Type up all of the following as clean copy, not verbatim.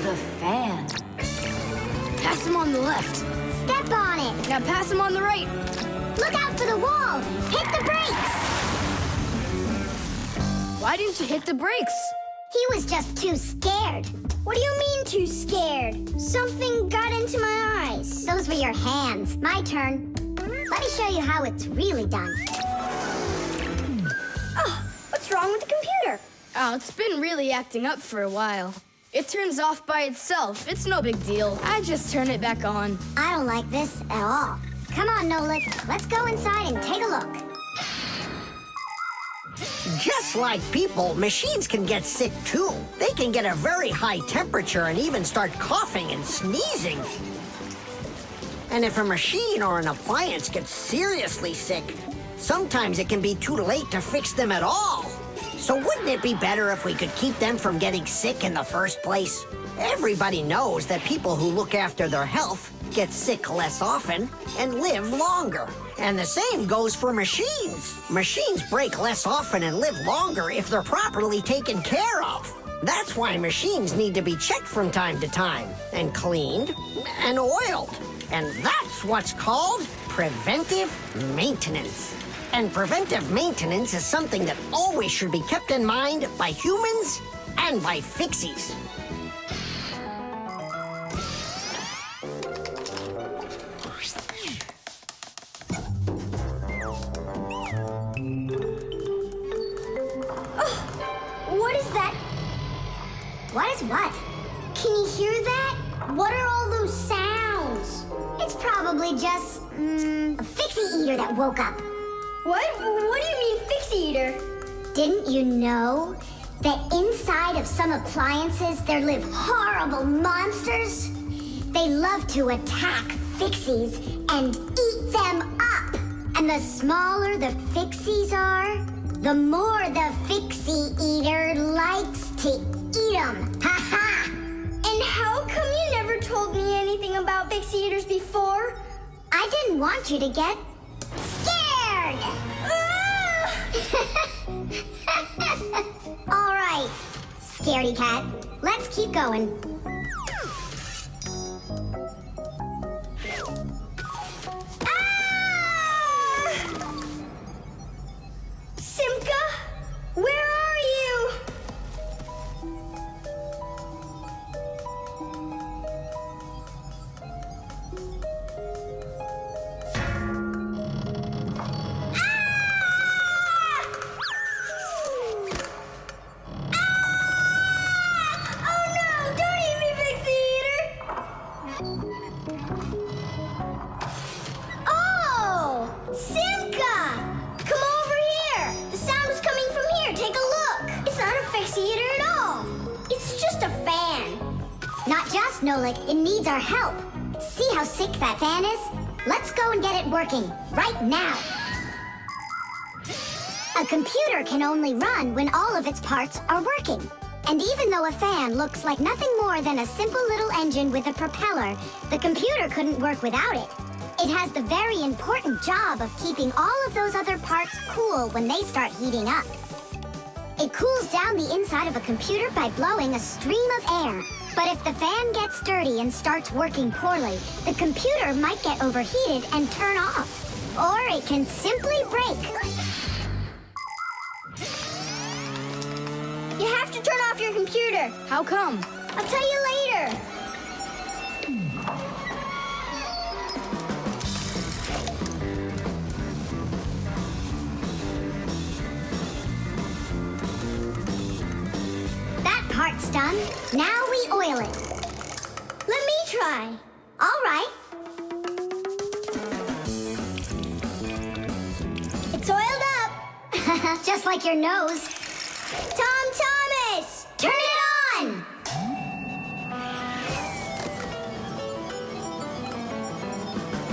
the fan. Pass him on the left. Step on it. Now pass him on the right. Look out for the wall. Hit the brakes. Why didn't you hit the brakes? He was just too scared. What do you mean too scared? Something got into my eyes. Those were your hands. My turn. Let me show you how it's really done. Oh, what's wrong with the computer? Oh, it's been really acting up for a while. It turns off by itself. It's no big deal. I just turn it back on. I don't like this at all. Come on, Nolik. Let's go inside and take a look. Just like people, machines can get sick too. They can get a very high temperature and even start coughing and sneezing. And if a machine or an appliance gets seriously sick, sometimes it can be too late to fix them at all. So wouldn't it be better if we could keep them from getting sick in the first place? Everybody knows that people who look after their health get sick less often and live longer. And the same goes for machines. Machines break less often and live longer if they're properly taken care of. That's why machines need to be checked from time to time and cleaned and oiled. And that's what's called preventive maintenance. And preventive maintenance is something that always should be kept in mind by humans and by Fixies. What is that? What is what? Can you hear that? What are all those sounds? It's probably just, a Fixie Eater that woke up. What? What do you mean, Fixie Eater? Didn't you know that inside of some appliances there live horrible monsters? They love to attack Fixies and eat them up. And the smaller the Fixies are, the more the Fixie Eater likes to eat them. Ha ha! And how come you never told me anything about Fixie Eaters before? I didn't want you to get scared! All right, scaredy cat. Let's keep going. Simka? Where are you? Oh no! Don't eat me, Fixie Eater! Oh! Simka! Come over here! The sound is coming from here. Take a look. It's not a Fixie Eater at all. It's just a fan. Not just, Nolik. It needs our help. See how sick that fan is? Let's go and get it working right now. A computer can only run when all of its parts are working. And even though a fan looks like nothing more than a simple little engine with a propeller, the computer couldn't work without it. It has the very important job of keeping all of those other parts cool when they start heating up. It cools down the inside of a computer by blowing a stream of air. But if the fan gets dirty and starts working poorly, the computer might get overheated and turn off. Or it can simply break. You have to turn off your computer. How come? I'll tell you later. That part's done. Now we oil it. Let me try. All right. It's oiled up. Just like your nose. Tom Thomas! Turn it on!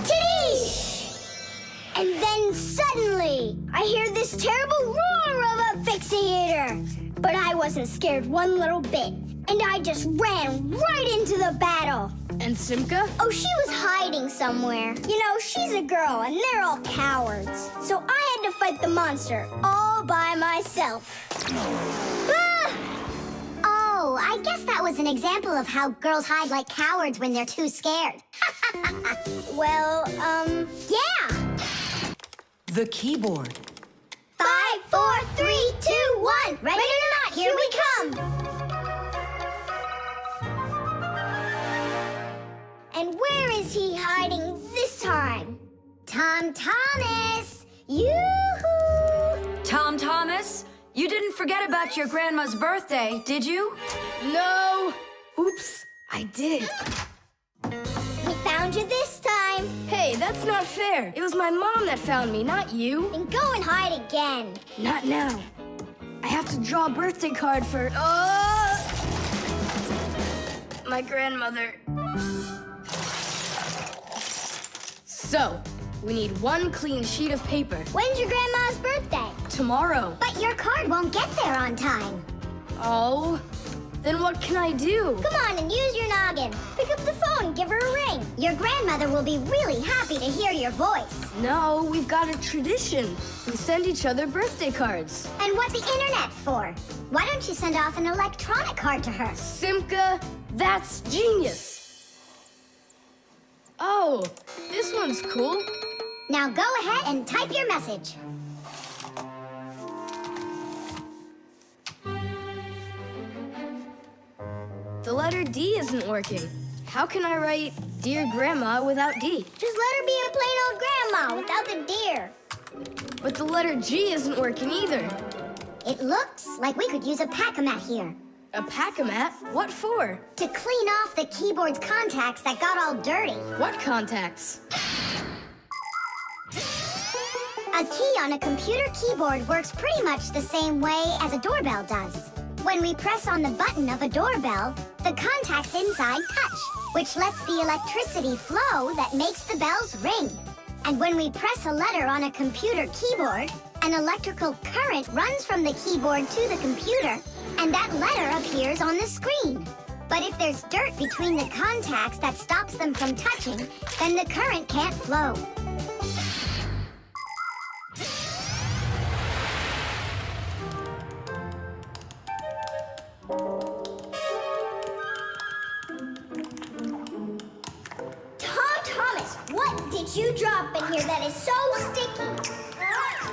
Tadoosh! And then suddenly, I hear this terrible roar of a Fixie Eater. But I wasn't scared one little bit. And I just ran right into the battle. And Simka? Oh, she was hiding somewhere. You know, she's a girl, and they're all cowards. So I had to fight the monster all by myself. Ah! Oh, Oh, I guess that was an example of how girls hide like cowards when they're too scared. Well, yeah. The keyboard. 5, 4, 3, 2, 1. Ready or not, here we come. And where is he hiding this time? Tom Thomas! Yoo-hoo! Tom Thomas, you didn't forget about your grandma's birthday, did you? No! Oops, I did. We found you this time. Hey, that's not fair. It was my mom that found me, not you. And go and hide again. Not now. I have to draw a birthday card for... my grandmother. So, we need one clean sheet of paper. When's your grandma's birthday? Tomorrow. But your card won't get there on time. Oh, then what can I do? Come on and use your noggin. Pick up the phone and give her a ring. Your grandmother will be really happy to hear your voice. No, we've got a tradition. We send each other birthday cards. And what's the internet for? Why don't you send off an electronic card to her? Simka, that's genius. Oh, this one's cool. Now go ahead and type your message. The letter D isn't working. How can I write Dear Grandma without D? Just let her be a plain old grandma without the deer. But the letter G isn't working either. It looks like we could use a pack-a-mat here. A pack-a-mat? What for? To clean off the keyboard's contacts that got all dirty. What contacts? A key on a computer keyboard works pretty much the same way as a doorbell does. When we press on the button of a doorbell, the contacts inside touch, which lets the electricity flow that makes the bells ring. And when we press a letter on a computer keyboard, an electrical current runs from the keyboard to the computer, and that letter appears on the screen. But if there's dirt between the contacts that stops them from touching, then the current can't flow. Thomas, what did you drop in here that is so sticky?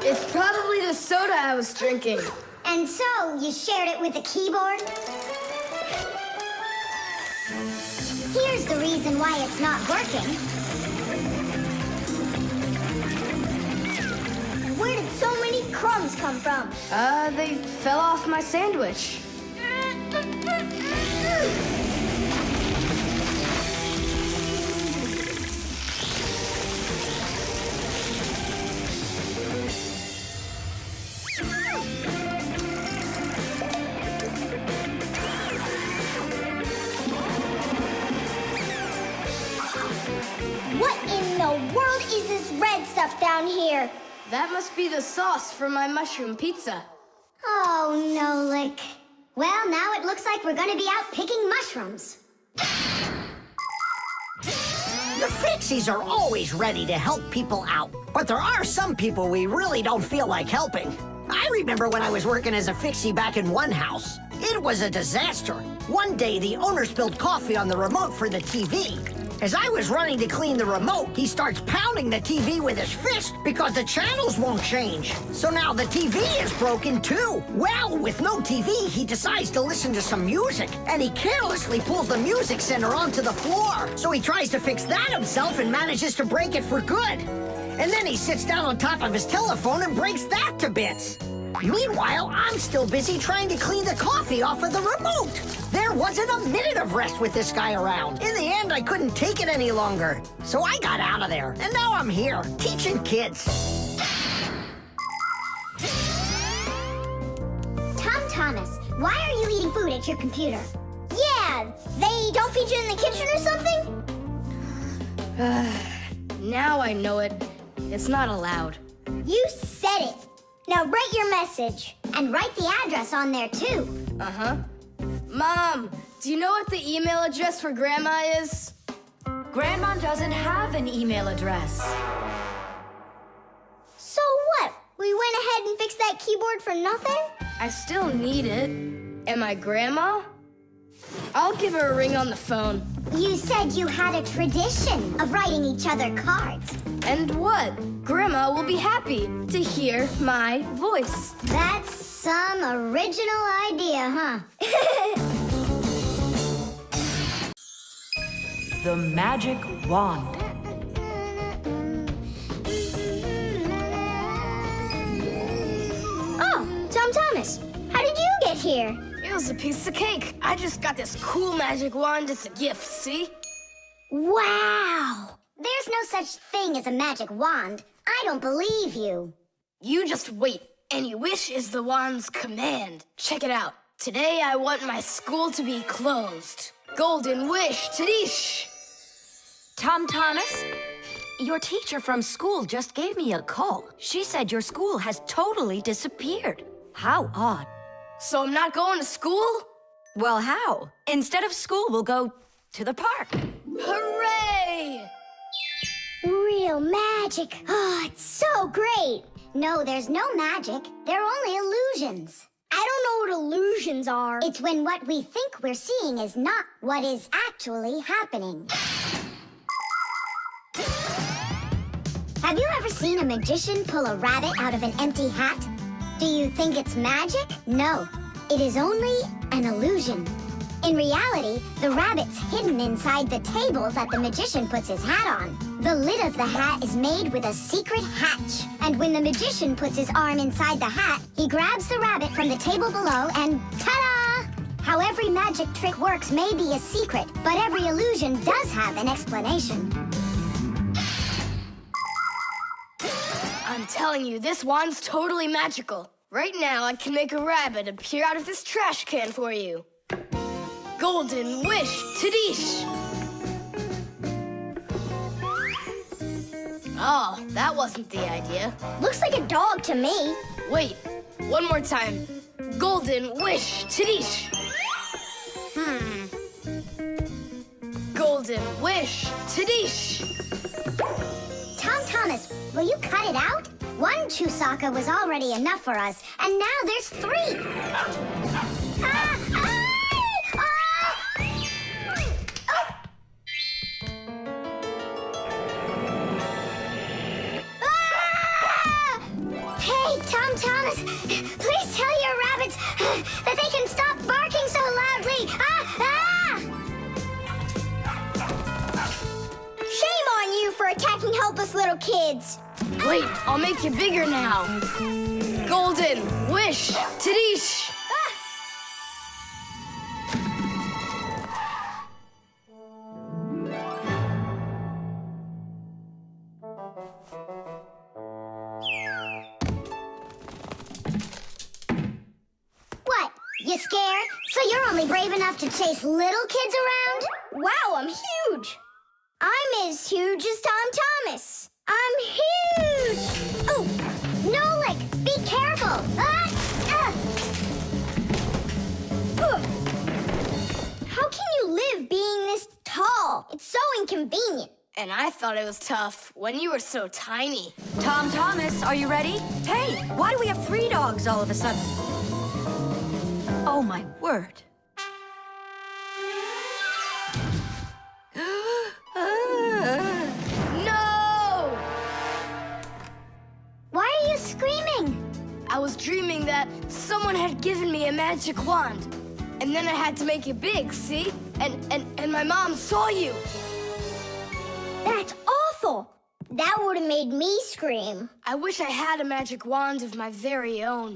It's probably the soda I was drinking. And so, you shared it with the keyboard? Here's the reason why it's not working. Where did so many crumbs come from? They fell off my sandwich. What in the world is this red stuff down here? That must be the sauce for my mushroom pizza. Oh, Nolik. Well, now it looks like we're gonna be out picking mushrooms. The Fixies are always ready to help people out, but there are some people we really don't feel like helping. I remember when I was working as a Fixie back in one house. It was a disaster. One day, the owner spilled coffee on the remote for the TV. As I was running to clean the remote, he starts pounding the TV with his fist because the channels won't change. So now the TV is broken too. Well, with no TV, he decides to listen to some music, and he carelessly pulls the music center onto the floor. So he tries to fix that himself and manages to break it for good. And then he sits down on top of his telephone and breaks that to bits. Meanwhile, I'm still busy trying to clean the coffee off of the remote. There wasn't a minute of rest with this guy around. In the end, I couldn't take it any longer. So I got out of there, and now I'm here, teaching kids. Tom Thomas, why are you eating food at your computer? Yeah, they don't feed you in the kitchen or something? Now I know it. It's not allowed. You said it. Now write your message. And write the address on there, too. Uh-huh. Mom, do you know what the email address for Grandma is? Grandma doesn't have an email address. So what? We went ahead and fixed that keyboard for nothing? I still need it. Am I Grandma? I'll give her a ring on the phone. You said you had a tradition of writing each other cards. And what? Grandma will be happy to hear my voice. That's some original idea, huh? The magic wand. Oh, Tom Thomas, how did you get here? It was a piece of cake. I just got this cool magic wand as a gift, see? Wow! There's no such thing as a magic wand. I don't believe you. You just wait. Any wish is the wand's command. Check it out. Today I want my school to be closed. Golden wish, Tadish! Tom Thomas, your teacher from school just gave me a call. She said your school has totally disappeared. How odd. So I'm not going to school? Well, how? Instead of school, we'll go to the park. Hooray! Real magic. Oh, it's so great. No, there's no magic. They're only illusions. I don't know what illusions are. It's when what we think we're seeing is not what is actually happening. Have you ever seen a magician pull a rabbit out of an empty hat? Do you think it's magic? No, it is only an illusion. In reality, the rabbit's hidden inside the table that the magician puts his hat on. The lid of the hat is made with a secret hatch. And when the magician puts his arm inside the hat, he grabs the rabbit from the table below and ta-da! How every magic trick works may be a secret, but every illusion does have an explanation. I'm telling you, this wand's totally magical. Right now, I can make a rabbit appear out of this trash can for you. Golden wish, Tadish! Oh, that wasn't the idea. Looks like a dog to me. Wait, one more time. Golden wish, Tadish! Golden wish, Tadish! Tom Thomas, will you cut it out? One Chusaka was already enough for us, and now there's 3. Hey, Tom Thomas, please tell your rabbits that they can stop barking so loudly. Shame on you for attacking helpless little kids. Wait, I'll make you bigger now. Golden wish, Tadish! What? You scared? So you're only brave enough to chase little kids around? Wow, I'm huge. I'm as huge as Tom Thomas. I'm huge. Oh, Nolik, be careful. How can you live being this tall? It's so inconvenient. And I thought it was tough when you were so tiny. Tom Thomas, are you ready? Hey, why do we have 3 dogs all of a sudden? Oh, my word. No! Why are you screaming? I was dreaming that someone had given me a magic wand. And then I had to make it big, see? And my mom saw you. That's awful. That would have made me scream. I wish I had a magic wand of my very own.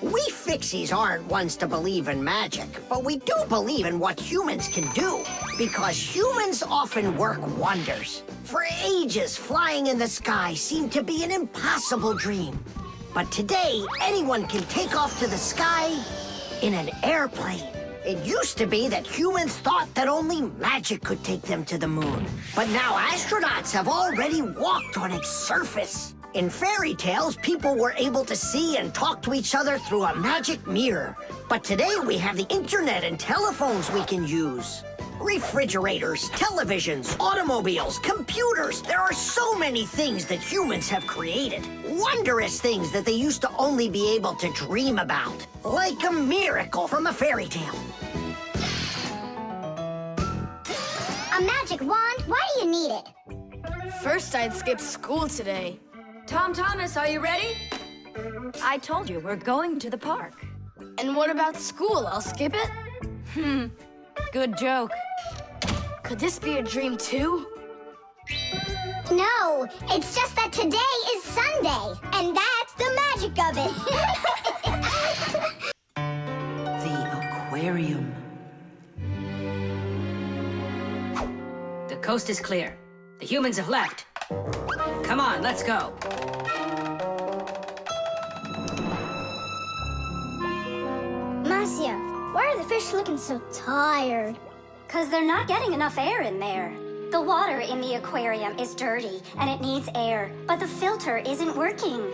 We Fixies aren't ones to believe in magic, but we do believe in what humans can do, because humans often work wonders. For ages, flying in the sky seemed to be an impossible dream. But today, anyone can take off to the sky in an airplane. It used to be that humans thought that only magic could take them to the moon. But now astronauts have already walked on its surface. In fairy tales, people were able to see and talk to each other through a magic mirror. But today we have the internet and telephones we can use. Refrigerators, televisions, automobiles, computers. There are so many things that humans have created. Wondrous things that they used to only be able to dream about. Like a miracle from a fairy tale. A magic wand? Why do you need it? First, I'd skip school today. Tom Thomas, are you ready? I told you, we're going to the park. And what about school? I'll skip it? Good joke. Could this be a dream too? No, it's just that today is Sunday. And that's the magic of it. The aquarium. The coast is clear. The humans have left. Come on, let's go. Marcia, why are the fish looking so tired? Because they're not getting enough air in there. The water in the aquarium is dirty and it needs air, but the filter isn't working.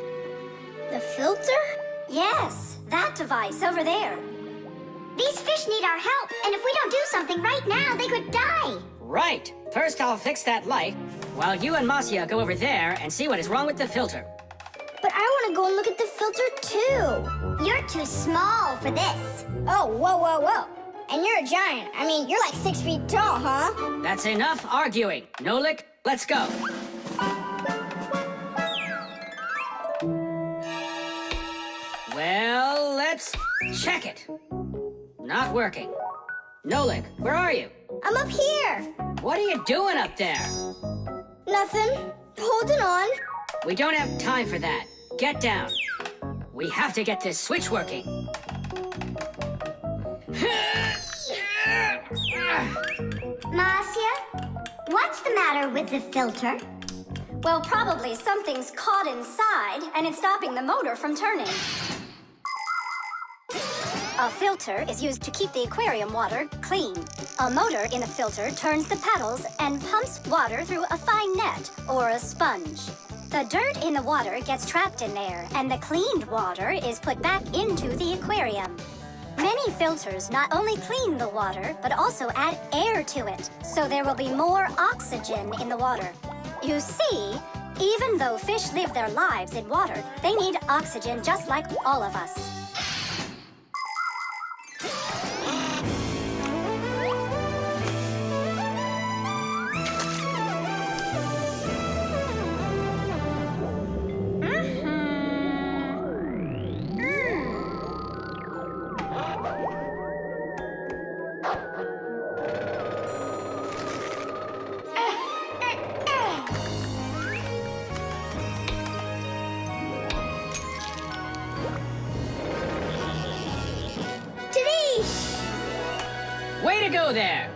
The filter? Yes, that device over there. These fish need our help, and if we don't do something right now, they could die. Right. First, I'll fix that light, while you and Marcia go over there and see what is wrong with the filter. But I want to go and look at the filter too. You're too small for this. Oh, whoa, whoa, whoa. And you're a giant. I mean, you're like 6 feet tall, huh? That's enough arguing. Nolik, let's go. Well, let's check it. Not working. Nolik, where are you? I'm up here. What are you doing up there? Nothing. Holding on. We don't have time for that. Get down. We have to get this switch working. Marcia, what's the matter with the filter? Well, probably something's caught inside and it's stopping the motor from turning. A filter is used to keep the aquarium water clean. A motor in the filter turns the paddles and pumps water through a fine net or a sponge. The dirt in the water gets trapped in there, and the cleaned water is put back into the aquarium. Many filters not only clean the water, but also add air to it, so there will be more oxygen in the water. You see, even though fish live their lives in water, they need oxygen just like all of us. Way to go there!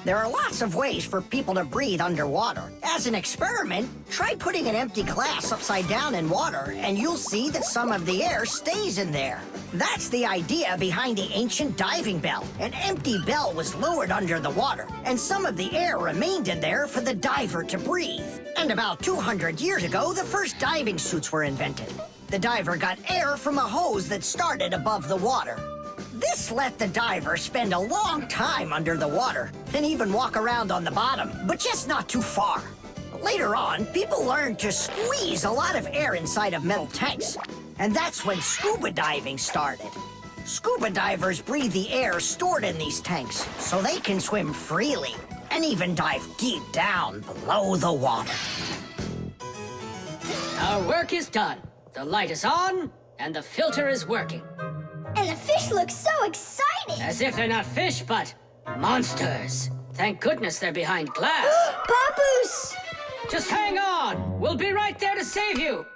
There are lots of ways for people to breathe underwater. As an experiment, try putting an empty glass upside down in water, and you'll see that some of the air stays in there. That's the idea behind the ancient diving bell. An empty bell was lowered under the water, and some of the air remained in there for the diver to breathe. And about 200 years ago, the first diving suits were invented. The diver got air from a hose that started above the water. This let the diver spend a long time under the water and even walk around on the bottom, but just not too far. Later on, people learned to squeeze a lot of air inside of metal tanks, and that's when scuba diving started. Scuba divers breathe the air stored in these tanks so they can swim freely and even dive deep down below the water. Our work is done. The light is on, and the filter is working. And the fish look so excited. As if they're not fish, but monsters. Thank goodness they're behind glass. Papoose! Just hang on. We'll be right there to save you.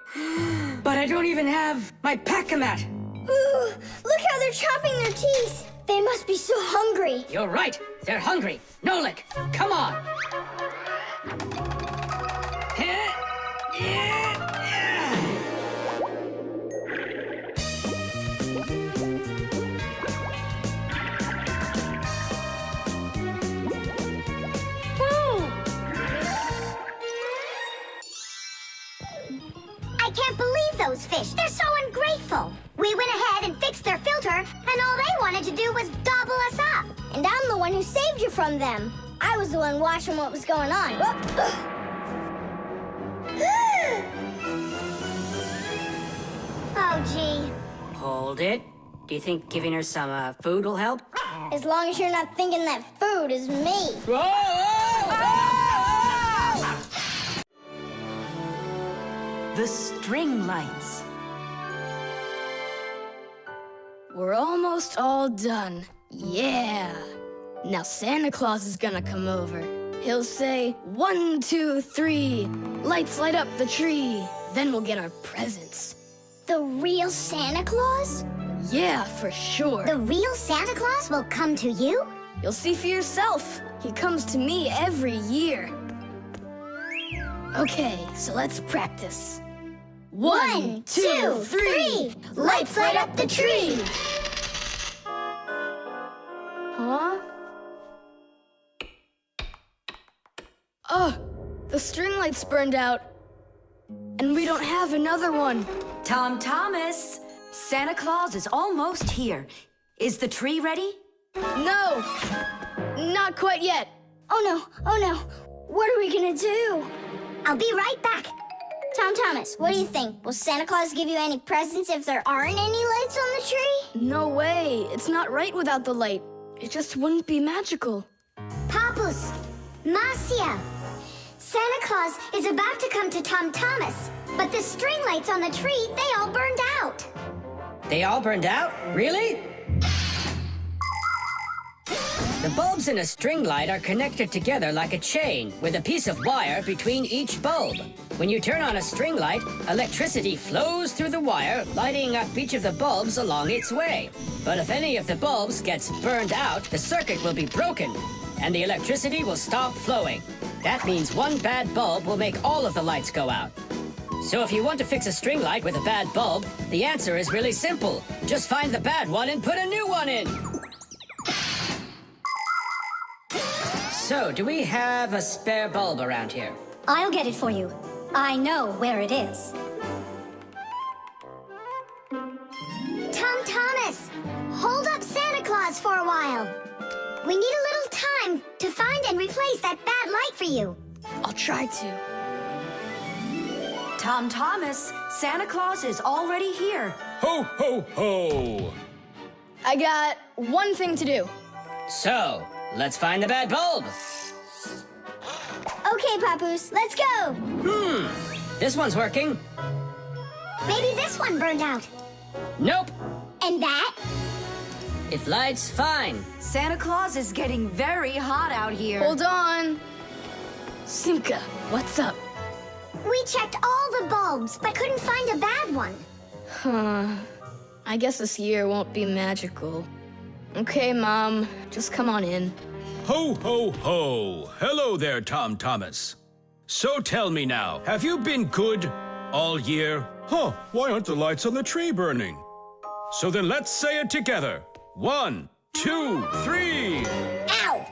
But I don't even have my pack-a-mat. Ooh, look how they're chopping their teeth. They must be so hungry. You're right. They're hungry. Nolik, come on. can't believe those fish. They're so ungrateful. We went ahead and fixed their filter, and all they wanted to do was gobble us up. And I'm the one who saved you from them. I was the one watching what was going on. Oh, gee. Hold it. Do you think giving her some food will help? As long as you're not thinking that food is me. The string lights. We're almost all done. Yeah. Now Santa Claus is gonna come over. He'll say, 1, 2, 3, lights light up the tree. Then we'll get our presents. The real Santa Claus? Yeah, for sure. The real Santa Claus will come to you? You'll see for yourself. He comes to me every year. Okay, so let's practice. 1, 2, 3, lights light up the tree. Huh? Oh, the string light's burned out. And we don't have another one. Tom Thomas, Santa Claus is almost here. Is the tree ready? No, not quite yet. Oh no. What are we gonna do? I'll be right back. Tom Thomas, what do you think? Will Santa Claus give you any presents if there aren't any lights on the tree? No way. It's not right without the light. It just wouldn't be magical. Papus, Marcia, Santa Claus is about to come to Tom Thomas, but the string lights on the tree, they all burned out. They all burned out? Really? The bulbs in a string light are connected together like a chain with a piece of wire between each bulb. When you turn on a string light, electricity flows through the wire, lighting up each of the bulbs along its way. But if any of the bulbs gets burned out, the circuit will be broken, and the electricity will stop flowing. That means one bad bulb will make all of the lights go out. So if you want to fix a string light with a bad bulb, the answer is really simple. Just find the bad one and put a new one in. So, do we have a spare bulb around here? I'll get it for you. I know where it is. Tom Thomas, hold up Santa Claus for a while. We need a little time to find and replace that bad light for you. I'll try to. Tom Thomas, Santa Claus is already here. Ho, ho, ho! I got one thing to do. So, let's find the bad bulb. Okay, Papoose, let's go. This one's working. Maybe this one burned out. Nope. And that? It lights fine. Santa Claus is getting very hot out here. Hold on. Simka, what's up? We checked all the bulbs, but couldn't find a bad one. I guess this year won't be magical. Okay, Mom, just come on in. Ho, ho, ho! Hello there, Tom Thomas. So tell me now, have you been good all year? Huh, why aren't the lights on the tree burning? So then let's say it together. 1, 2, 3. Ow!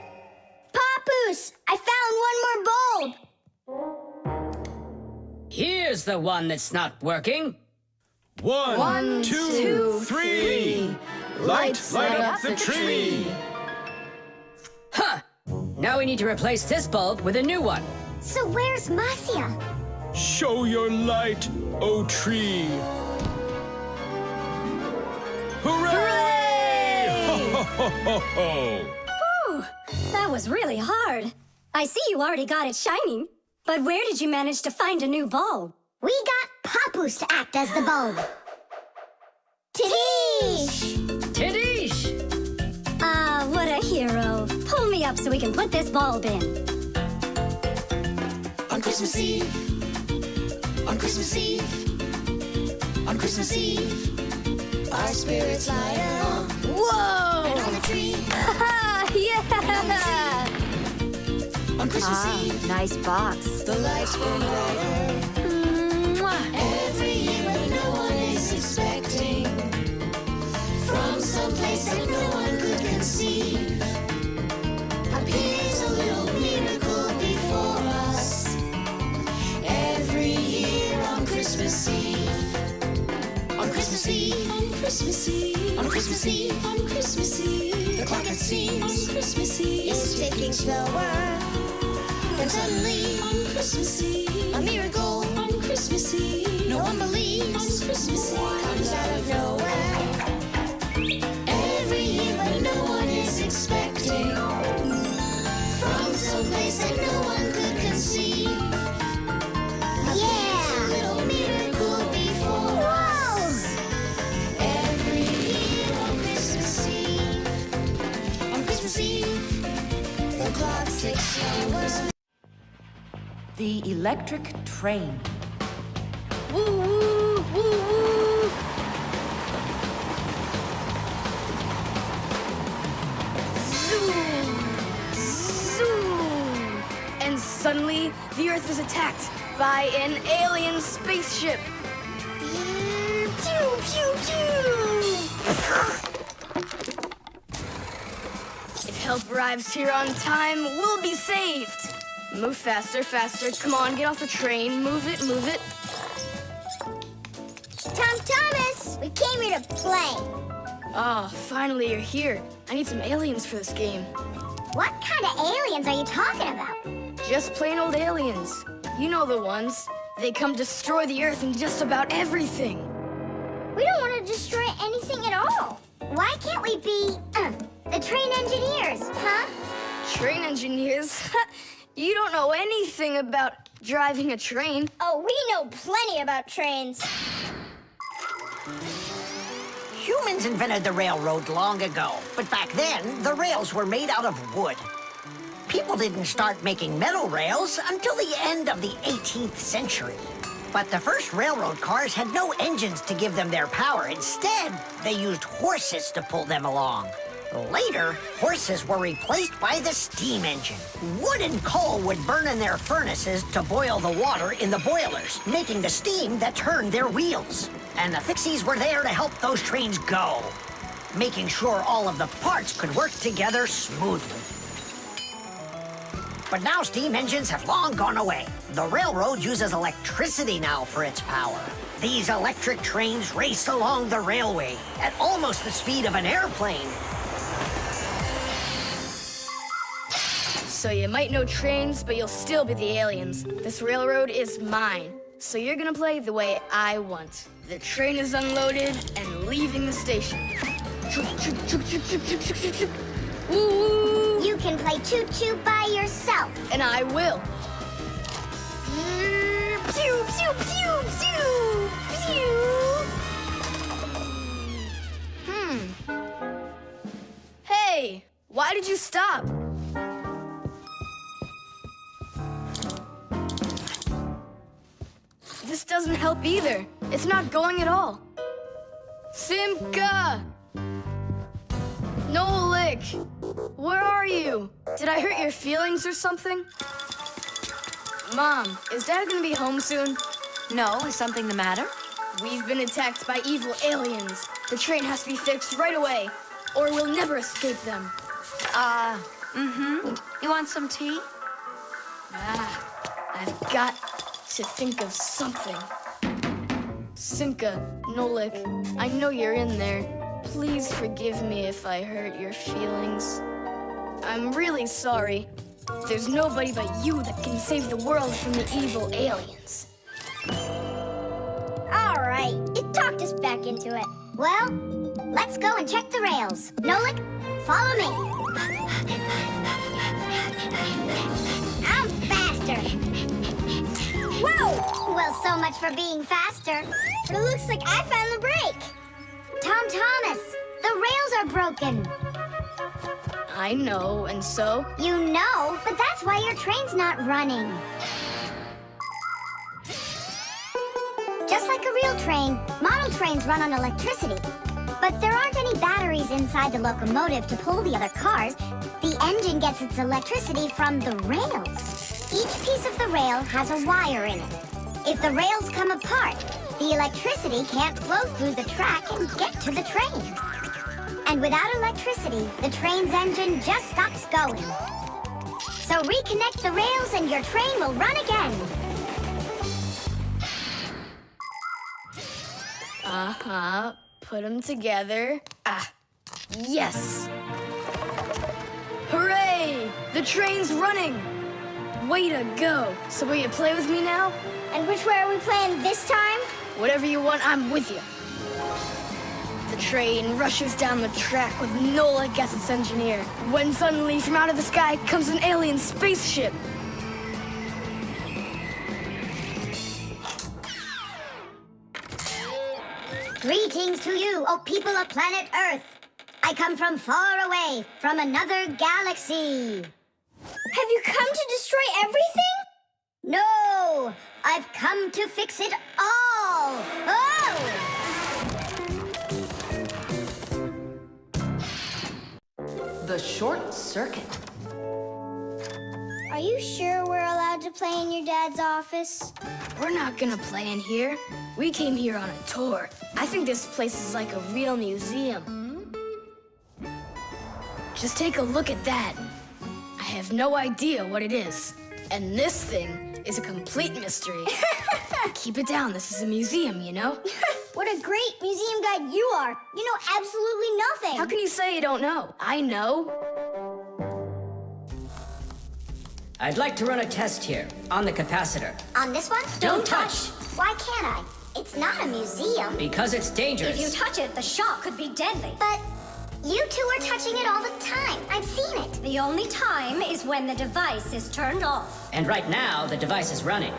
Papoose, I found one more bulb. Here's the one that's not working. 1, 2, 3. Lights light up the tree. Huh! Now we need to replace this bulb with a new one. So where's Marcia? Show your light, O tree. Hooray! Ho, ho, ho, ho! Whew, that was really hard. I see you already got it shining. But where did you manage to find a new bulb? We got Papoose to act as the bulb. Tidish! Tidish! Ah, what a hero. Pull me up so we can put this bulb in. On Christmas Eve, on Christmas Eve, on Christmas Eve, our spirits light up. Whoa! And on the tree, Yeah! on Christmas Eve, Nice box. the lights burn brighter. Every year when no one is expecting, from some place that no one could conceive, appears a little miracle before us. Every year on Christmas Eve. Christmas Eve, on Christmas Eve, on Christmas Eve, the clock it seems on Christmas Eve is ticking slower. Then suddenly on Christmas Eve, a miracle on Christmas Eve, no one believes on Christmas Eve comes out of nowhere. Every year when no one is expecting, from someplace that no one could conceive. Yeah! Little miracle before us. Every year on Christmas Eve, on Christmas Eve, the clock ticks slower. The electric train. Woo woo woo woo! Zoom! Zoom! And suddenly, the Earth is attacked by an alien spaceship. Pew pew pew! If help arrives here on time, we'll be saved. Move faster, faster. Come on, get off the train. Move it, move it. Tom Thomas, we came here to play. Ah, finally you're here. I need some aliens for this game. What kind of aliens are you talking about? Just plain old aliens. You know the ones. They come destroy the Earth and just about everything. We don't want to destroy anything at all. Why can't we be, the train engineers, huh? Train engineers? You don't know anything about driving a train. Oh, we know plenty about trains. Humans invented the railroad long ago, but back then, the rails were made out of wood. People didn't start making metal rails until the end of the 18th century. But the first railroad cars had no engines to give them their power. Instead, they used horses to pull them along. Later, horses were replaced by the steam engine. Wood and coal would burn in their furnaces to boil the water in the boilers, making the steam that turned their wheels. And the Fixies were there to help those trains go, making sure all of the parts could work together smoothly. But now steam engines have long gone away. The railroad uses electricity now for its power. These electric trains race along the railway at almost the speed of an airplane. So you might know trains, but you'll still be the aliens. This railroad is mine. So you're gonna play the way I want. The train is unloaded and leaving the station. Woo woo! You can play choo-choo by yourself. And I will. Pew, pew, pew, pew, pew. Hey, why did you stop? This doesn't help either. It's not going at all. Simka! Nolik! Where are you? Did I hurt your feelings or something? Mom, is Dad gonna be home soon? No, is something the matter? We've been attacked by evil aliens. The train has to be fixed right away, or we'll never escape them. You want some tea? I've got to think of something. Simka, Nolik, I know you're in there. Please forgive me if I hurt your feelings. I'm really sorry. There's nobody but you that can save the world from the evil aliens. All right, it talked us back into it. Well, let's go and check the rails. Nolik, follow me. I'm faster. Whoa! Well, so much for being faster. It looks like I found the brake. Tom Thomas, the rails are broken. I know, and so? You know, but that's why your train's not running. Just like a real train, model trains run on electricity. But there aren't any batteries inside the locomotive to pull the other cars. The engine gets its electricity from the rails. Each piece of the rail has a wire in it. If the rails come apart, the electricity can't flow through the track and get to the train. And without electricity, the train's engine just stops going. So reconnect the rails and your train will run again. put them together. Yes! Hooray! The train's running! Way to go! So will you play with me now? And which way are we playing this time? Whatever you want, I'm with you. The train rushes down the track with Nolik as its engineer, when suddenly from out of the sky comes an alien spaceship. Greetings to you, O people of planet Earth. I come from far away, from another galaxy. Have you come to destroy everything? No, I've come to fix it all. Oh! The short circuit. Are you sure we're allowed to play in your dad's office? We're not gonna play in here. We came here on a tour. I think this place is like a real museum. Just take a look at that. I have no idea what it is. And this thing is a complete mystery. Keep it down, this is a museum, you know? What a great museum guide you are. You know absolutely nothing. How can you say you don't know? I know. I'd like to run a test here, on the capacitor. On this one? Don't touch! Why can't I? It's not a museum. Because it's dangerous. If you touch it, the shock could be deadly. But you two are touching it all the time. I've seen it. The only time is when the device is turned off. And right now, the device is running.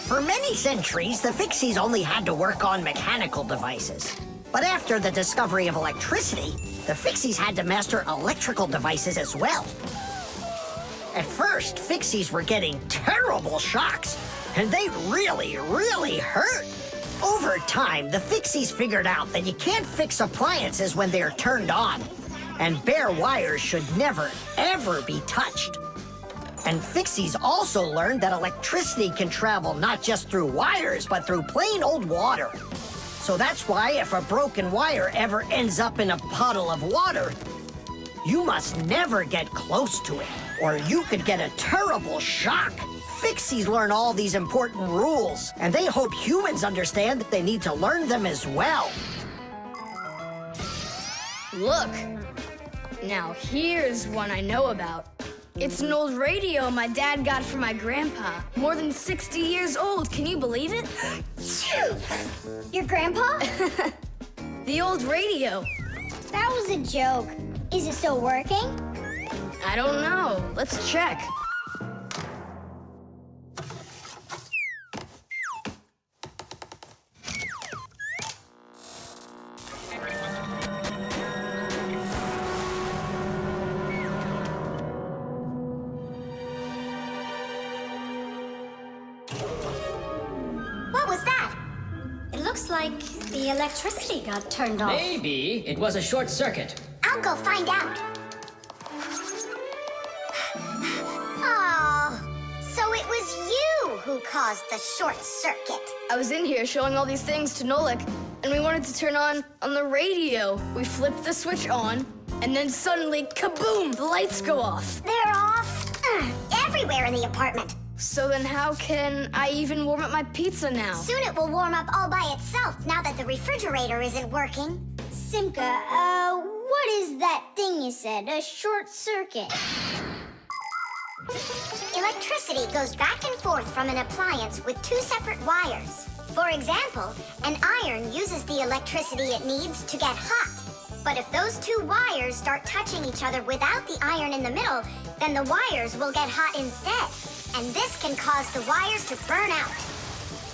For many centuries, the Fixies only had to work on mechanical devices. But after the discovery of electricity, the Fixies had to master electrical devices as well. At first, Fixies were getting terrible shocks, and they really hurt. Over time, the Fixies figured out that you can't fix appliances when they're turned on, and bare wires should never, ever be touched. And Fixies also learned that electricity can travel not just through wires, but through plain old water. So that's why if a broken wire ever ends up in a puddle of water, you must never get close to it, or you could get a terrible shock. Fixies learn all these important rules, and they hope humans understand that they need to learn them as well. Look. Now here's one I know about. It's an old radio my dad got from my grandpa. More than 60 years old, can you believe it? Your grandpa? The old radio. That was a joke. Is it still working? I don't know. Let's check. What was that? It looks like the electricity got turned off. Maybe it was a short circuit. I'll go find out. Oh, so it was you who caused the short circuit. I was in here showing all these things to Nolik, and we wanted to turn on the radio. We flipped the switch on, and then suddenly, kaboom, the lights go off. They're off everywhere in the apartment. So then how can I even warm up my pizza now? Soon it will warm up all by itself now that the refrigerator isn't working. Simka, what is that thing you said? A short circuit. Electricity goes back and forth from an appliance with two separate wires. For example, an iron uses the electricity it needs to get hot. But if those two wires start touching each other without the iron in the middle, then the wires will get hot instead. And this can cause the wires to burn out.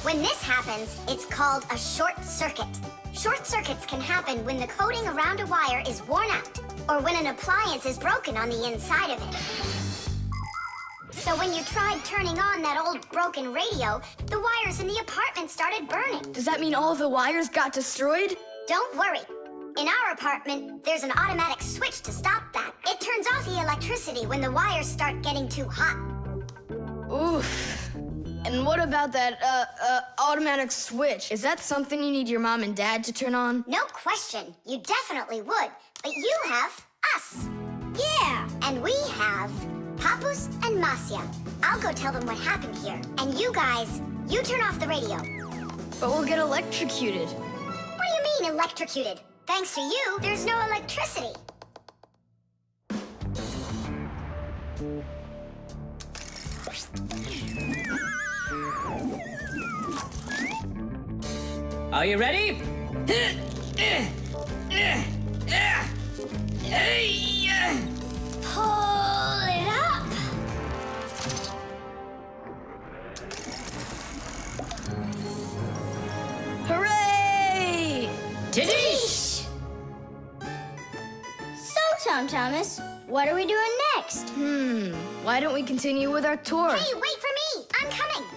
When this happens, it's called a short circuit. Short circuits can happen when the coating around a wire is worn out, or when an appliance is broken on the inside of it. So when you tried turning on that old broken radio, the wires in the apartment started burning. Does that mean all of the wires got destroyed? Don't worry. In our apartment, there's an automatic switch to stop that. It turns off the electricity when the wires start getting too hot. Oof. And what about that, automatic switch? Is that something you need your mom and dad to turn on? No question. You definitely would. But you have us. Yeah. And we have Papus and Masya. I'll go tell them what happened here. And you guys, you turn off the radio. But we'll get electrocuted. What do you mean, electrocuted? Thanks to you, there's no electricity. Are you ready? Pull it up. Hooray! Tidish! So, Tom Thomas, what are we doing next? Why don't we continue with our tour? Hey, wait for me! I'm coming!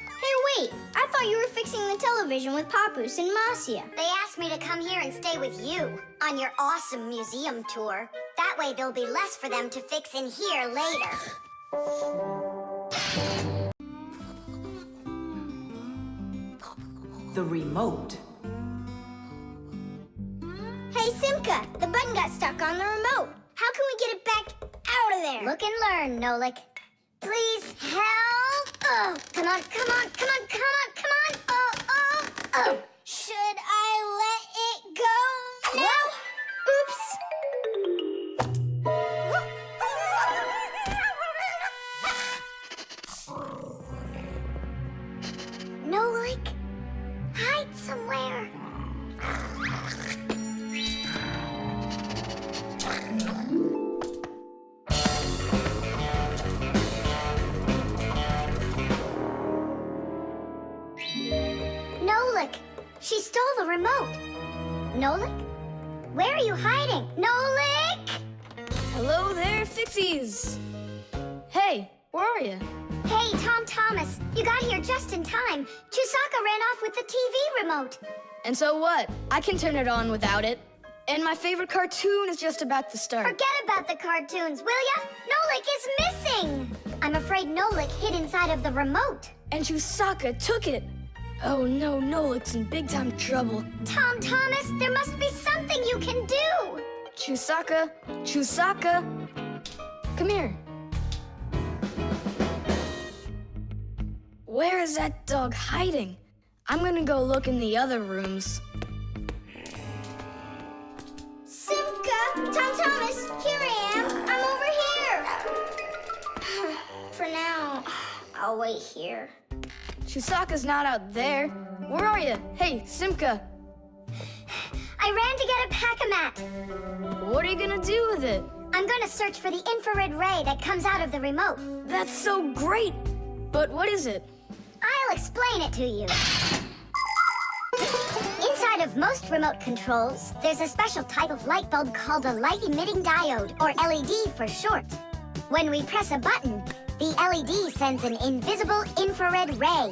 Hey, wait, I thought you were fixing the television with Papoose and Marcia. They asked me to come here and stay with you on your awesome museum tour. That way there'll be less for them to fix in here later. The remote. Hey, Simka, the button got stuck on the remote. How can we get it back out of there? Look and learn, Nolik. Please help! Oh, come on, come on, come on, come on, come on! Oh, oh, oh! Should I let it go now? Nolik, hide somewhere. Nolik, she stole the remote. Nolik? Where are you hiding? Nolik! Hello there, Fixies! Hey, where are you? Hey, Tom Thomas, you got here just in time. Chusaka ran off with the TV remote. And so what? I can turn it on without it. And my favorite cartoon is just about to start. Forget about the cartoons, will ya? Nolik is missing! I'm afraid Nolik hid inside of the remote. And Chusaka took it. Oh no, Nolik's in big time trouble. Tom Thomas, there must be something you can do! Chusaka, Chusaka, come here. Where is that dog hiding? I'm gonna go look in the other rooms. Simka, Tom Thomas, here I am. I'm over here. For now, I'll wait here. Chusaka's not out there. Where are you? Hey, Simka, I ran to get a pack-a-mat. what are you gonna do with it? I'm gonna search for the infrared ray that comes out of the remote. That's so great! But what is it? I'll explain it to you. Inside of most remote controls, there's a special type of light bulb called a light-emitting diode, or LED for short. When we press a button, the LED sends an invisible infrared ray.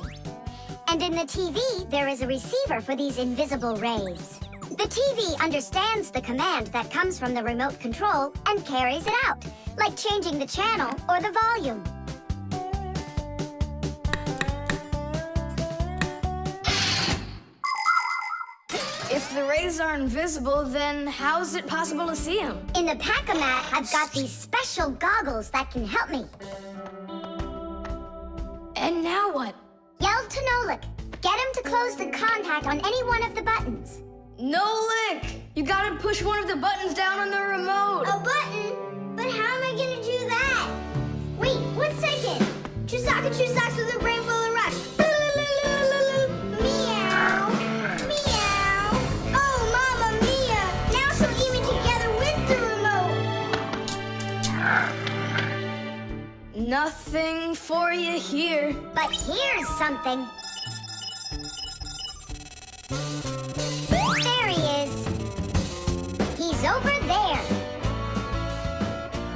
And in the TV, there is a receiver for these invisible rays. The TV understands the command that comes from the remote control and carries it out, like changing the channel or the volume. If the rays are invisible, then how is it possible to see them? In the pack-a-mat, I've got these special goggles that can help me. And now what? Yell to Nolik. Get him to close the contact on any one of the buttons. Nolik! You gotta push one of the buttons down on the remote! A button? But how am I gonna do that? Wait, 1 second. Chusaka Chusaks with a brain full of rush. Meow. Meow. Oh, Mamma Mia. Now she'll eat me together with the remote. Nothing for you here. But here's something. There he is. He's over there.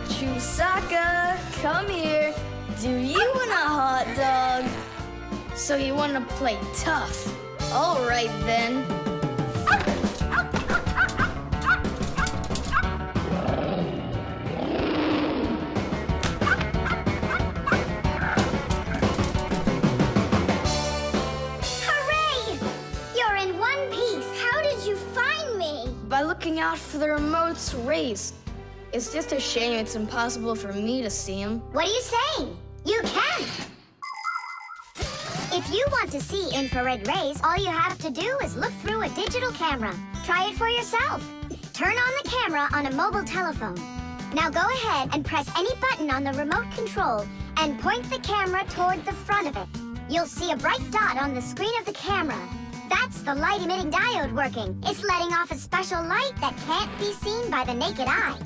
Chusaka, come here. Do you want a hot dog? So you want to play tough? All right then. Hooray! You're in one piece. How did you find me? By looking out for the remote's rays. It's just a shame it's impossible for me to see him. What are you saying? You can. If you want to see infrared rays, all you have to do is look through a digital camera. Try it for yourself. Turn on the camera on a mobile telephone. Now go ahead and press any button on the remote control and point the camera toward the front of it. You'll see a bright dot on the screen of the camera. That's the light-emitting diode working. It's letting off a special light that can't be seen by the naked eye.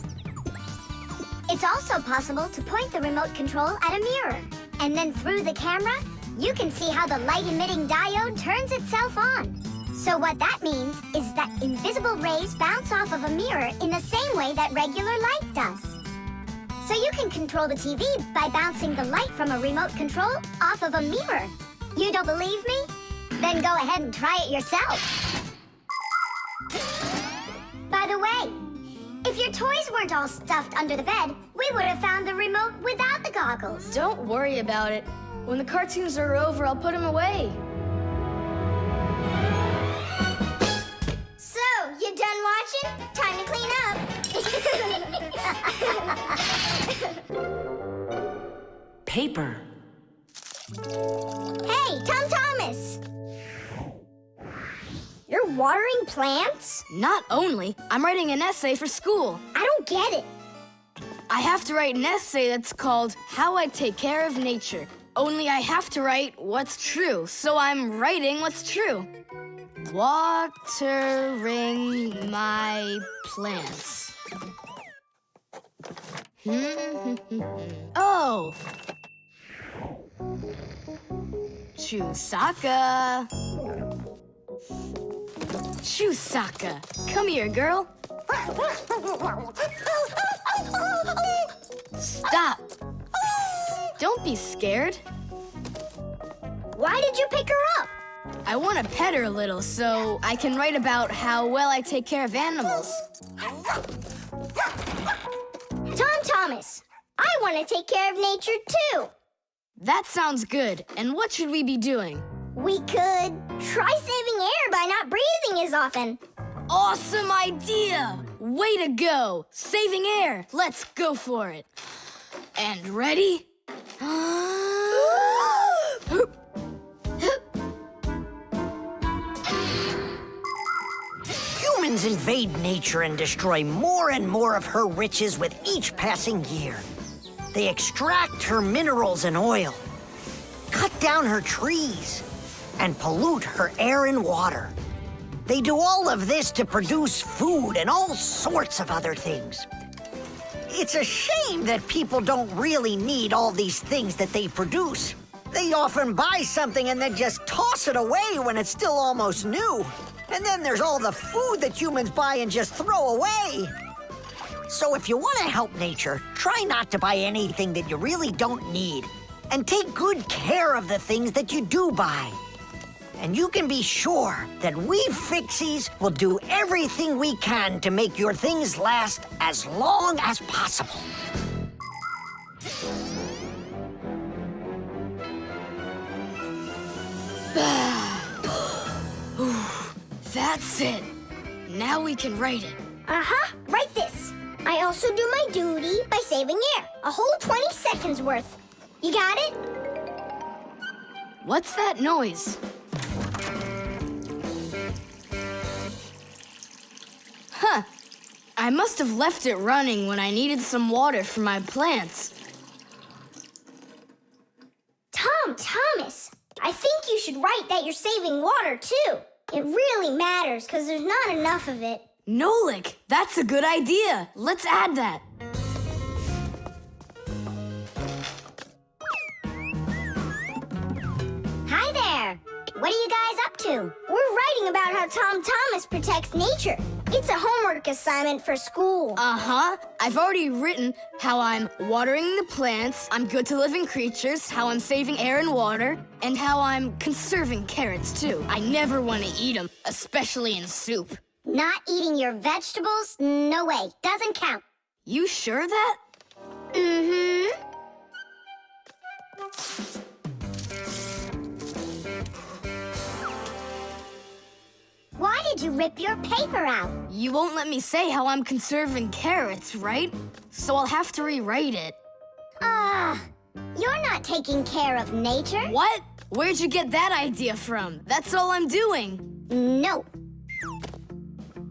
It's also possible to point the remote control at a mirror. And then through the camera, you can see how the light-emitting diode turns itself on. So what that means is that invisible rays bounce off of a mirror in the same way that regular light does. So you can control the TV by bouncing the light from a remote control off of a mirror. You don't believe me? Then go ahead and try it yourself. By the way, if your toys weren't all stuffed under the bed, we would have found the remote without the goggles. Don't worry about it. When the cartoons are over, I'll put them away. So, you done watching? Time to clean up. Paper. Hey, Tom Thomas! You're watering plants? Not only, I'm writing an essay for school. I don't get it. I have to write an essay that's called How I Take Care of Nature. Only I have to write what's true, so I'm writing what's true. Watering my plants. Oh! Chusaka. Chusaka, come here, girl. Stop. Don't be scared. Why did you pick her up? I want to pet her a little so I can write about how well I take care of animals. Tom Thomas, I want to take care of nature too. That sounds good. And what should we be doing? We could try saving air by not breathing as often. Awesome idea! Way to go! Saving air! Let's go for it. And ready? Humans invade nature and destroy more and more of her riches with each passing year. They extract her minerals and oil, cut down her trees, and pollute her air and water. They do all of this to produce food and all sorts of other things. It's a shame that people don't really need all these things that they produce. They often buy something and then just toss it away when it's still almost new. And then there's all the food that humans buy and just throw away. So if you want to help nature, try not to buy anything that you really don't need. And take good care of the things that you do buy. And you can be sure that we Fixies will do everything we can to make your things last as long as possible. That's it. Now we can write it. Write this. I also do my duty by saving air. A whole 20 seconds worth. You got it? What's that noise? Huh. I must have left it running when I needed some water for my plants. Tom Thomas, I think you should write that you're saving water too. It really matters because there's not enough of it. Nolik, that's a good idea. Let's add that. Hi there. What are you guys up to? We're writing about how Tom Thomas protects nature. It's a homework assignment for school. Uh-huh. I've already written how I'm watering the plants, I'm good to living creatures, how I'm saving air and water, and how I'm conserving carrots, too. I never want to eat them, especially in soup. Not eating your vegetables? No way. Doesn't count. You sure that? Mm-hmm. Why did you rip your paper out? You won't let me say how I'm conserving carrots, right? So I'll have to rewrite it. You're not taking care of nature. What? Where'd you get that idea from? That's all I'm doing. No.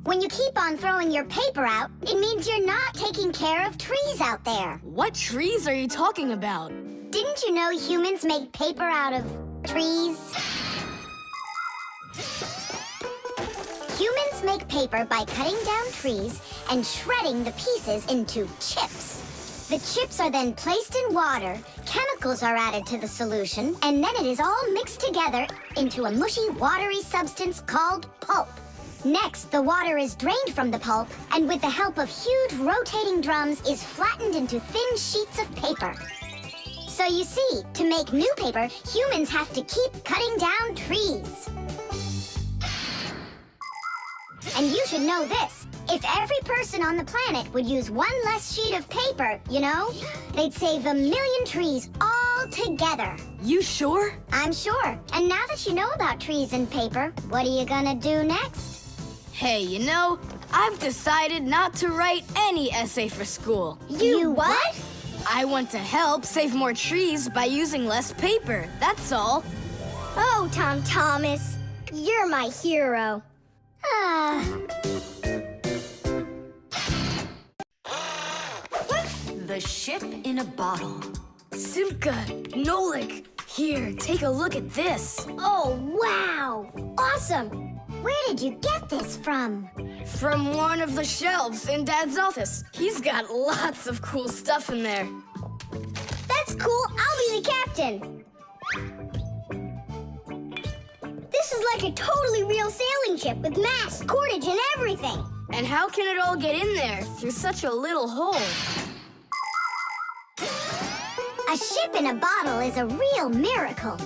When you keep on throwing your paper out, it means you're not taking care of trees out there. What trees are you talking about? Didn't you know humans make paper out of trees? Humans make paper by cutting down trees and shredding the pieces into chips. The chips are then placed in water, chemicals are added to the solution, and then it is all mixed together into a mushy, watery substance called pulp. Next, the water is drained from the pulp, and with the help of huge rotating drums is flattened into thin sheets of paper. So you see, to make new paper, humans have to keep cutting down trees. And you should know this. If every person on the planet would use one less sheet of paper, you know, they'd save 1 million trees all together. You sure? I'm sure. And now that you know about trees and paper, what are you gonna do next? Hey, you know, I've decided not to write any essay for school. You what? I want to help save more trees by using less paper, that's all. Oh, Tom Thomas, you're my hero. The ship in a bottle. Simka, Nolik, here, take a look at this. Oh, wow! Awesome! Where did you get this from? From one of the shelves in Dad's office. He's got lots of cool stuff in there. That's cool. I'll be the captain. This is like a totally real sailing ship with masts, cordage, and everything. And how can it all get in there through such a little hole? A ship in a bottle is a real miracle.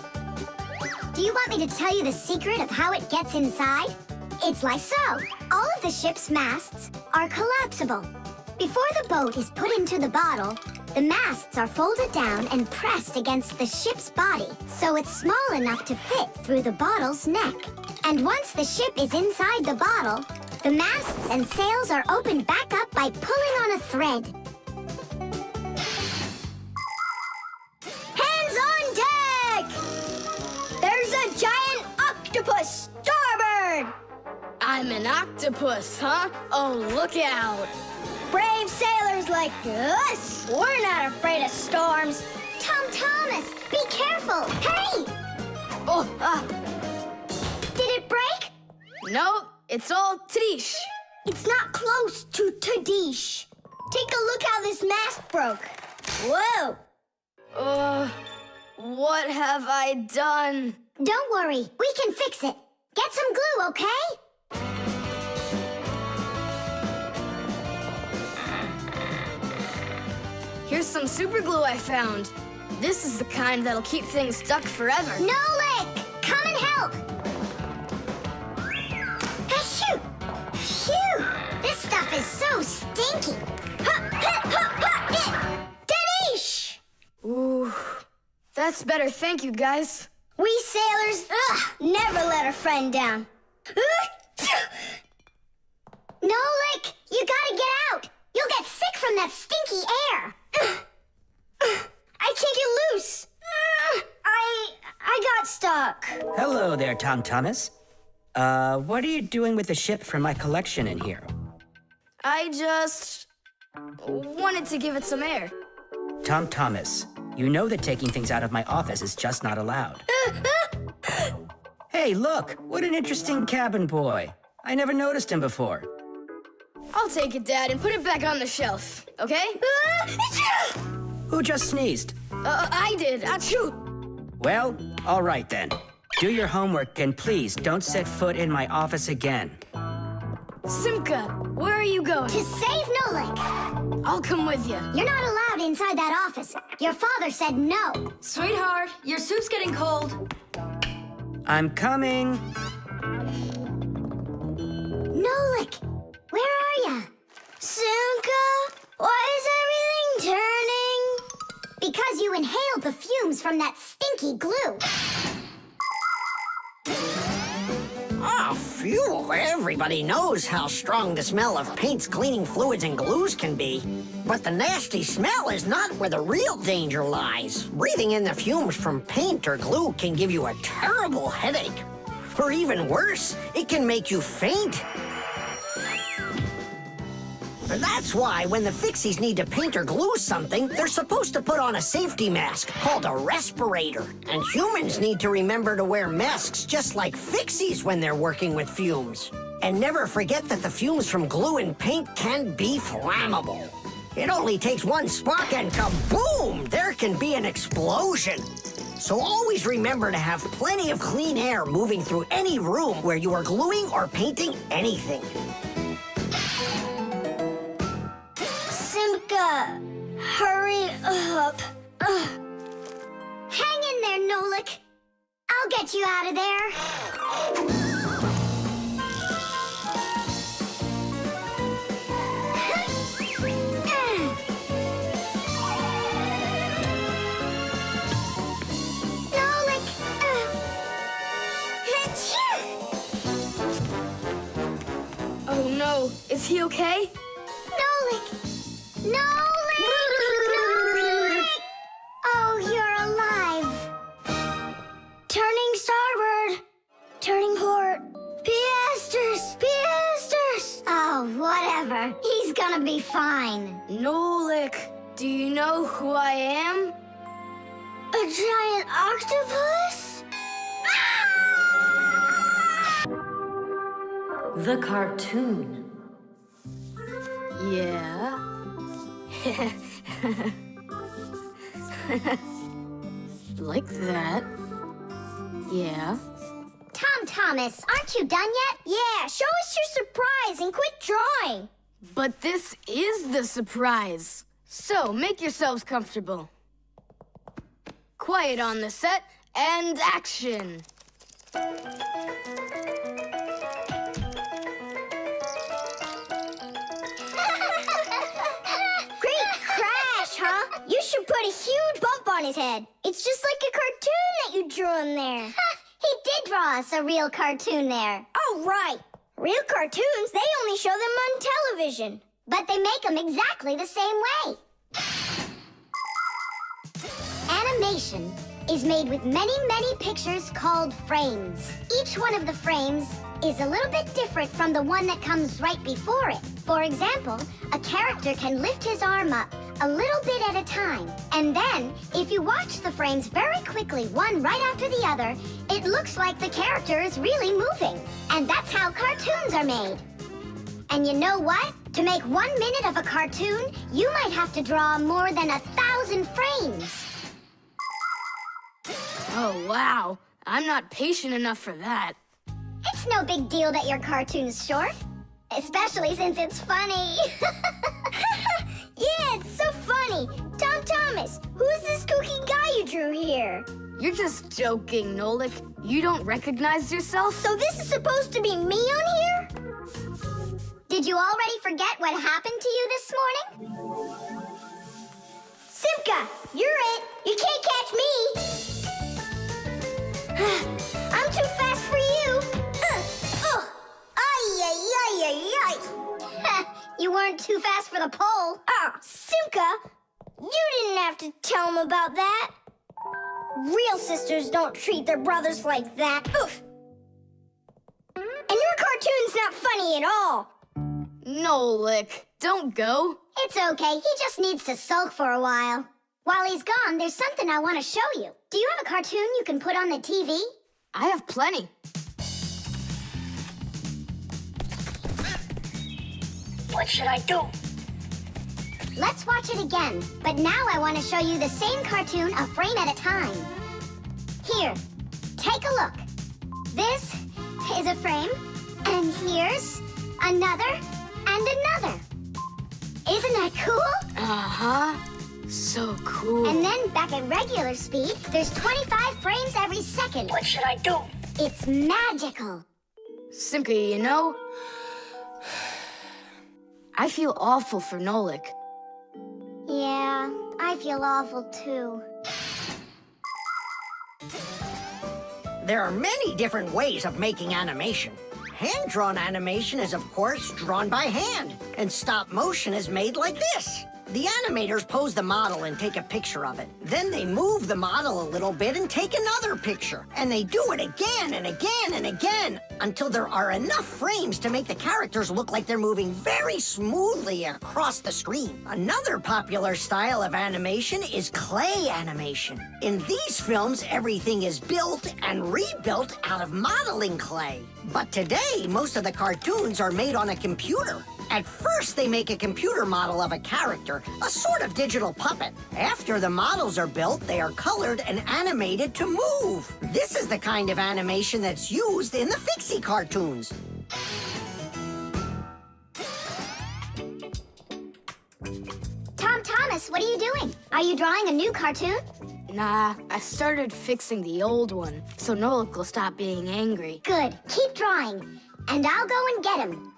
Do you want me to tell you the secret of how it gets inside? It's like so. All of the ship's masts are collapsible. Before the boat is put into the bottle, the masts are folded down and pressed against the ship's body, so it's small enough to fit through the bottle's neck. And once the ship is inside the bottle, the masts and sails are opened back up by pulling on a thread. Hands on deck! There's a giant octopus starboard! I'm an octopus, huh? Oh, look out. Brave sailors like us, we're not afraid of storms. Tom Thomas, be careful! Hey! Oh, Did it break? no, it's all Tidish. It's not close to Tadish. Take a look how this mast broke. Whoa! What have I done? Don't worry, we can fix it. Get some glue, okay? Here's some super glue I found. This is the kind that'll keep things stuck forever. Nolik, come and help! Achoo! Phew! This stuff is so stinky. Tadish! Ooh, that's better. Thank you, guys. We sailors, never let a friend down. Nolik, you gotta get out! You'll get sick from that stinky air! I can't get loose. I got stuck. Hello there, Tom Thomas. What are you doing with the ship from my collection in here? I just wanted to give it some air. Tom Thomas, you know that taking things out of my office is just not allowed. Hey, look, what an interesting cabin boy. I never noticed him before. I'll take it, Dad, and put it back on the shelf, okay? Who just sneezed? I did. Achoo! Well, all right then. Do your homework and please don't set foot in my office again. Simka, where are you going? To save Nolik! I'll come with you. You're not allowed inside that office. Your father said no. Sweetheart, your soup's getting cold. I'm coming. Nolik, where are ya? Simka, why is everything turning? Because you inhaled the fumes from that stinky glue. Ah, Phew, everybody knows how strong the smell of paints, cleaning fluids, and glues can be. But the nasty smell is not where the real danger lies. Breathing in the fumes from paint or glue can give you a terrible headache. Or even worse, it can make you faint. And that's why when the Fixies need to paint or glue something, they're supposed to put on a safety mask called a respirator. And humans need to remember to wear masks just like Fixies when they're working with fumes. And never forget that the fumes from glue and paint can be flammable. It only takes one spark and kaboom! There can be an explosion. So always remember to have plenty of clean air moving through any room where you are gluing or painting anything. Simka, hurry up. Hang in there, Nolik. I'll get you out of there. Nolik! Oh no, is he okay? Nolik! Nolik! Nolik! Oh, you're alive. Turning starboard. Turning port. Piasters! Piasters! Oh, whatever. He's gonna be fine. Nolik, do you know who I am? A giant octopus? The cartoon. Yeah. Like that. Yeah. Tom Thomas, aren't you done yet? Yeah, show us your surprise and quit drawing. But this is the surprise. So make yourselves comfortable. Quiet on the set and action. Great crash, huh? You should put a huge bump on his head. It's just like a cartoon that you drew in there. He did draw us a real cartoon there. Oh, right. Real cartoons, they only show them on television. But they make them exactly the same way. Animation is made with many, many pictures called frames. Each one of the frames is a little bit different from the one that comes right before it. For example, a character can lift his arm up a little bit at a time. And then, if you watch the frames very quickly, one right after the other, it looks like the character is really moving. And that's how cartoons are made. And you know what? To make 1 minute of a cartoon, you might have to draw more than 1,000 frames. Oh, wow. I'm not patient enough for that. It's no big deal that your cartoon's short, especially since it's funny. Yeah, it's so funny. Tom Thomas, who's this kooky guy you drew here? You're just joking, Nolik. You don't recognize yourself? So this is supposed to be me on here? Did you already forget what happened to you this morning? Simka, you're it. You can't catch me. I'm too fast for you. Ay, ay, ay, ay, ay. You weren't too fast for the pole. Simka, you didn't have to tell him about that. Real sisters don't treat their brothers like that. Oof. And your cartoon's not funny at all. Nolik, don't go. It's okay. He just needs to sulk for a while. While he's gone, there's something I want to show you. Do you have a cartoon you can put on the TV? I have plenty. What should I do? Let's watch it again. But now I want to show you the same cartoon a frame at a time. Here, take a look. This is a frame, and here's another and another. Isn't that cool? Uh-huh. So cool. And then back at regular speed, there's 25 frames every second. What should I do? It's magical. Simka, you know, I feel awful for Nolik. Yeah, I feel awful too. There are many different ways of making animation. Hand-drawn animation is, of course, drawn by hand, and stop motion is made like this. The animators pose the model and take a picture of it. Then they move the model a little bit and take another picture. And they do it again and again and again until there are enough frames to make the characters look like they're moving very smoothly across the screen. Another popular style of animation is clay animation. In these films, everything is built and rebuilt out of modeling clay. But today, most of the cartoons are made on a computer. At first, they make a computer model of a character, a sort of digital puppet. After the models are built, they are colored and animated to move. This is the kind of animation that's used in the Fixie cartoons. Tom Thomas, what are you doing? Are you drawing a new cartoon? Nah, I started fixing the old one, so Nolik will stop being angry. Good. Keep drawing. And I'll go and get him.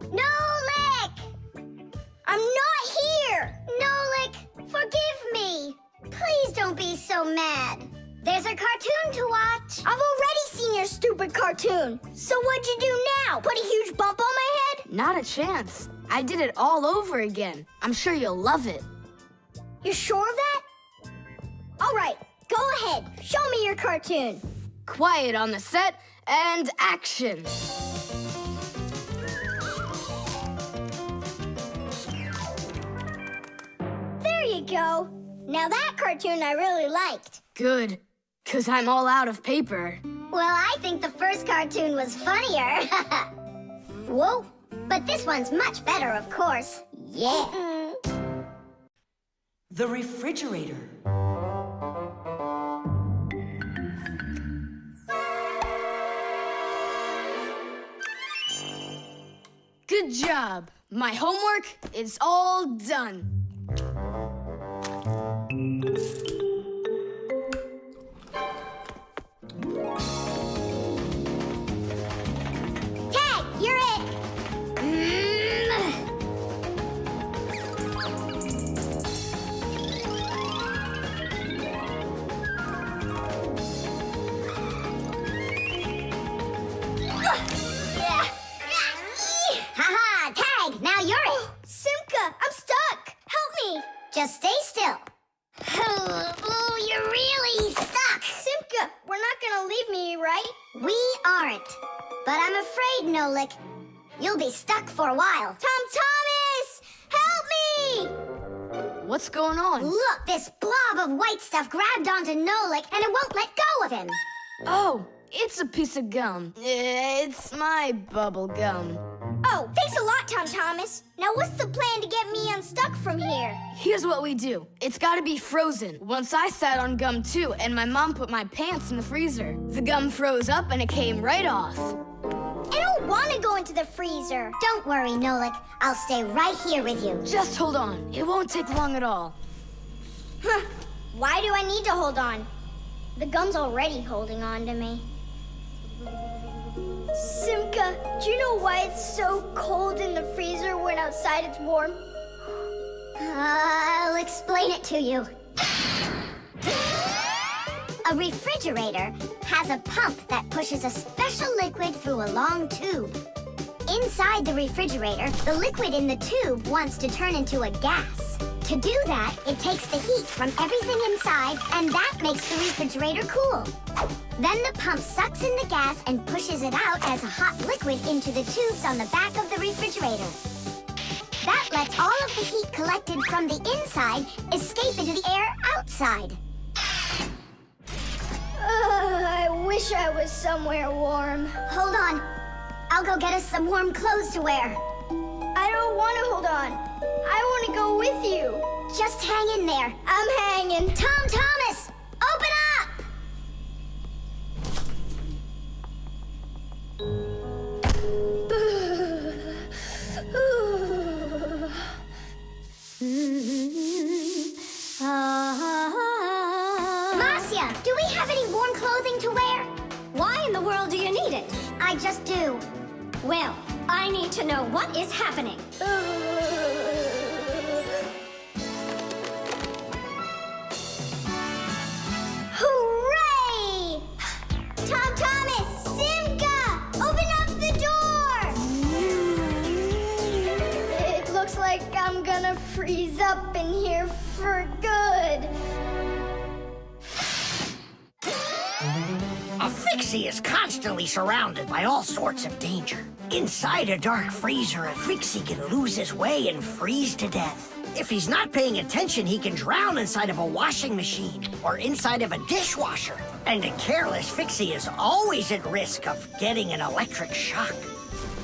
Nolik! I'm not here! Nolik, forgive me. Please don't be so mad. There's a cartoon to watch. I've already seen your stupid cartoon. So what'd you do now? Put a huge bump on my head? Not a chance. I did it all over again. I'm sure you'll love it. You're sure of that? All right, go ahead. Show me your cartoon. Quiet on the set, and action. There you go. Now that cartoon I really liked. Good, 'cause I'm all out of paper. Well, I think the first cartoon was funnier. Whoa. But this one's much better, of course. Yeah. The refrigerator. Good job. My homework is all done. Tag, you're it. Haha, Tag, now you're it. Simka, I'm stuck. Help me. Just stay still. Oh, you're really stuck. Simka, we're not gonna leave me, right? We aren't. But I'm afraid, Nolik, you'll be stuck for a while. Tom Thomas, help me! What's going on? Look, this blob of white stuff grabbed onto Nolik and it won't let go of him. Oh, it's a piece of gum. It's my bubble gum. Oh, thanks a lot, Tom Thomas. Now what's the plan to get me unstuck from here? Here's what we do. It's gotta be frozen. Once I sat on gum too, and my mom put my pants in the freezer. The gum froze up and it came right off. I don't want to go into the freezer. Don't worry, Nolik. I'll stay right here with you. Just hold on. It won't take long at all. Huh. Why do I need to hold on? The gum's already holding on to me. Simka, do you know why it's so cold in the freezer when outside it's warm? I'll explain it to you. A refrigerator has a pump that pushes a special liquid through a long tube. Inside the refrigerator, the liquid in the tube wants to turn into a gas. To do that, it takes the heat from everything inside, and that makes the refrigerator cool. Then the pump sucks in the gas and pushes it out as a hot liquid into the tubes on the back of the refrigerator. That lets all of the heat collected from the inside escape into the air outside. I wish I was somewhere warm. Hold on. I'll go get us some warm clothes to wear. I don't want to hold on. I want to go with you. Just hang in there. I'm hanging. Tom Thomas, open up! Marcia, do we have any warm clothing to wear? Why in the world do you need it? I just do. Well, I need to know what is happening. Hooray! Tom Thomas, Simka, open up the door! like I'm gonna freeze up in here for good. A Fixie is constantly surrounded by all sorts of danger. Inside a dark freezer, a Fixie can lose his way and freeze to death. If he's not paying attention, he can drown inside of a washing machine or inside of a dishwasher. And a careless Fixie is always at risk of getting an electric shock.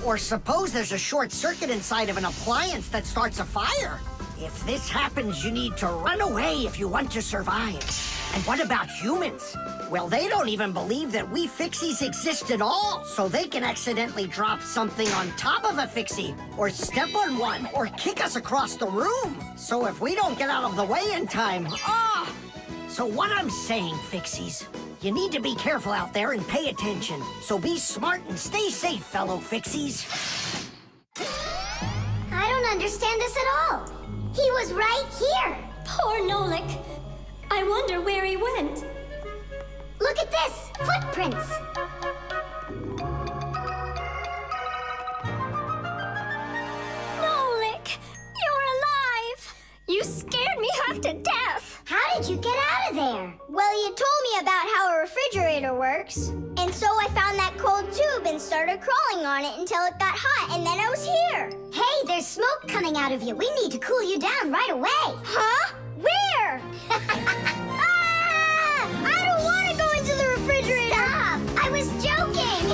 Or suppose there's a short circuit inside of an appliance that starts a fire. If this happens, you need to run away if you want to survive. And what about humans? Well, they don't even believe that we Fixies exist at all, so they can accidentally drop something on top of a Fixie, or step on one, or kick us across the room. So if we don't get out of the way in time, So what I'm saying, Fixies, you need to be careful out there and pay attention. So be smart and stay safe, fellow Fixies. I don't understand this at all. He was right here. Poor Nolik. I wonder where he went. Look at this, footprints. Nolik, you're alive. You scared me half to death. How did you get out of there? Well, you told me about how a refrigerator works. And so I found that cold tube and started crawling on it until it got hot, and then I was here. Hey, there's smoke coming out of you. We need to cool you down right away. Huh? Where? I don't want to go into the refrigerator. Stop! I was joking.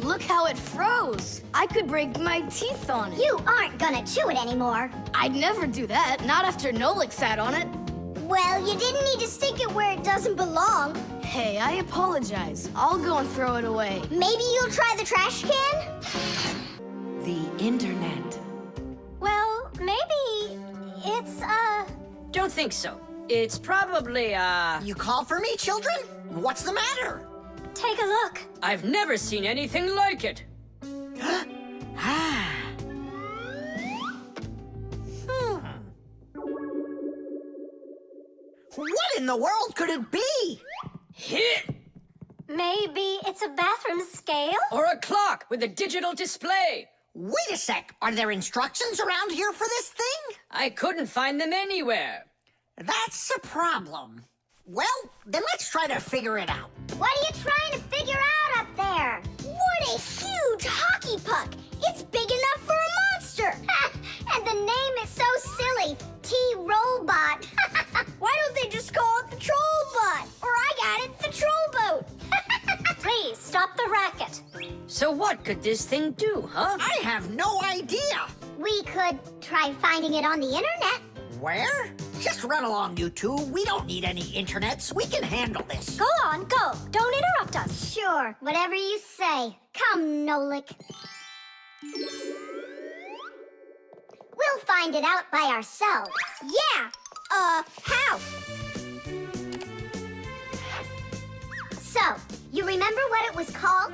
Look how it froze. I could break my teeth on it. You aren't gonna chew it anymore. I'd never do that, not after Nolik sat on it. Well, you didn't need to stick it where it doesn't belong. Hey, I apologize. I'll go and throw it away. Maybe you'll try the trash can? The internet. Well, maybe it's, Don't think so. It's probably, You call for me, children? What's the matter? take a look. I've never seen anything like it. What in the world could it be? Hit! Maybe it's a bathroom scale? Or a clock with a digital display. Wait a sec. Are there instructions around here for this thing? I couldn't find them anywhere. That's a problem. Well, then let's try to figure it out. What are you trying to figure out up there? What a huge hockey puck! It's big enough for a monster! And the name is so silly. T-Robot. Why don't they just call it the Trollbot? Or I got it, the Trollboat! Please, stop the racket. So what could this thing do, huh? I have no idea. We could try finding it on the internet. Where? Just run along, you two. We don't need any internets. We can handle this. Go on, go. Don't interrupt us. Sure, whatever you say. Come, Nolik. We'll find it out by ourselves. Yeah! How? So, you remember what it was called?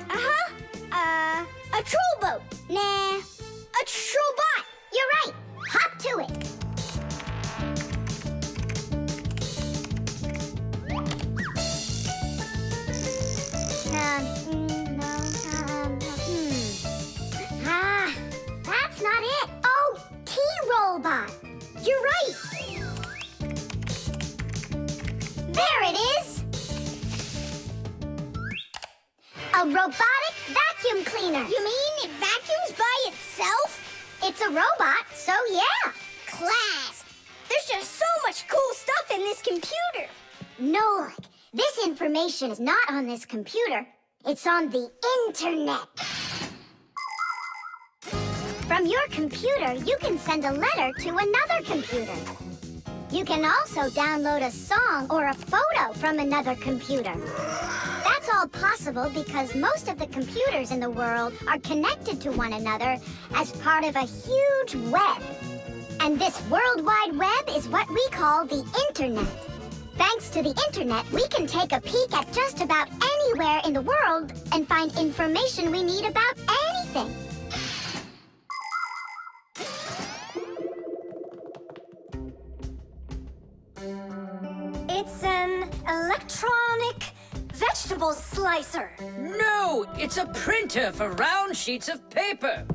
A Trollboat. Nah, a Trollbot. You're right. Hop to it. That's not it. Oh, T-Robot. You're right. There it is. A robotic vacuum cleaner. You mean it vacuums by itself? It's a robot, so yeah. Class. There's just so much cool stuff in this computer. Nolik, this information is not on this computer. It's on the internet. From your computer, you can send a letter to another computer. You can also download a song or a photo from another computer. That's all possible because most of the computers in the world are connected to one another as part of a huge web. And this World Wide Web is what we call the internet. Thanks to the internet, we can take a peek at just about anywhere in the world and find information we need about anything. It's an electronic vegetable slicer. No, it's a printer for round sheets of paper.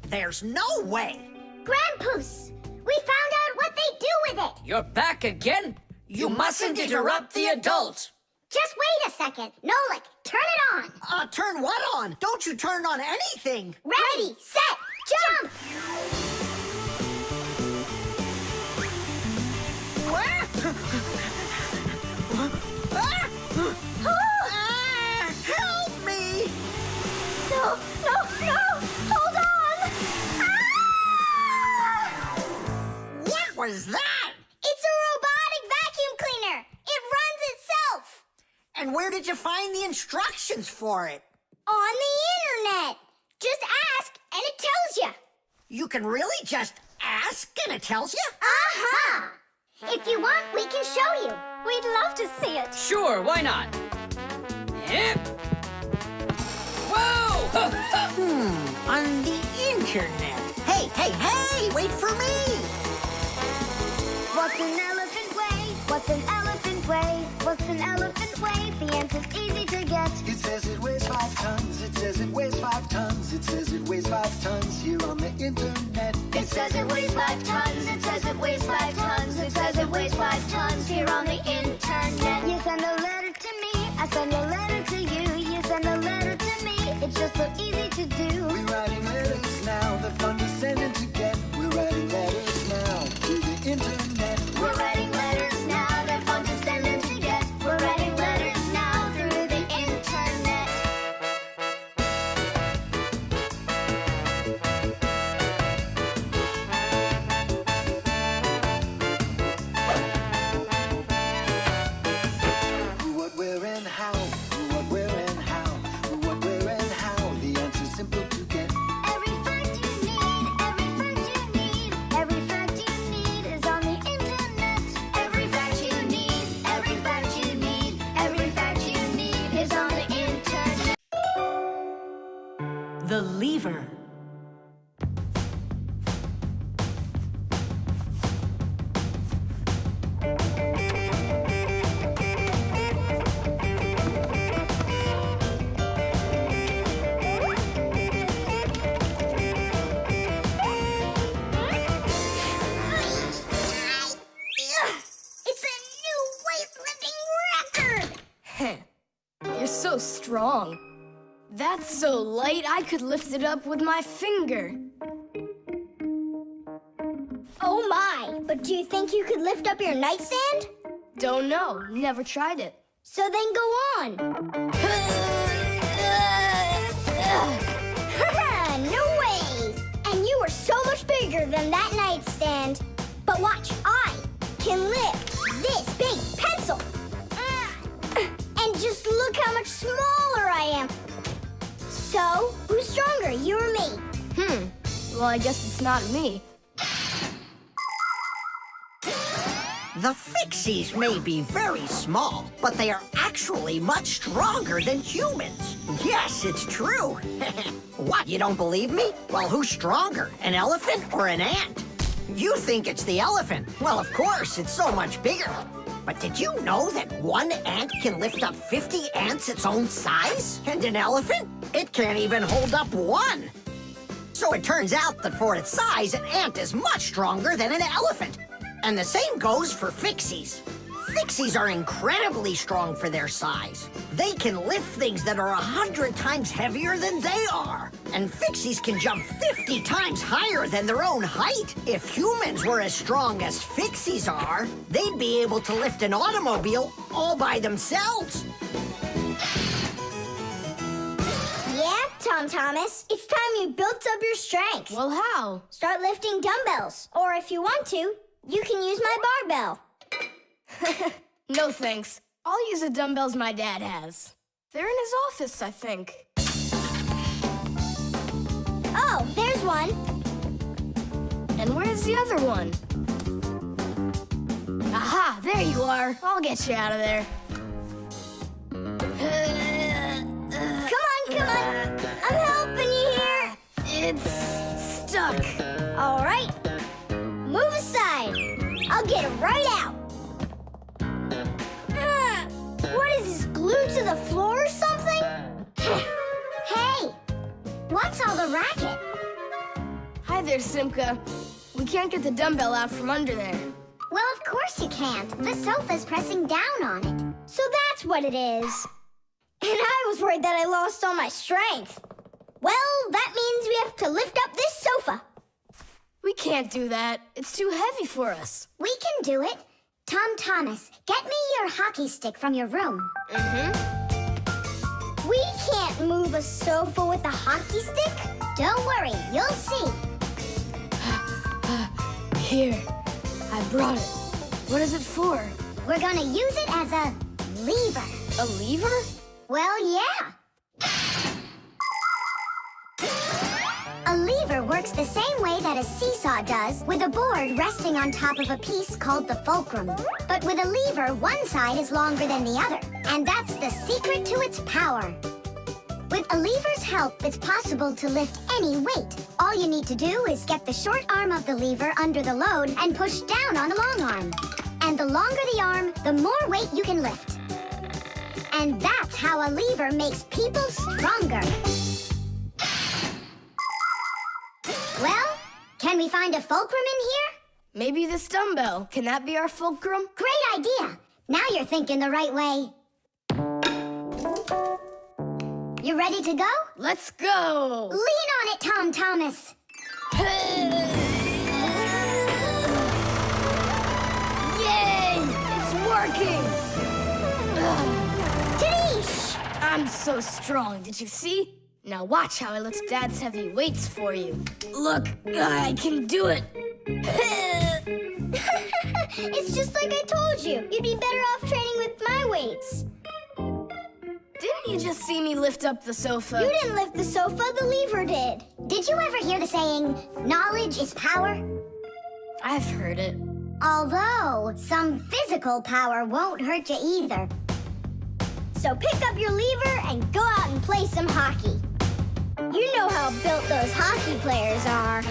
There's no way. Grandpoos! We found out what they do with it! You're back again? You mustn't interrupt the adults. Just wait a second. Nolik, turn it on! Turn what on? Don't you turn on anything! Ready, set, jump! Help me! No, no, no! Hold on! What was that? It's a robotic vacuum cleaner! It runs itself! And where did you find the instructions for it? On the internet! Just ask and it tells you! You can really just ask and it tells you? Aha! If you want, we can show you. We'd love to see it. Sure, why not? Yep. Whoa! On the internet. Hey, hey, hey! Wait for me! What's an elephant weigh? What's an elephant weigh? What's an elephant weigh? The answer's easy to get. It says it weighs 5 tons. It says it weighs 5 tons. It says it weighs 5 tons here on the internet. It says it weighs 5 tons. It says it weighs 5 tons. It says it weighs 5 tons here on the internet. You send a letter to me, I send a letter to you. You send a letter to me, it's just so easy to do. We're writing letters now. They're fun to send and to get. We're writing letters now through the internet. We're writing letters now. They're fun to send and to get. We're writing letters now through the internet. Who, what, where, and how. Who, what, where, and how. Who, what, where, and how. The answer's simple to get. Every fact you need, every fact you need, every fact you need is on the internet. Every fact you need, every fact you need, every fact you need is on the internet. The lever. It's a new weightlifting record! You're so strong. That's so light I could lift it up with my finger. Oh my! But do you think you could lift up your nightstand? Don't know. Never tried it. So then go on. No way! And you are so much bigger than that nightstand. But watch, I can lift this big pencil. And just look how much smaller I am. So, who's stronger, you or me? Well, I guess it's not me. The Fixies may be very small, but they are actually much stronger than humans. Yes, it's true. What, you don't believe me? Well, who's stronger, an elephant or an ant? You think it's the elephant. Well, of course, it's so much bigger. But did you know that one ant can lift up 50 ants its own size? And an elephant? It can't even hold up one. So it turns out that for its size, an ant is much stronger than an elephant. And the same goes for Fixies. Fixies are incredibly strong for their size. They can lift things that are 100 times heavier than they are. And Fixies can jump 50 times higher than their own height. If humans were as strong as Fixies are, they'd be able to lift an automobile all by themselves. Yeah, Tom Thomas. It's time you built up your strength. Well, how? Start lifting dumbbells. Or if you want to, you can use my barbell. No thanks. I'll use the dumbbells my dad has. They're in his office, I think. Oh, there's one. And where's the other one? Aha, there you are. I'll get you out of there. Come on. I'm helping you here. It's stuck. All right. Move aside. I'll get it right out. What is this, glued to the floor or something? Hey, what's all the racket? Hi there, Simka. We can't get the dumbbell out from under there. Well, of course you can't. The sofa's pressing down on it. So that's what it is. And I was worried that I lost all my strength. Well, that means we have to lift up this sofa. We can't do that. It's too heavy for us. We can do it. Tom Thomas, get me your hockey stick from your room. We can't move a sofa with a hockey stick. Don't worry, you'll see. Here, I brought it. What is it for? We're gonna use it as a lever. A lever? Well, yeah. A lever works the same way that a seesaw does, with a board resting on top of a piece called the fulcrum. But with a lever, one side is longer than the other, and that's the secret to its power. With a lever's help, it's possible to lift any weight. All you need to do is get the short arm of the lever under the load and push down on the long arm. And the longer the arm, the more weight you can lift. And that's how a lever makes people stronger. Well, can we find a fulcrum in here? Maybe this dumbbell. Can that be our fulcrum? Great idea. Now you're thinking the right way. You ready to go? Let's go! Lean on it, Tom Thomas. Yay! It's working! Tadish! I'm so strong, did you see? Now watch how I lift Dad's heavy weights for you. Look, I can do it. It's just like I told you. You'd be better off training with my weights. Didn't you just see me lift up the sofa? You didn't lift the sofa, the lever did. Did you ever hear the saying, knowledge is power? I've heard it. Although, some physical power won't hurt you either. So pick up your lever and go out and play some hockey. You know how built those hockey players are.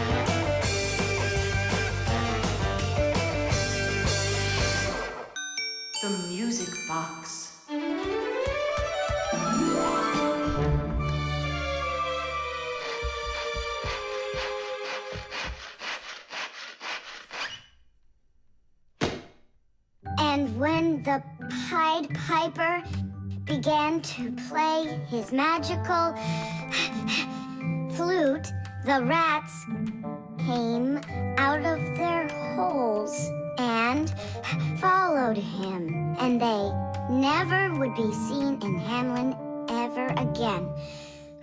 The music box. And when the Pied Piper began to play his magical flute, the rats came out of their holes and followed him. And they never would be seen in Hamlin ever again.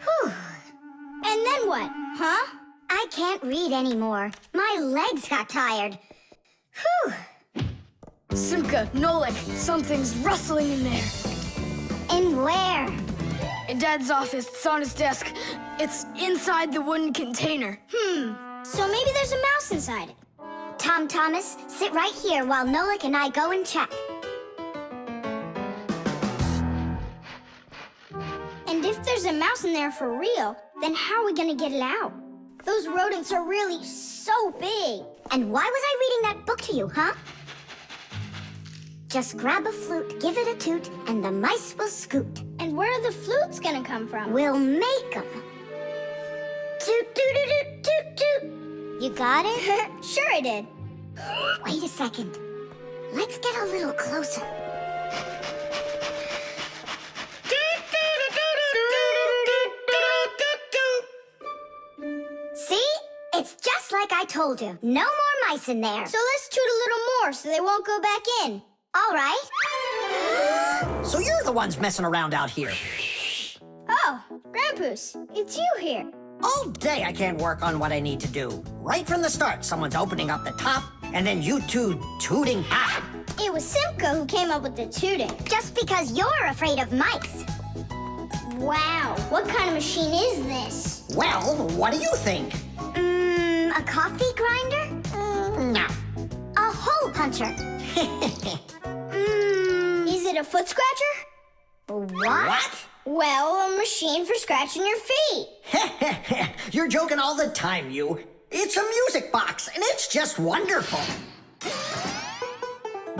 Whew. And then what, huh? I can't read anymore. My legs got tired. Whew. Simka, Nolik, something's rustling in there. In where? In Dad's office, it's on his desk. It's inside the wooden container. So maybe there's a mouse inside it. Tom Thomas, sit right here while Nolik and I go and check. And if there's a mouse in there for real, then how are we gonna get it out? Those rodents are really so big. And why was I reading that book to you, huh? Just grab a flute, give it a toot, and the mice will scoot. And where are the flutes gonna come from? We'll make 'em. Toot, toot, toot, toot, toot. You got it? Sure I did. Wait a second. Let's get a little closer. See? It's just like I told you. No more mice in there. So let's toot a little more so they won't go back in. All right. So you're the ones messing around out here. Oh, Grandpoos, it's you here. All day I can't work on what I need to do. Right from the start, someone's opening up the top, and then you two tooting. Ah! It was Simka who came up with the tooting. Just because you're afraid of mice. Wow, what kind of machine is this? Well, what do you think? A coffee grinder? No. A hole puncher? Is it a foot scratcher? What? Well, a machine for scratching your feet. You're joking all the time, you. It's a music box, and it's just wonderful.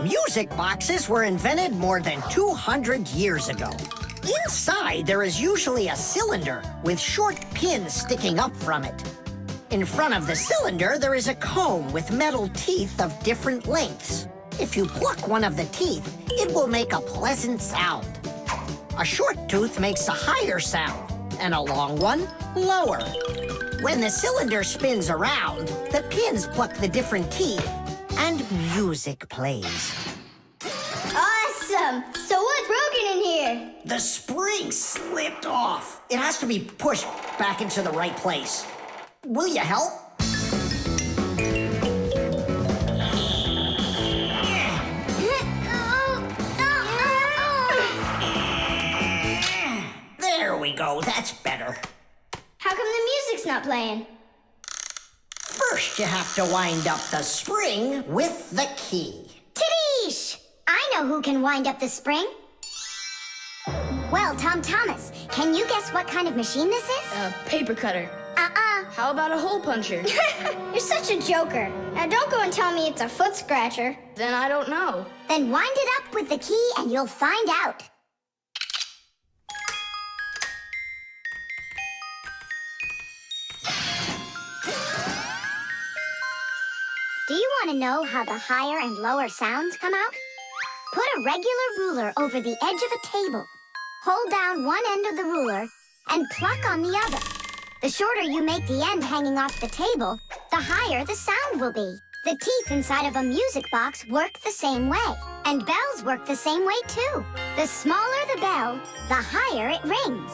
Music boxes were invented more than 200 years ago. Inside, there is usually a cylinder with short pins sticking up from it. In front of the cylinder, there is a comb with metal teeth of different lengths. If you pluck one of the teeth, it will make a pleasant sound. A short tooth makes a higher sound, and a long one, lower. When the cylinder spins around, the pins pluck the different teeth, and music plays. Awesome! So what's broken in here? The spring slipped off. It has to be pushed back into the right place. Will you help? There we go, that's better. How come the music's not playing? First, you have to wind up the spring with the key. Tidish! I know who can wind up the spring. Well, Tom Thomas, can you guess what kind of machine this is? A paper cutter. How about a hole puncher? You're such a joker. Now don't go and tell me it's a foot scratcher. Then I don't know. Then wind it up with the key and you'll find out. Do you want to know how the higher and lower sounds come out? Put a regular ruler over the edge of a table. Hold down one end of the ruler and pluck on the other. The shorter you make the end hanging off the table, the higher the sound will be. The teeth inside of a music box work the same way, and bells work the same way too. The smaller the bell, the higher it rings.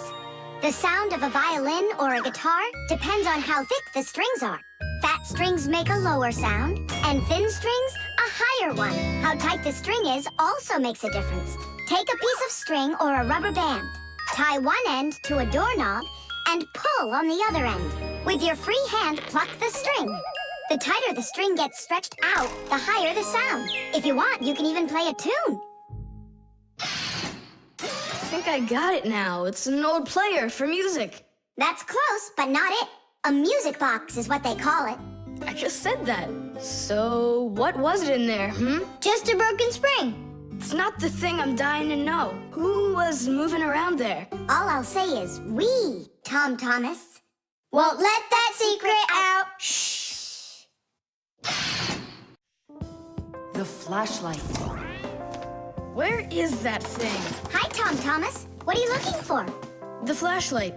The sound of a violin or a guitar depends on how thick the strings are. Fat strings make a lower sound, and thin strings, a higher one. How tight the string is also makes a difference. Take a piece of string or a rubber band. Tie one end to a doorknob and pull on the other end. With your free hand, pluck the string. The tighter the string gets stretched out, the higher the sound. If you want, you can even play a tune. I think I got it now. It's an old player for music. That's close, but not it. A music box is what they call it. I just said that. So, what was it in there, Just a broken spring. It's not the thing I'm dying to know. Who was moving around there? All I'll say is we, Tom Thomas. Won't let that secret out. Shh. The flashlight. Where is that thing? Hi, Tom Thomas. What are you looking for? The flashlight.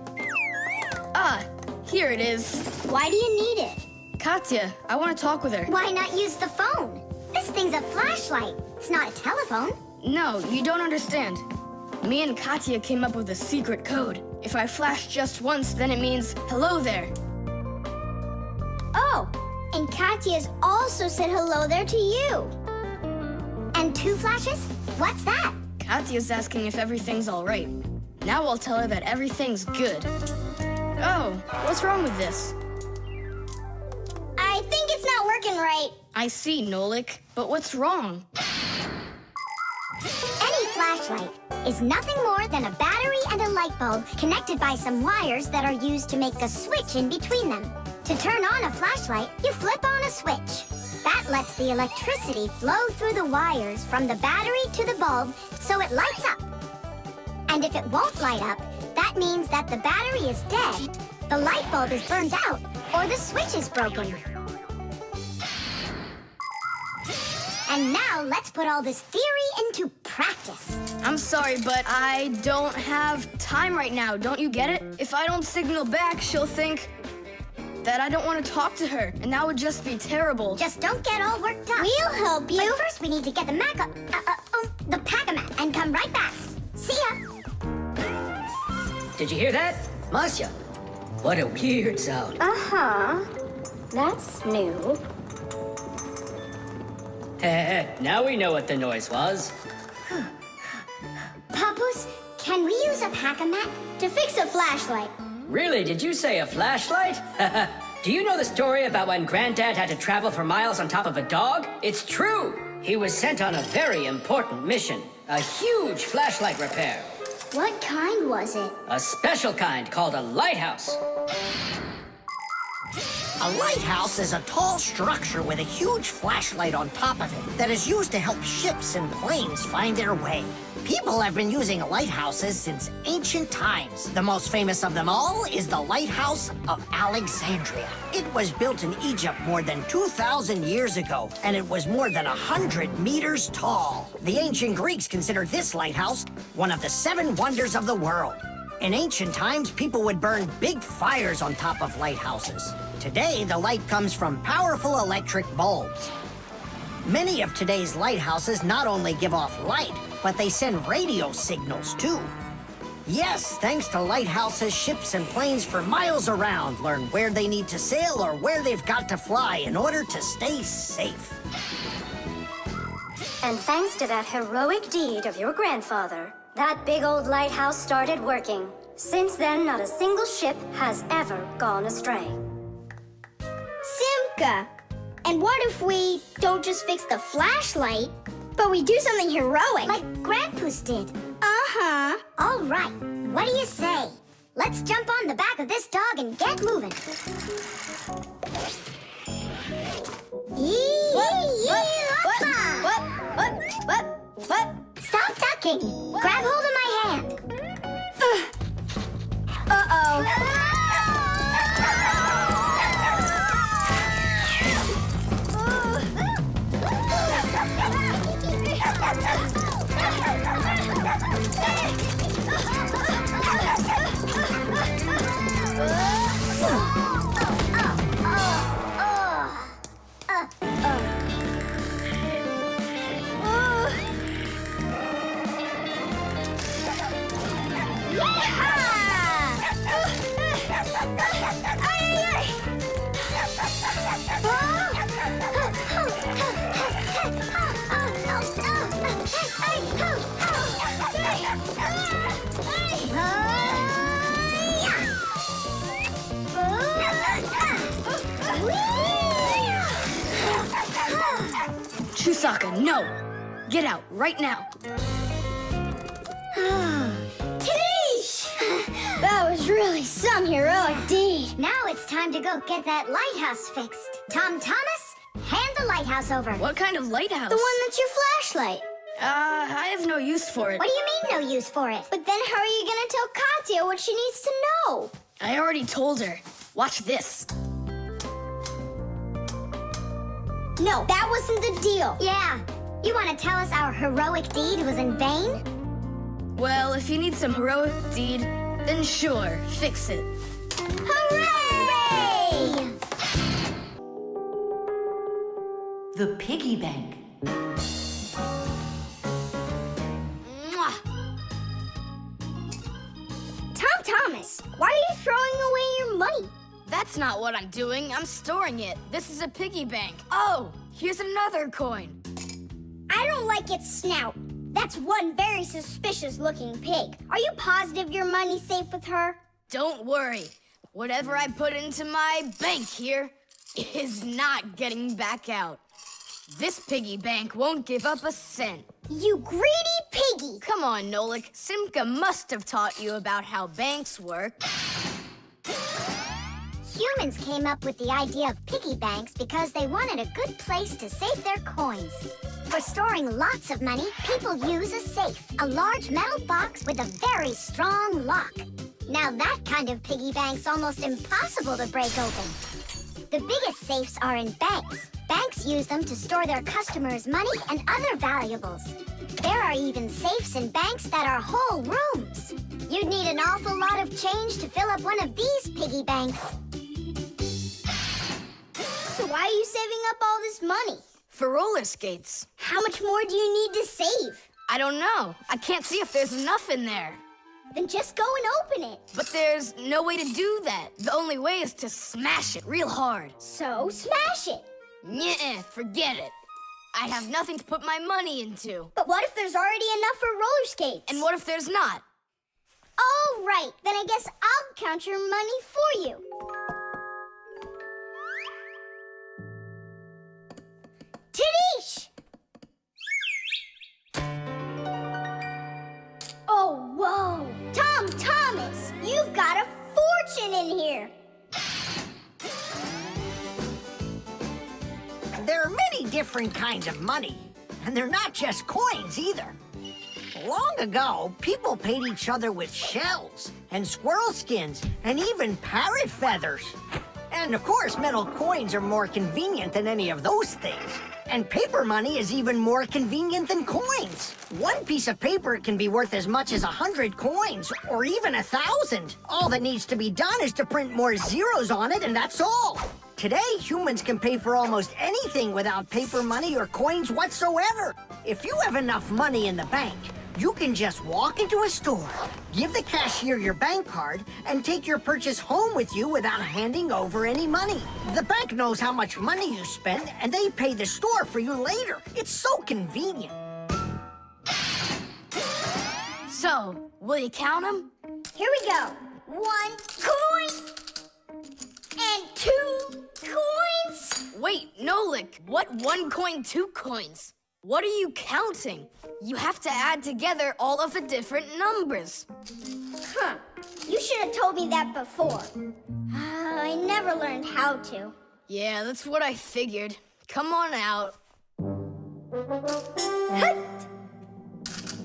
Ah, here it is. Why do you need it? Katya, I want to talk with her. Why not use the phone? This thing's a flashlight. It's not a telephone. No, you don't understand. Me and Katya came up with a secret code. If I flash just once, then it means hello there. Oh, and Katya's also said hello there to you. And 2 flashes? What's that? Katya's asking if everything's all right. Now I'll tell her that everything's good. Oh, what's wrong with this? I think it's not working right. I see, Nolik, but what's wrong? Any flashlight is nothing more than a battery and a light bulb connected by some wires that are used to make a switch in between them. To turn on a flashlight, you flip on a switch. That lets the electricity flow through the wires from the battery to the bulb so it lights up. And if it won't light up, that means that the battery is dead, the light bulb is burned out, or the switch is broken. And now let's put all this theory into practice. I'm sorry, but I don't have time right now. Don't you get it? If I don't signal back, she'll think that I don't want to talk to her, and that would just be terrible. Just don't get all worked up. We'll help you. But first, we need to get the the pack-a-mat and come right back. See ya. Did you hear that? Masya, what a weird sound. Uh-huh. That's new. Now we know what the noise was. Papoose, can we use a pack-a-mat? To fix a flashlight. Really, did you say a flashlight? Do you know the story about when Granddad had to travel for miles on top of a dog? It's true! He was sent on a very important mission. A huge flashlight repair. What kind was it? A special kind called a lighthouse. A lighthouse is a tall structure with a huge flashlight on top of it that is used to help ships and planes find their way. People have been using lighthouses since ancient times. The most famous of them all is the Lighthouse of Alexandria. It was built in Egypt more than 2,000 years ago, and it was more than 100 meters tall. The ancient Greeks considered this lighthouse one of the 7 wonders of the world. In ancient times, people would burn big fires on top of lighthouses. Today, the light comes from powerful electric bulbs. Many of today's lighthouses not only give off light, but they send radio signals, too. Yes, thanks to lighthouses, ships and planes for miles around learn where they need to sail or where they've got to fly in order to stay safe. And thanks to that heroic deed of your grandfather, that big old lighthouse started working. Since then, not a single ship has ever gone astray. Simka, and what if we don't just fix the flashlight, but we do something heroic? Like Grandpa's did. Uh-huh. All right, what do you say? Let's jump on the back of this dog and get moving. What? Stop ducking. Grab hold of my hand. Chusaka, no! Get out right now. Tish! That was really some heroic deed. Now it's time to go get that lighthouse fixed. Tom Thomas, hand the lighthouse over. What kind of lighthouse? The one that's your flashlight. I have no use for it. What do you mean, no use for it? But then how are you gonna tell Katya what she needs to know? I already told her. Watch this. No, that wasn't the deal. Yeah. You want to tell us our heroic deed was in vain? Well, if you need some heroic deed, then sure, fix it. Hooray! The piggy bank. Mwah! Tom Thomas, why are you throwing away your money? That's not what I'm doing. I'm storing it. This is a piggy bank. Oh, here's another coin. I don't like its snout. That's one very suspicious-looking pig. Are you positive your money's safe with her? Don't worry. Whatever I put into my bank here is not getting back out. This piggy bank won't give up a cent. You greedy piggy! Come on, Nolik. Simka must have taught you about how banks work. Humans came up with the idea of piggy banks because they wanted a good place to save their coins. For storing lots of money, people use a safe, a large metal box with a very strong lock. Now that kind of piggy bank's almost impossible to break open. The biggest safes are in banks. Banks use them to store their customers' money and other valuables. There are even safes in banks that are whole rooms. You'd need an awful lot of change to fill up one of these piggy banks. So why are you saving up all this money? For roller skates. How much more do you need to save? I don't know. I can't see if there's enough in there. Then just go and open it. But there's no way to do that. The only way is to smash it real hard. So smash it. Nyeh, forget it. I have nothing to put my money into. But what if there's already enough for roller skates? And what if there's not? All right, then I guess I'll count your money for you. Tidish! Oh, whoa! Tom Thomas, you've got a fortune in here. There are many different kinds of money, and they're not just coins either. Long ago, people paid each other with shells and squirrel skins and even parrot feathers. And of course, metal coins are more convenient than any of those things. And paper money is even more convenient than coins. One piece of paper can be worth as much as 100 coins, or even 1,000. All that needs to be done is to print more zeros on it, and that's all. Today, humans can pay for almost anything without paper money or coins whatsoever. If you have enough money in the bank, you can just walk into a store, give the cashier your bank card, and take your purchase home with you without handing over any money. The bank knows how much money you spend, and they pay the store for you later. It's so convenient. So, will you count them? Here we go. 1 coin and 2 coins. Wait, Nolik, what 1 coin, 2 coins? What are you counting? You have to add together all of the different numbers. Huh. You should have told me that before. I never learned how to. Yeah, that's what I figured. Come on out. Hut!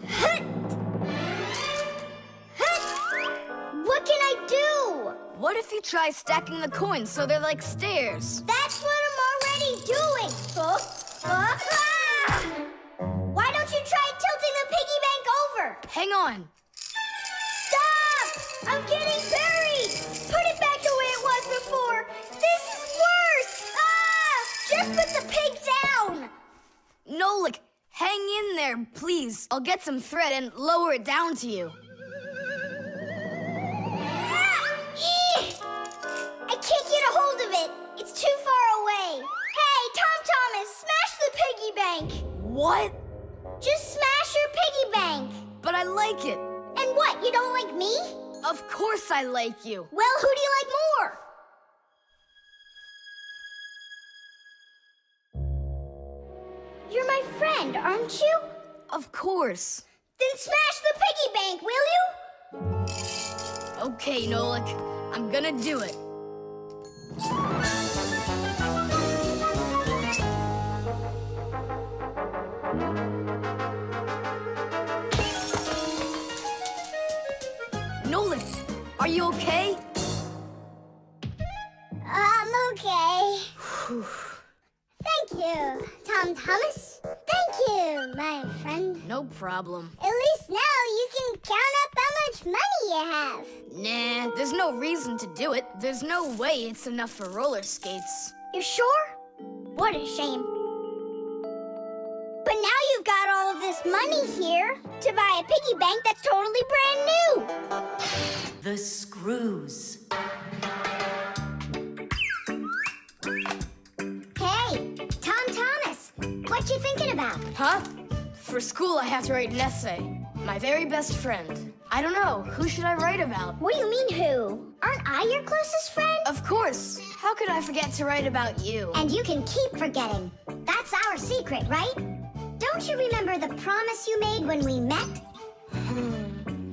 Hut! Hut! What can I do? What if you try stacking the coins so they're like stairs? That's what I'm already doing. Ah! Why don't you try tilting the piggy bank over? Hang on. Stop! I'm getting buried! Put it back the way it was before! This is worse! Ah! Just put the pig down! Nolik, hang in there, please. I'll get some thread and lower it down to you. Ah! Eeh! I can't get a hold of it. It's too far away. Hey, Tom Thomas, smash the piggy bank. What? Just smash your piggy bank. But I like it. And what, you don't like me? Of course I like you. Well, who do you like more? You're my friend, aren't you? Of course. Then smash the piggy bank, will you? Okay, Nolik, I'm gonna do it. Nolik, are you okay? I'm okay. Thank you, Tom Thomas. Thank you, my friend. No problem. At least now you can count up how much money you have. Nah, there's no reason to do it. There's no way it's enough for roller skates. You sure? What a shame. But now you've got all of this money here to buy a piggy bank that's totally brand new. The screws. Hey, Tom Thomas, what you thinking about? Huh? For school, I have to write an essay. My very best friend. I don't know. Who should I write about? What do you mean, who? Aren't I your closest friend? Of course. How could I forget to write about you? And you can keep forgetting. That's our secret, right? Don't you remember the promise you made when we met?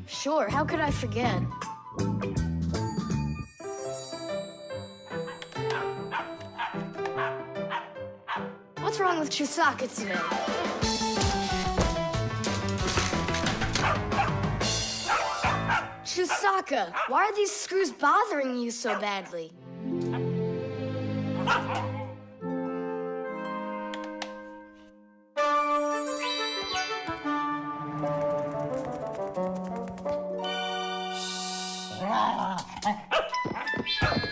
Sure, how could I forget? What's wrong with Chisaka today? Chisaka, why are these screws bothering you so badly?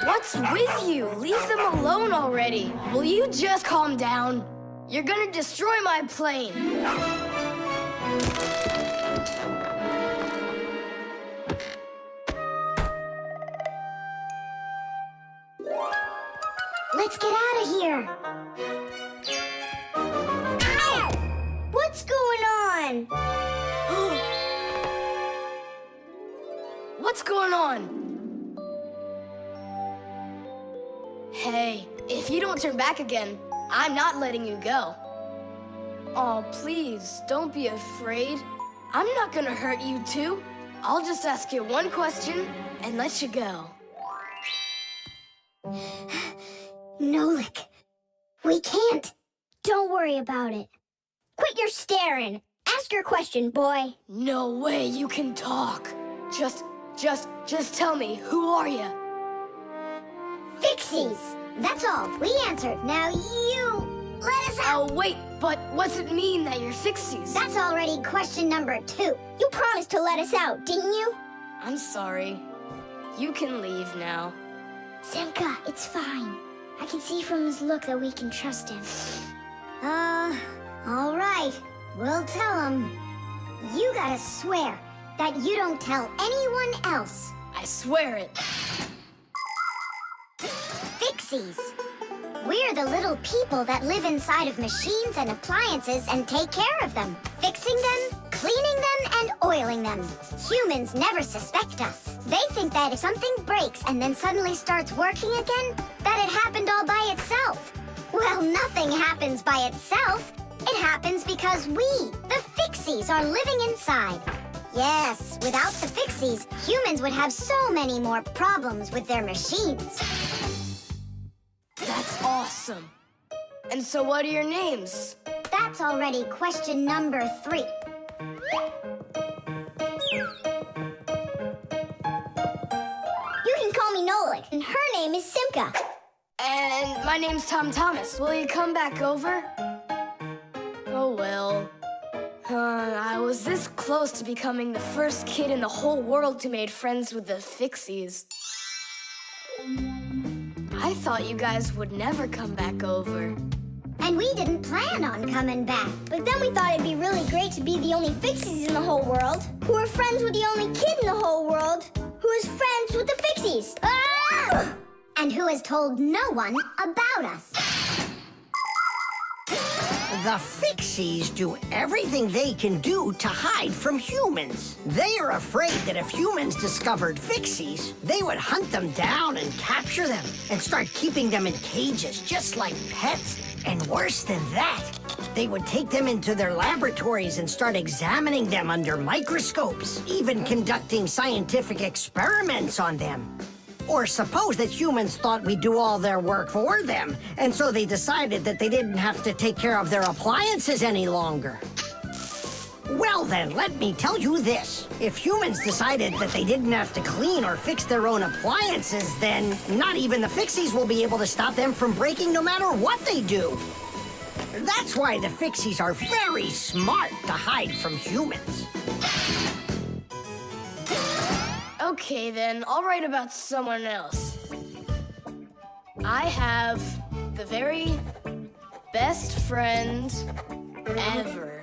What's with you? Leave them alone already. Will you just calm down? You're gonna destroy my plane. Let's get out of here. Ow! What's going on? What's going on? Hey, if you don't turn back again, I'm not letting you go. Oh, please, don't be afraid. I'm not gonna hurt you too. I'll just ask you one question and let you go. Nolik, we can't. Don't worry about it. Quit your staring. Ask your question, boy. No way you can talk. Just tell me, who are you? Fixies. That's all. We answered. Now you let us out. Oh, wait, but what's it mean that you're Fixies? That's already question number 2. You promised to let us out, didn't you? I'm sorry. You can leave now. Simka, it's fine. I can see from his look that we can trust him. All right. We'll tell him. You gotta swear that you don't tell anyone else. I swear it. Fixies. We're the little people that live inside of machines and appliances and take care of them, fixing them, cleaning them, and oiling them. Humans never suspect us. They think that if something breaks and then suddenly starts working again, that it happened all by itself. Well, nothing happens by itself. It happens because we, the Fixies, are living inside. Yes, without the Fixies, humans would have so many more problems with their machines. That's awesome. And so what are your names? That's already question number 3. You can call me Nolik, and her name is Simka. And my name's Tom Thomas. Will you come back over? Oh, well. I was this close to becoming the first kid in the whole world who made friends with the Fixies. I thought you guys would never come back over. And we didn't plan on coming back. But then we thought it'd be really great to be the only Fixies in the whole world, who are friends with the only kid in the whole world, who is friends with the Fixies. Ah! And who has told no one about us. The Fixies do everything they can do to hide from humans. They are afraid that if humans discovered Fixies, they would hunt them down and capture them and start keeping them in cages just like pets. And worse than that, they would take them into their laboratories and start examining them under microscopes, even conducting scientific experiments on them. Or suppose that humans thought we'd do all their work for them, and so they decided that they didn't have to take care of their appliances any longer. Well then, let me tell you this. If humans decided that they didn't have to clean or fix their own appliances, then not even the Fixies will be able to stop them from breaking no matter what they do. That's why the Fixies are very smart to hide from humans. Okay, then, I'll write about someone else. I have the very best friend ever.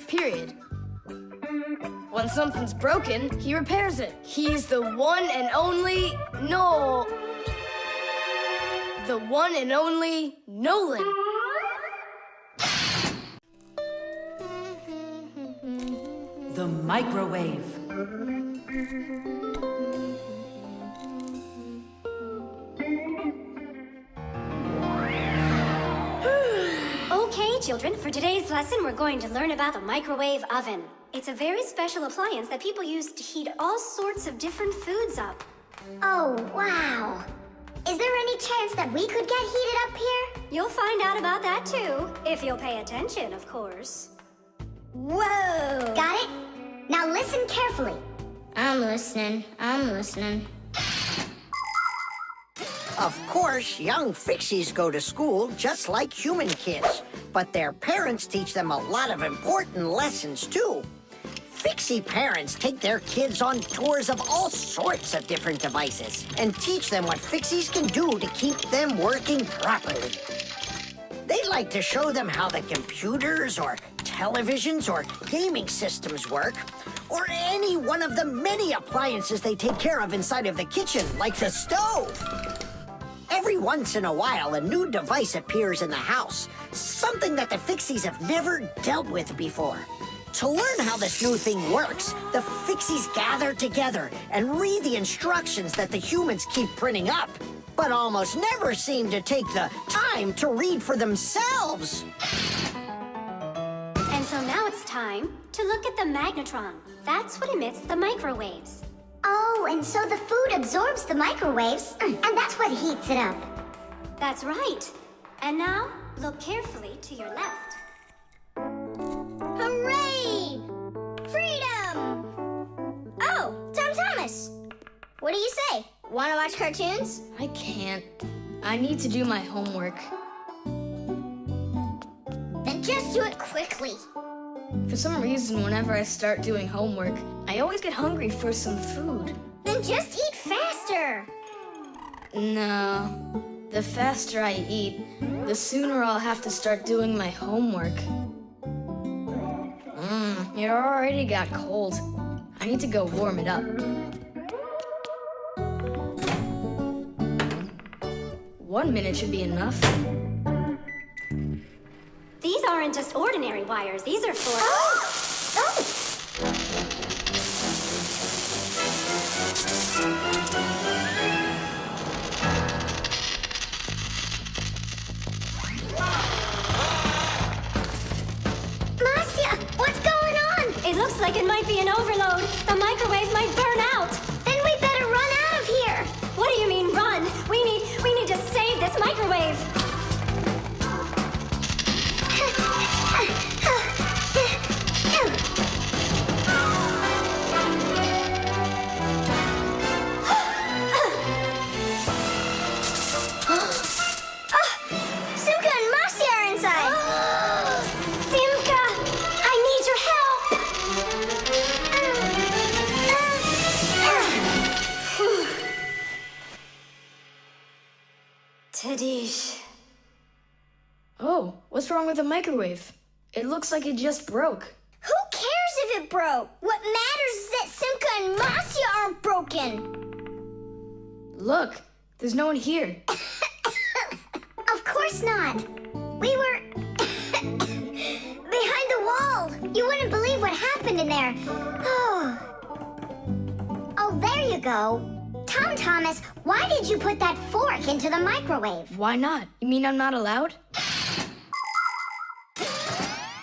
Period. When something's broken, he repairs it. He's the one and only the one and only Nolan. The microwave. Okay, children, for today's lesson, we're going to learn about the microwave oven. It's a very special appliance that people use to heat all sorts of different foods up. Oh, wow. Is there any chance that we could get heated up here? You'll find out about that too, if you'll pay attention, of course. Whoa! Got it? Now listen carefully. I'm listening. Of course, young Fixies go to school just like human kids, but their parents teach them a lot of important lessons, too. Fixie parents take their kids on tours of all sorts of different devices and teach them what Fixies can do to keep them working properly. They like to show them how the computers or televisions or gaming systems work, or any one of the many appliances they take care of inside of the kitchen, like the stove. Every once in a while, a new device appears in the house, something that the Fixies have never dealt with before. To learn how this new thing works, the Fixies gather together and read the instructions that the humans keep printing up, but almost never seem to take the time to read for themselves. And so now it's time to look at the magnetron. That's what emits the microwaves. Oh, and so the food absorbs the microwaves, and that's what heats it up. That's right. And now, look carefully to your left. Hooray! What do you say? Want to watch cartoons? I can't. I need to do my homework. Then just do it quickly. For some reason, whenever I start doing homework, I always get hungry for some food. Then just eat faster. No. The faster I eat, the sooner I'll have to start doing my homework. It already got cold. I need to go warm it up. 1 minute should be enough. These aren't just ordinary wires. These are for... Marcia, what's going on? It looks like it might be an overload. The microwave might burn out. Then we better run out of here. What do you mean, run? We need to save this microwave. Simka and Marcia are inside. Simka, I need your help. Tadish. Oh, what's wrong with the microwave? It looks like it just broke. Who cares if it broke? What matters is that Simka and Marcia aren't broken. Look, there's no one here. Of course not. We were behind the wall. You wouldn't believe what happened in there. Oh, there you go. Tom Thomas, why did you put that fork into the microwave? Why not? You mean I'm not allowed?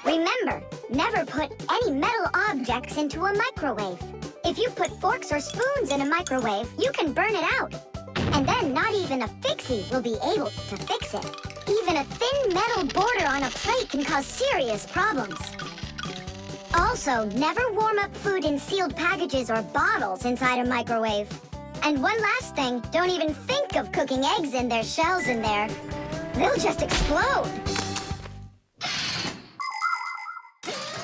Remember, never put any metal objects into a microwave. If you put forks or spoons in a microwave, you can burn it out. And then not even a fixie will be able to fix it. Even a thin metal border on a plate can cause serious problems. Also, never warm up food in sealed packages or bottles inside a microwave. And one last thing, don't even think of cooking eggs in their shells in there. They'll just explode.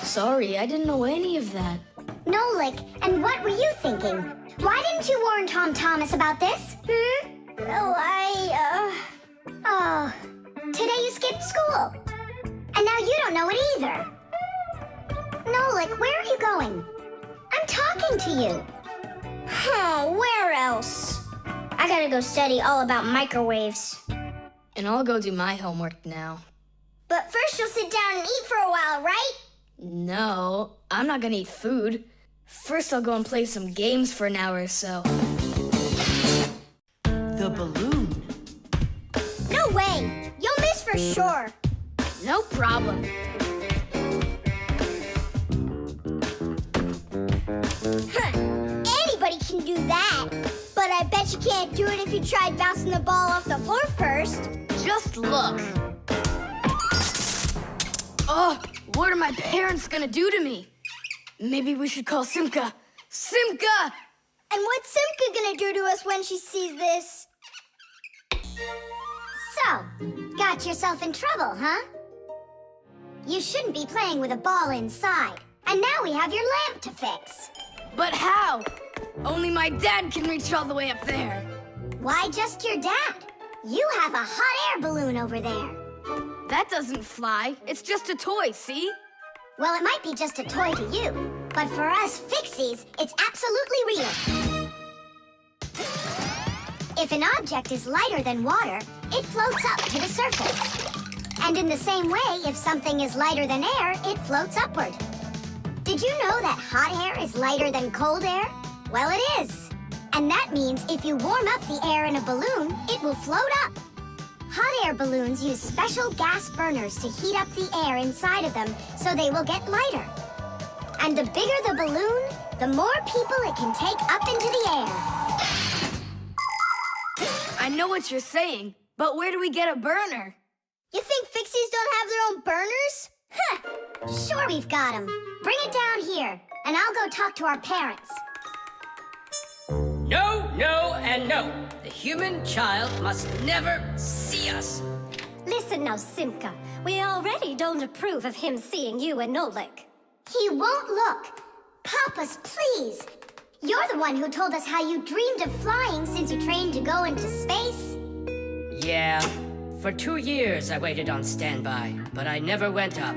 Sorry, I didn't know any of that. Nolik, and what were you thinking? Why didn't you warn Tom Thomas about this? Well, Oh, today you skipped school. And now you don't know it either. Nolik, where are you going? I'm talking to you. where else? I gotta go study all about microwaves. And I'll go do my homework now. But first you'll sit down and eat for a while, right? No, I'm not gonna eat food. First, I'll go and play some games for an hour or so. The balloon. No way! You'll miss for sure. No problem. Anybody can do that. But I bet you can't do it if you tried bouncing the ball off the floor first. Just look. Oh, what are my parents gonna do to me? Maybe we should call Simka. Simka! And what's Simka gonna do to us when she sees this? So, got yourself in trouble, huh? You shouldn't be playing with a ball inside. And now we have your lamp to fix. But how? Only my dad can reach all the way up there. Why just your dad? You have a hot air balloon over there. That doesn't fly. It's just a toy, see? Well, it might be just a toy to you, but for us Fixies, it's absolutely real. If an object is lighter than water, it floats up to the surface. And in the same way, if something is lighter than air, it floats upward. Did you know that hot air is lighter than cold air? Well, it is. And that means if you warm up the air in a balloon, it will float up. Hot air balloons use special gas burners to heat up the air inside of them so they will get lighter. And the bigger the balloon, the more people it can take up into the air. I know what you're saying, but where do we get a burner? You think Fixies don't have their own burners? Sure we've got them. Bring it down here, and I'll go talk to our parents. No, No and no. The human child must never see us. Listen now, Simka. We already don't approve of him seeing you and Nolik. He won't look. Papas, please. You're the one who told us how you dreamed of flying since you trained to go into space. Yeah. For 2 years I waited on standby, but I never went up.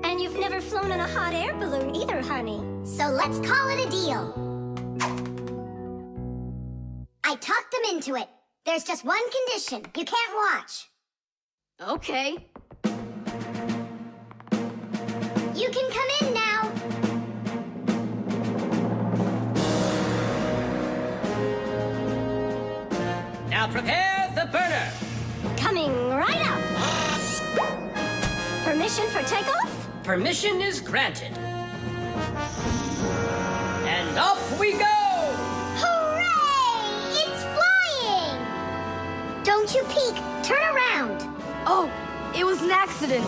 And you've never flown in a hot air balloon either, honey. So let's call it a deal. I talked them into it. There's just one condition. You can't watch. Okay. You can come in now. Now prepare the burner. Coming right up. Permission for takeoff? Permission is granted. And off we go! Hooray! It's flying! Don't you peek. Turn around. Oh, it was an accident.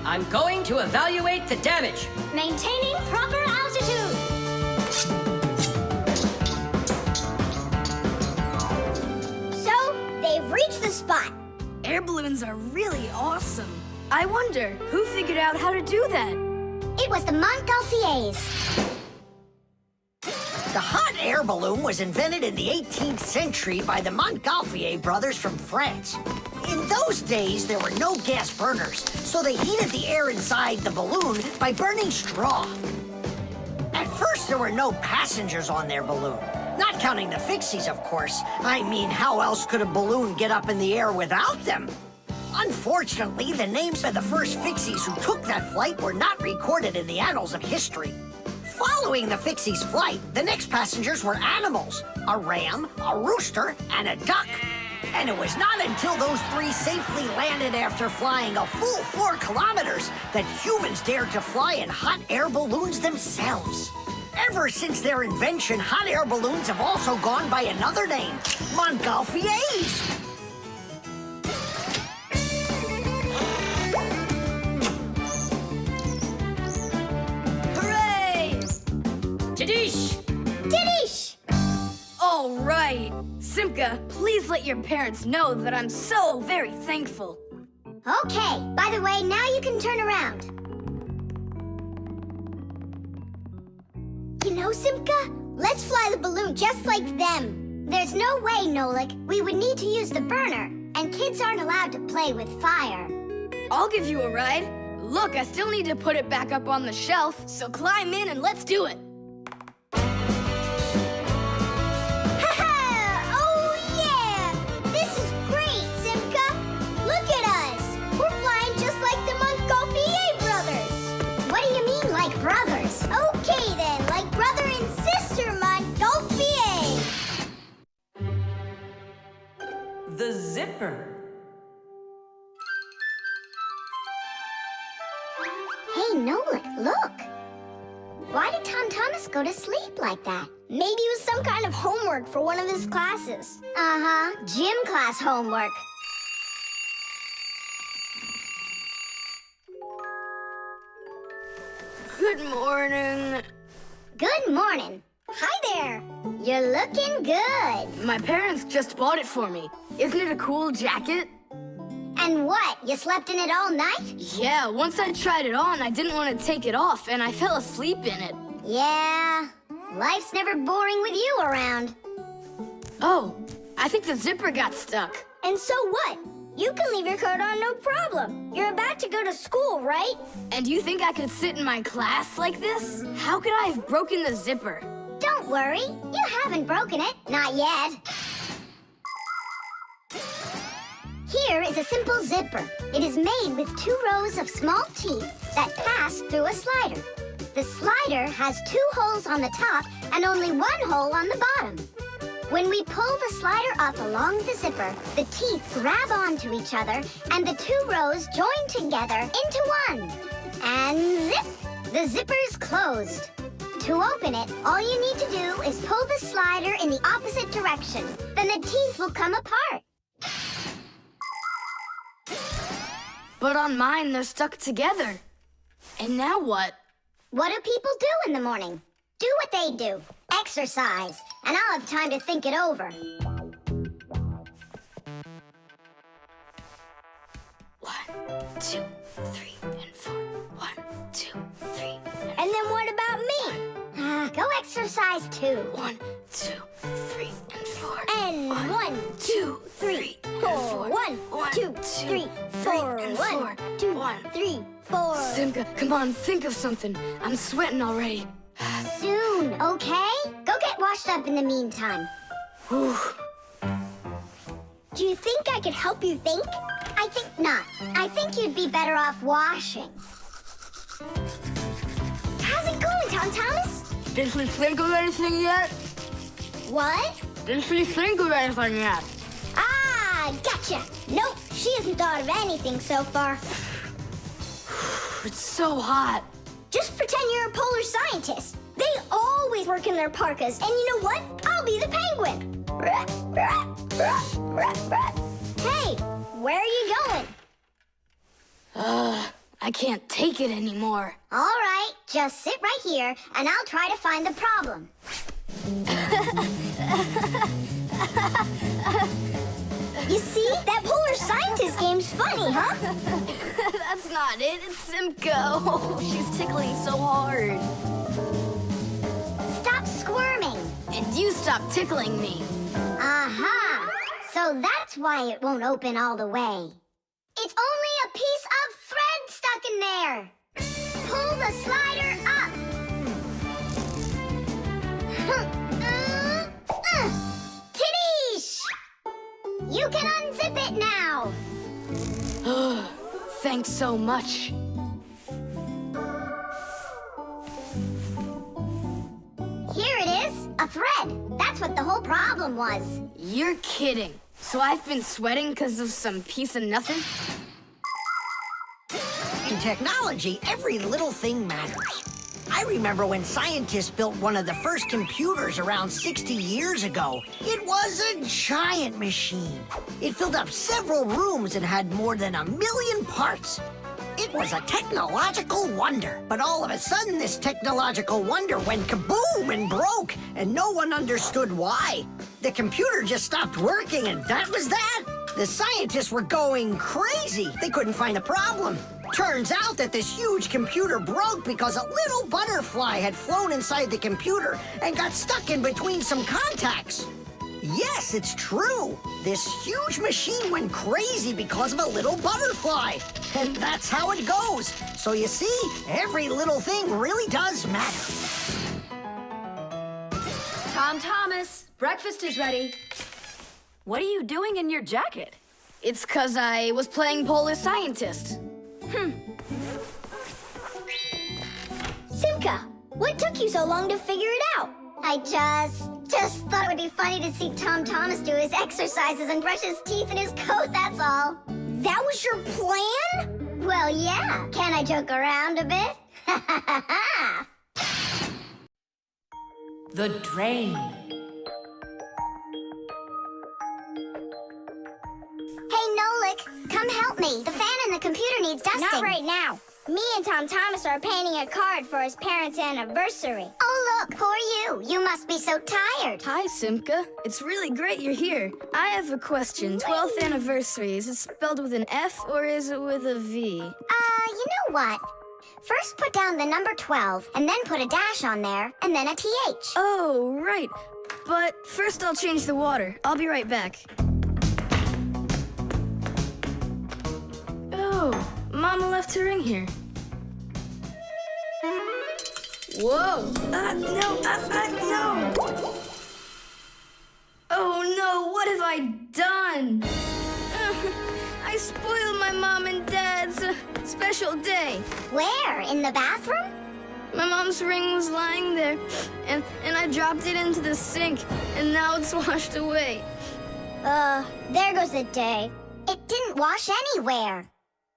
I'm going to evaluate the damage. Maintaining proper altitude. So, they've reached the spot. Air balloons are really awesome. I wonder, who figured out how to do that? It was the Montgolfiers. The hot air balloon was invented in the 18th century by the Montgolfier brothers from France. In those days, there were no gas burners, so they heated the air inside the balloon by burning straw. At first, there were no passengers on their balloon. Not counting the Fixies, of course. I mean, how else could a balloon get up in the air without them? Unfortunately, the names of the first Fixies who took that flight were not recorded in the annals of history. Following the Fixies' flight, the next passengers were animals: a ram, a rooster, and a duck. And it was not until those three safely landed after flying a full 4 kilometers that humans dared to fly in hot air balloons themselves. Ever since their invention, hot air balloons have also gone by another name: Montgolfiers. Hooray! Tadish! Didish! All right. Simka, please let your parents know that I'm so very thankful. Okay, by the way, now you can turn around. You know, Simka, let's fly the balloon just like them. There's no way, Nolik. We would need to use the burner, and kids aren't allowed to play with fire. I'll give you a ride. Look, I still need to put it back up on the shelf, so climb in and let's do it. Brothers. Okay then, like brother and sister, Montgolfier. The zipper. Hey, Nolik, look. Why did Tom Thomas go to sleep like that? Maybe it was some kind of homework for one of his classes. Uh-huh, gym class homework. Good morning. Good morning. Hi there. You're looking good. My parents just bought it for me. Isn't it a cool jacket? And what, you slept in it all night? Yeah, once I tried it on, I didn't want to take it off, and I fell asleep in it. Yeah, life's never boring with you around. Oh, I think the zipper got stuck. And so what? You can leave your coat on, no problem. You're about to go to school, right? And you think I could sit in my class like this? How could I have broken the zipper? Don't worry, you haven't broken it. Not yet. Here is a simple zipper. It is made with 2 rows of small teeth that pass through a slider. The slider has 2 holes on the top and only 1 hole on the bottom. When we pull the slider up along the zipper, the teeth grab onto each other and the 2 rows join together into one. And zip! The zipper's closed. To open it, all you need to do is pull the slider in the opposite direction. Then the teeth will come apart. But on mine, they're stuck together. And now what? What do people do in the morning? Do what they do. Exercise. And I'll have time to think it over. 1, 2, 3, and 4. 1, 2, 3, And then what about me? Go exercise too. 1, 2, 3, and 4. And 1, 2, 3, 4. 1, 2, 3, 4. 1, 2, 3, 4. Simka, come on, think of something. I'm sweating already. Soon, okay? Go get washed up in the meantime. Whew. Do you think I could help you think? I think not. I think you'd be better off washing. How's it going, Tom Thomas? Did she think of anything yet? What? Did she think of anything yet? Ah, gotcha. Nope, she hasn't thought of anything so far. It's so hot. Just pretend you're a polar scientist. They always work in their parkas, and you know what? I'll be the penguin. Hey, where are you going? I can't take it anymore. All right, just sit right here, and I'll try to find the problem. You see? That polar scientist game's funny, huh? That's not it. It's Simka. Oh, she's tickling so hard. Stop squirming. And you stop tickling me. Aha! So that's why it won't open all the way. It's only a piece of thread stuck in there. Pull the slider up. Tidish! You can unzip it now. Thanks so much. Here it is, a thread. That's what the whole problem was. You're kidding. So I've been sweating because of some piece of nothing? In technology, every little thing matters. I remember when scientists built one of the first computers around 60 years ago. It was a giant machine. It filled up several rooms and had more than 1 million parts. It was a technological wonder. But all of a sudden, this technological wonder went kaboom and broke, and no one understood why. The computer just stopped working, and that was that. The scientists were going crazy. They couldn't find a problem. Turns out that this huge computer broke because a little butterfly had flown inside the computer and got stuck in between some contacts. Yes, it's true. This huge machine went crazy because of a little butterfly. And that's how it goes. So you see, every little thing really does matter. Tom Thomas, breakfast is ready. What are you doing in your jacket? It's because I was playing Polar Scientist. Simka, what took you so long to figure it out? I just thought it would be funny to see Tom Thomas do his exercises and brush his teeth in his coat, that's all. That was your plan? Well, yeah. Can I joke around a bit? The drain. Hey, Nolik, come help me. The fan in the computer needs dusting. Not right now. Me and Tom Thomas are painting a card for his parents' anniversary. Oh, look, poor you. You must be so tired. Hi, Simka. It's really great you're here. I have a question. 12th anniversary, is it spelled with an F or is it with a V? You know what? First put down the number 12, and then put a dash on there, and then a TH. Oh, right. But first I'll change the water. I'll be right back. Oh, Mama left her ring here. Whoa! No! Oh no, what have I done? I spoiled my mom and dad's special day. Where? In the bathroom? My mom's ring was lying there, and I dropped it into the sink, and now it's washed away. There goes the day. It didn't wash anywhere.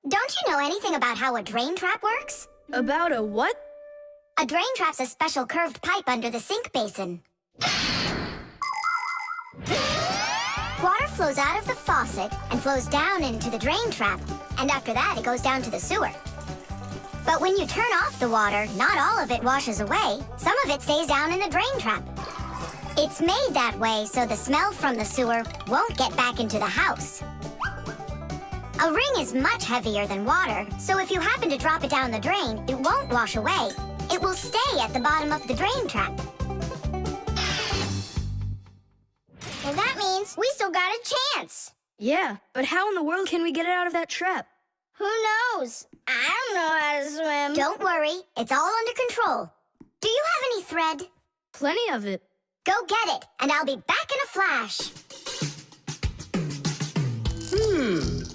Don't you know anything about how a drain trap works? About a what? A drain trap's a special curved pipe under the sink basin. Water flows out of the faucet and flows down into the drain trap. and after that it goes down to the sewer. But when you turn off the water, not all of it washes away. Some of it stays down in the drain trap. It's made that way so the smell from the sewer won't get back into the house. A ring is much heavier than water, so if you happen to drop it down the drain, it won't wash away. It will stay at the bottom of the drain trap. Well, that means we still got a chance. Yeah, but how in the world can we get it out of that trap? Who knows? I don't know how to swim. Don't worry, it's all under control. Do you have any thread? Plenty of it. Go get it, and I'll be back in a flash.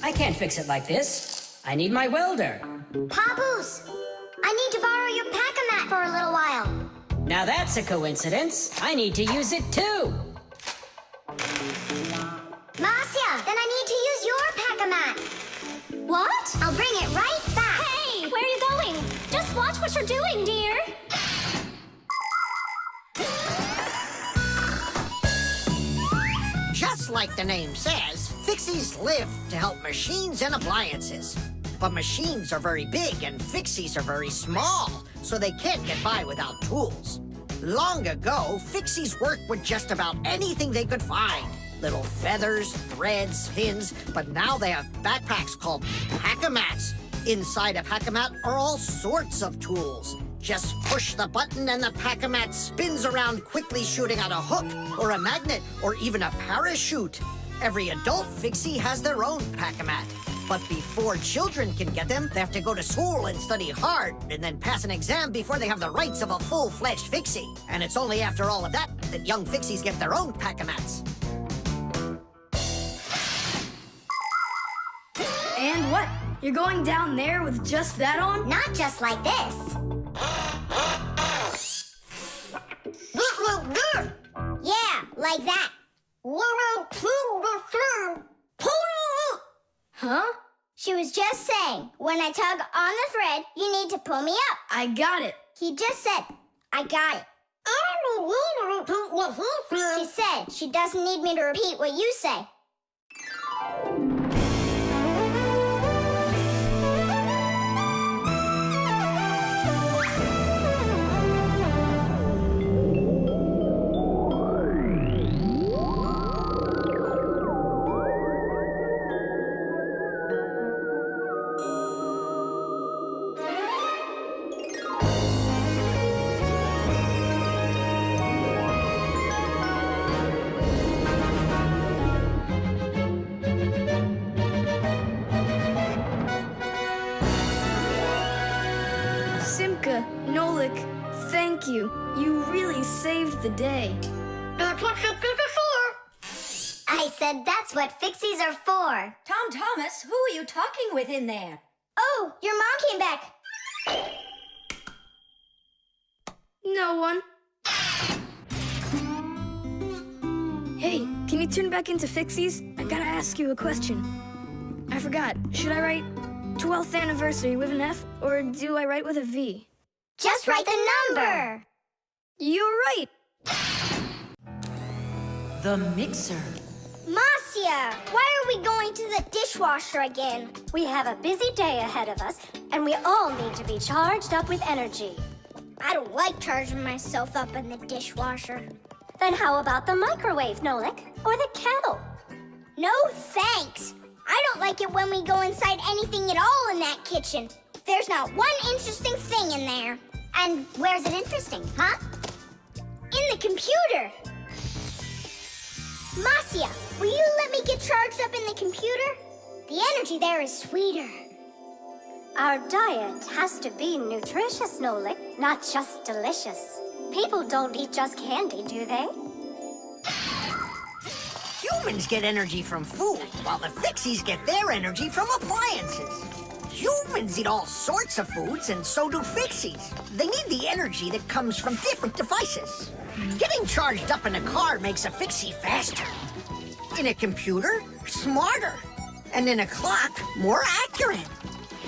I can't fix it like this. I need my welder. Papoose, I need to borrow your pack-a-mat for a little while. Now that's a coincidence. I need to use it too. Marcia, then I need to use your pack-a-mat. What? I'll bring it right back. Hey, where are you going? Just watch what you're doing, dear. Just like the name says, Fixies live to help machines and appliances. But machines are very big and Fixies are very small, so they can't get by without tools. Long ago, Fixies worked with just about anything they could find. Little feathers, threads, pins, but now they have backpacks called pack-a-mats. Inside a pack-a-mat are all sorts of tools. Just push the button and the pack-a-mat spins around quickly, shooting out a hook or a magnet or even a parachute. Every adult Fixie has their own pack-a-mat. But before children can get them, they have to go to school and study hard and then pass an exam before they have the rights of a full-fledged Fixie. And it's only after all of that that young Fixies get their own pack-a-mats. And what? You're going down there with just that on? Not just like this. Yeah, like that. Huh? She was just saying, when I tug on the thread, you need to pull me up. I got it. He just said, I got it. She said she doesn't need me to repeat what you say. Simka, Nolik, thank you. You really saved the day. That's what Fixies are for. I said that's what Fixies are for. Tom Thomas, who are you talking with in there? Oh, your mom came back. No one. Hey, can you turn back into Fixies? I gotta ask you a question. I forgot. Should I write 12th anniversary with an F, or do I write with a V? Just write the number. You're right. The mixer. Marcia, why are we going to the dishwasher again? We have a busy day ahead of us, and we all need to be charged up with energy. I don't like charging myself up in the dishwasher. Then how about the microwave, Nolik? Or the kettle? No thanks. I don't like it when we go inside anything at all in that kitchen. There's not one interesting thing in there. And where's it interesting, huh? In the computer. Marcia, will you let me get charged up in the computer? The energy there is sweeter. Our diet has to be nutritious, Nolik, not just delicious. People don't eat just candy, do they? Humans get energy from food, while the Fixies get their energy from appliances. Humans eat all sorts of foods, and so do Fixies. They need the energy that comes from different devices. Getting charged up in a car makes a Fixie faster. In a computer, smarter. And in a clock, more accurate.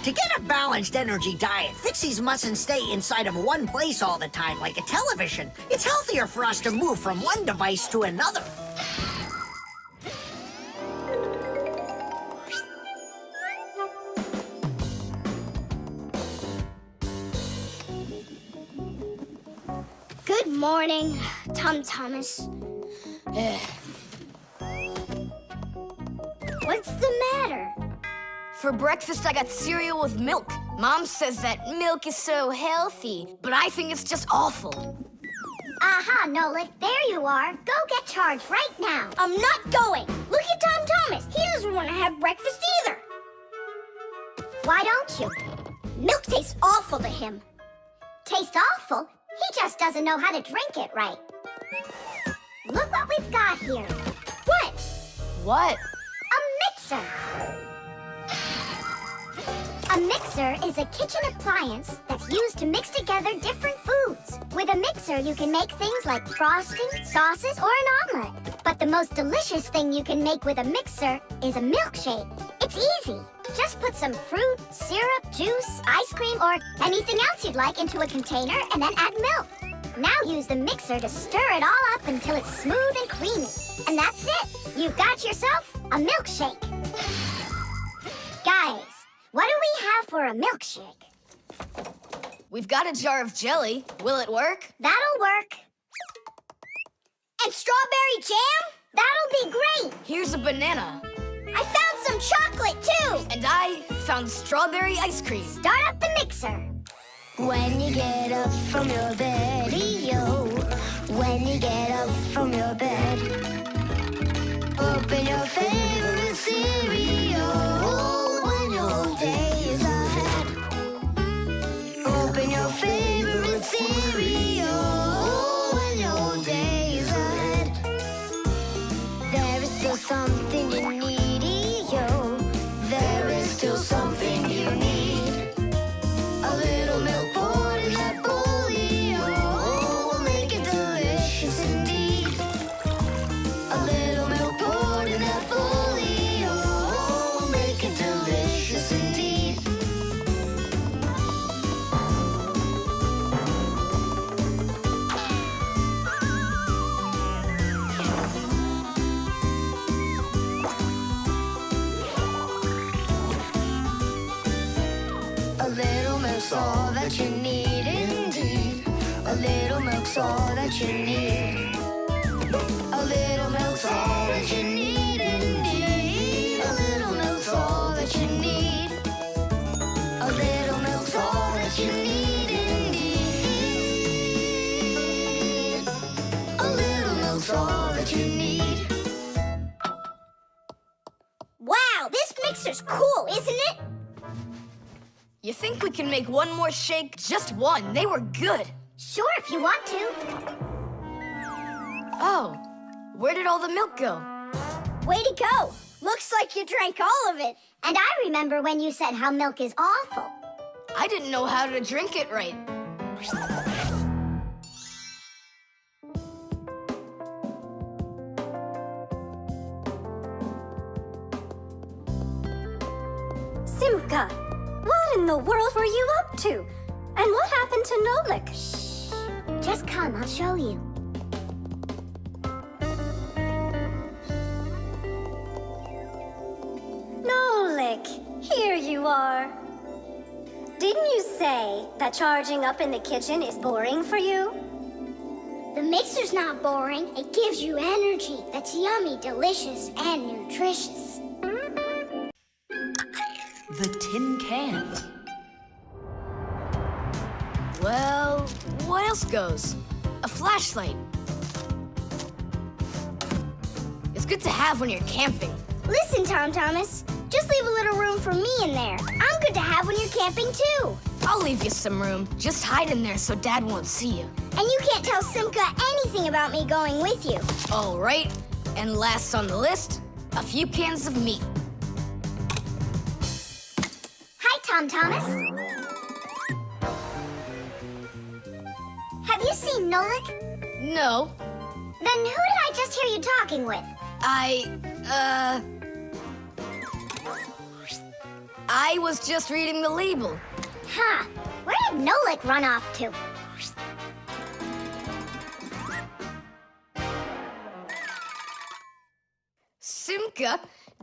To get a balanced energy diet, Fixies mustn't stay inside of one place all the time like a television. It's healthier for us to move from one device to another. morning, Tom Thomas. What's the matter? For breakfast, I got cereal with milk. Mom says that milk is so healthy, but I think it's just awful. Aha, Nolik, there you are. Go get charged right now. I'm not going. Look at Tom Thomas. He doesn't want to have breakfast either. Why don't you? Milk tastes awful to him. Taste awful? He just doesn't know how to drink it right. Look what we've got here. What? What? A mixer. A mixer is a kitchen appliance that's used to mix together different foods. With a mixer, you can make things like frosting, sauces, or an omelet. But the most delicious thing you can make with a mixer is a milkshake. It's easy. Just put some fruit, syrup, juice, ice cream, or anything else you'd like into a container and then add milk. Now use the mixer to stir it all up until it's smooth and creamy. And that's it. You've got yourself a milkshake. Guys, what do we have for a milkshake? We've got a jar of jelly. Will it work? That'll work. And strawberry jam? That'll be great. Here's a banana. I found some chocolate, too. And I found strawberry ice cream. Start up the mixer. When you get up from your bed, yo. When you get up from your bed, open your favorite cereal. When your whole day is ahead, open your favorite cereal. When your whole day is ahead, there is still something you need, yo. There is still something you need. A little milk poured in that bowl, yo, will make it delicious indeed. A little milk poured in that bowl, yo, will make it delicious indeed. A little milk's all that you need indeed. A little milk's all that you need. A little milk's all that you need indeed. A little milk's all that you need. A little milk's all that you need indeed. A little milk's all that you need. Wow, this mixer's cool, isn't it? You think we can make one more shake? Just one. They were good. Sure, if you want to. Oh, where did all the milk go? Way to go. Looks like you drank all of it. And I remember when you said how milk is awful. I didn't know how to drink it right. Simka, what in the world were you up to? And what happened to Nolik? Shh. Just come, I'll show you. Nolik, here you are. Didn't you say that charging up in the kitchen is boring for you? The mixer's not boring. It gives you energy that's yummy, delicious, and nutritious. The tin can. Well, what else goes? A flashlight. It's good to have when you're camping. Listen, Tom Thomas. Just leave a little room for me in there. I'm good to have when you're camping, too. I'll leave you some room. Just hide in there so Dad won't see you. And you can't tell Simka anything about me going with you. All right. And last on the list, a few cans of meat. Hi, Tom Thomas. Have you seen Nolik? No, Then who did I just hear you talking with? I was just reading the label. Huh. Where did Nolik run off to? Simka,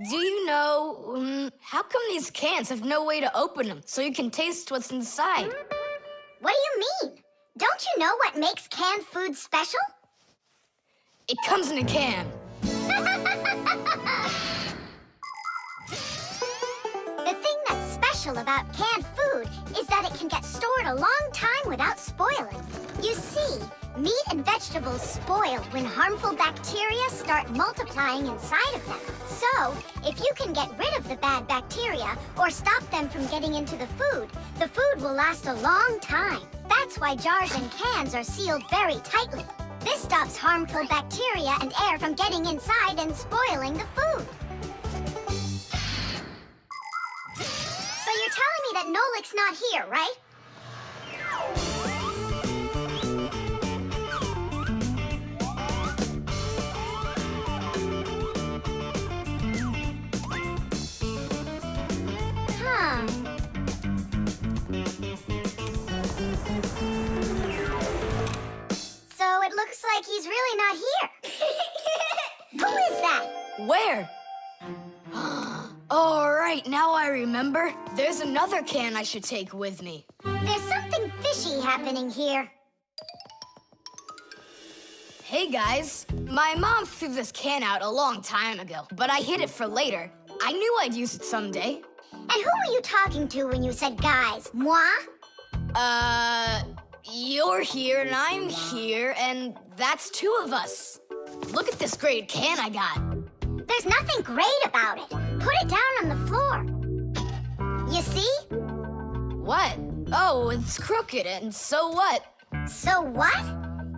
do you know, how come these cans have no way to open them so you can taste what's inside? What do you mean? Don't you know what makes canned food special? It comes in a can. The thing that's special about canned food is that it can get stored a long time without spoiling. You see, meat and vegetables spoil when harmful bacteria start multiplying inside of them. So, if you can get rid of the bad bacteria or stop them from getting into the food will last a long time. That's why jars and cans are sealed very tightly. This stops harmful bacteria and air from getting inside and spoiling the food. So you're telling me that Nolik's not here, right? Huh. So it looks like he's really not here. Who is that? Where? Oh, right, now I remember. There's another can I should take with me. There's something fishy happening here. Hey, guys. My mom threw this can out a long time ago, but I hid it for later. I knew I'd use it someday. And who were you talking to when you said guys? Moi? You're here and I'm here, and that's two of us. Look at this great can I got. There's nothing great about it. Put it down on the floor. You see? What? Oh, it's crooked, and so what? So what?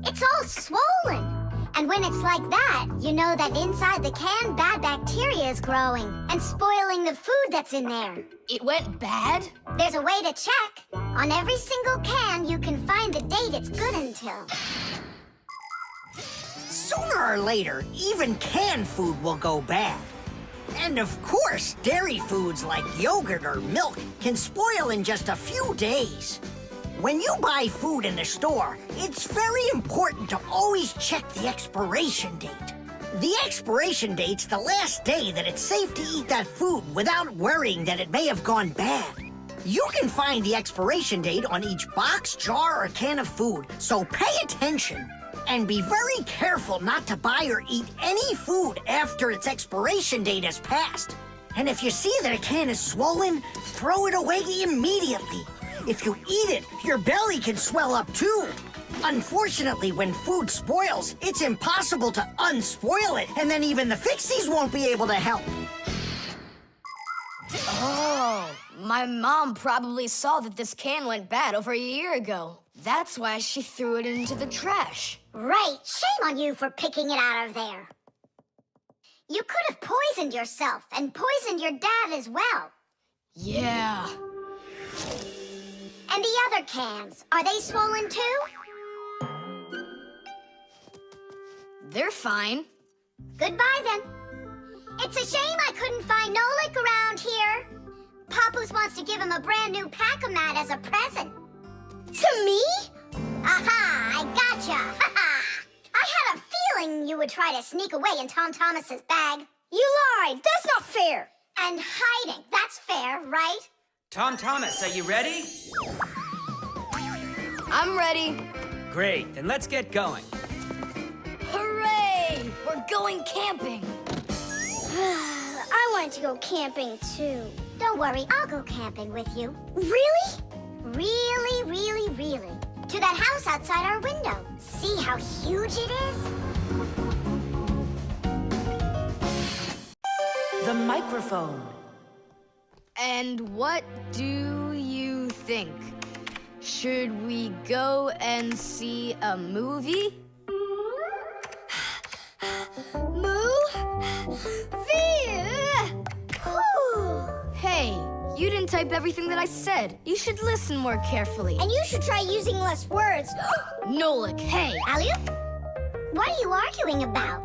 It's all swollen. And when it's like that, you know that inside the can, bad bacteria is growing and spoiling the food that's in there. It went bad? There's a way to check. On every single can, you can find the date it's good until. Sooner or later, even canned food will go bad. And of course, dairy foods like yogurt or milk can spoil in just a few days. When you buy food in the store, it's very important to always check the expiration date. The expiration date's the last day that it's safe to eat that food without worrying that it may have gone bad. You can find the expiration date on each box, jar, or can of food, so pay attention. And be very careful not to buy or eat any food after its expiration date has passed. And if you see that a can is swollen, throw it away immediately. If you eat it, your belly can swell up too. Unfortunately, when food spoils, it's impossible to unspoil it, and then even the Fixies won't be able to help. Oh, my mom probably saw that this can went bad over a year ago. That's why she threw it into the trash. Right, shame on you for picking it out of there. You could have poisoned yourself and poisoned your dad as well. Yeah. And the other cans, are they swollen too? They're fine. Goodbye then. It's a shame I couldn't find Nolik around here. Papoose wants to give him a brand new pack-o-mat as a present. To me? Aha, I gotcha! Ha-ha! I had a feeling you would try to sneak away in Tom Thomas's bag. You lied. That's not fair. And hiding, that's fair, right? Tom Thomas, are you ready? I'm ready. Great, then let's get going. Hooray! We're going camping. I wanted to go camping too. Don't worry, I'll go camping with you. Really? Really, really, really. To that house outside our window. See how huge it is? The microphone. And what do you think? Should we go and see a movie? Hey, you didn't type everything that I said. You should listen more carefully. And you should try using less words. Nolik, hey. Alley-oop? What are you arguing about?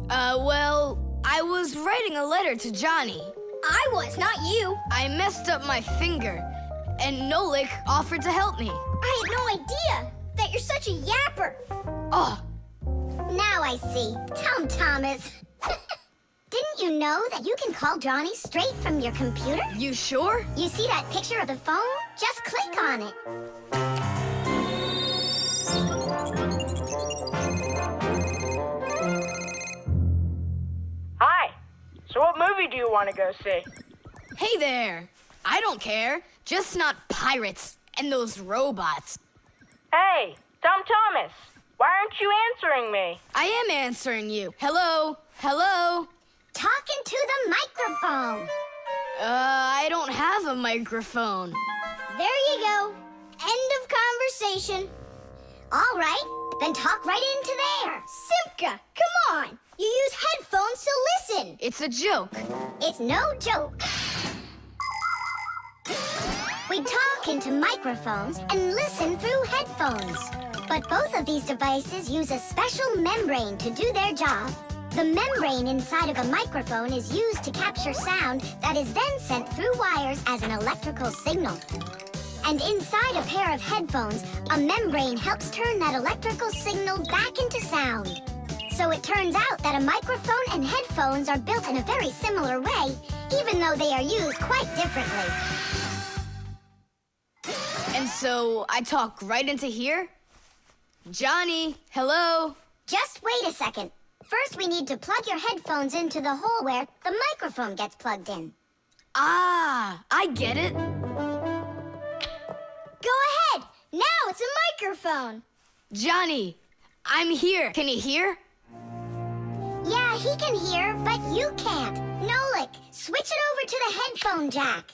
Well, I was writing a letter to Johnny. I was, not you. I messed up my finger, and Nolik offered to help me. I had no idea that you're such a yapper. Oh, Now I see. Tom Thomas. Didn't you know that you can call Johnny straight from your computer? you sure? You see that picture of the phone? Just click on it. movie do you want to go see? Hey there. I don't care. Just not pirates and those robots. Hey, Tom Thomas, why aren't you answering me? I am answering you. Hello? Hello? Talking to the microphone. I don't have a microphone. There you go. End of conversation. All right, then talk right into there. Simka, come on. You use headphones to listen. It's a joke. It's no joke. We talk into microphones and listen through headphones. But both of these devices use a special membrane to do their job. The membrane inside of a microphone is used to capture sound that is then sent through wires as an electrical signal. And inside a pair of headphones, a membrane helps turn that electrical signal back into sound. So it turns out that a microphone and headphones are built in a very similar way, even though they are used quite differently. And so I talk right into here? Johnny, hello? Just wait a second. First, we need to plug your headphones into the hole where the microphone gets plugged in. Ah, I get it. Go ahead. Now it's a microphone. Johnny, I'm here. Can you hear? Yeah, he can hear, but you can't. Nolik, switch it over to the headphone jack.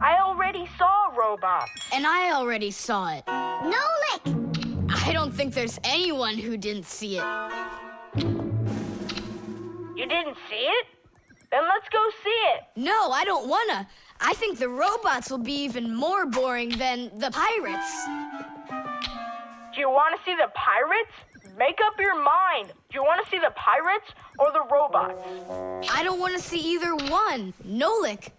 I already saw a robot. And I already saw it. Nolik! I don't think there's anyone who didn't see it. You didn't see it? Then let's go see it. No, I don't wanna. I think the robots will be even more boring than the pirates. Do you want to see the pirates? Make up your mind. Do you want to see the pirates or the robots? I don't want to see either one. Nolik,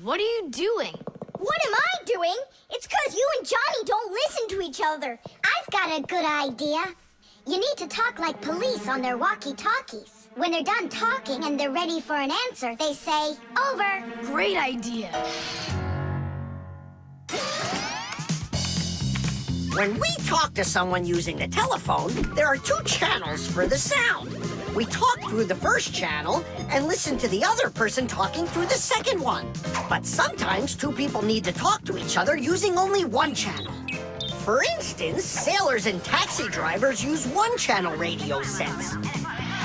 what are you doing? What am I doing? It's because you and Johnny don't listen to each other. I've got a good idea. You need to talk like police on their walkie-talkies. When they're done talking and they're ready for an answer, they say, over. Great idea. When we talk to someone using the telephone, there are two channels for the sound. We talk through the first channel and listen to the other person talking through the second one. But sometimes two people need to talk to each other using only one channel. For instance, sailors and taxi drivers use one-channel radio sets.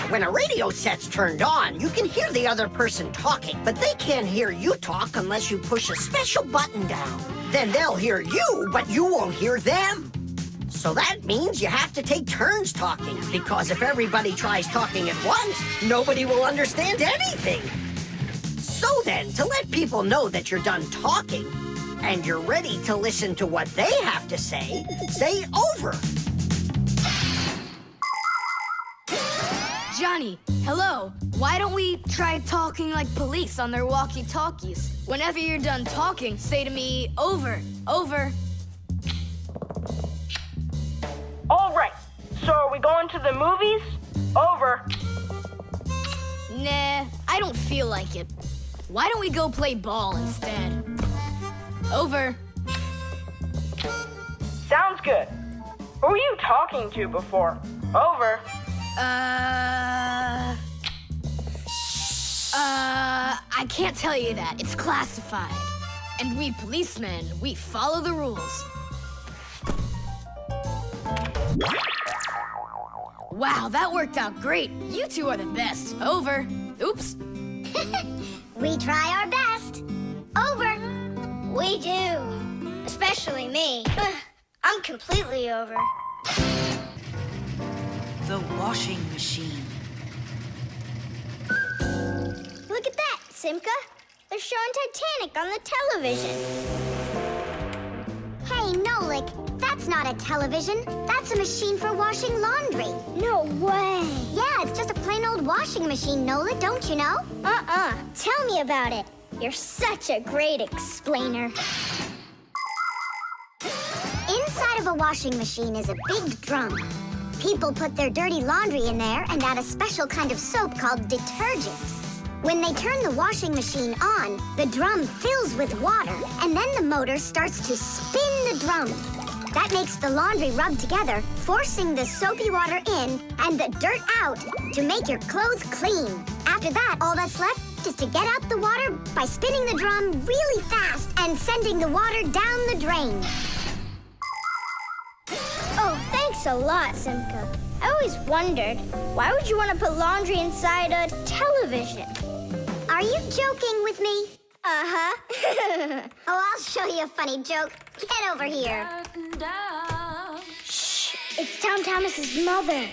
When a radio set's turned on, you can hear the other person talking, but they can't hear you talk unless you push a special button down. Then they'll hear you, but you won't hear them. So that means you have to take turns talking, because if everybody tries talking at once, nobody will understand anything. So then, to let people know that you're done talking, and you're ready to listen to what they have to say over. Johnny, hello. Why don't we try talking like police on their walkie-talkies? Whenever you're done talking, say to me, over, over. All right. So are we going to the movies? Over. Nah, I don't feel like it. Why don't we go play ball instead? Over. Sounds good. Who were you talking to before? Over. I can't tell you that. It's classified. And we policemen, we follow the rules. Wow, that worked out great. You two are the best. Over. Oops. We try our best. Over. We do. Especially me. I'm completely over. The washing machine. Look at that, Simka. They're showing Titanic on the television. Hey, Nolik, that's not a television. That's a machine for washing laundry. No way. Yeah, it's just a plain old washing machine, Nolik, don't you know? Tell me about it. You're such a great explainer. Inside of a washing machine is a big drum. People put their dirty laundry in there and add a special kind of soap called detergent. When they turn the washing machine on, the drum fills with water, and then the motor starts to spin the drum. That makes the laundry rub together, forcing the soapy water in and the dirt out to make your clothes clean. After that, all that's left is to get out the water by spinning the drum really fast and sending the water down the drain. Oh, thanks a lot, Simka. I always wondered, why would you want to put laundry inside a television? Are you joking with me? Uh-huh. Oh, I'll show you a funny joke. Get over here. Shh, it's Tom Thomas's mother.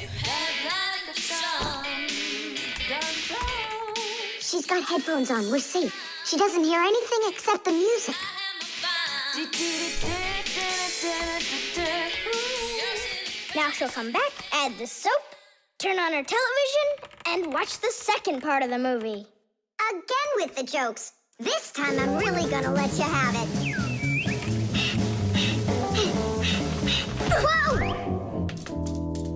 She's got headphones on. We're safe. She doesn't hear anything except the music. Now she'll come back, add the soap, turn on her television, and watch the second part of the movie. Again with the jokes. This time I'm really gonna let you have it. Whoa!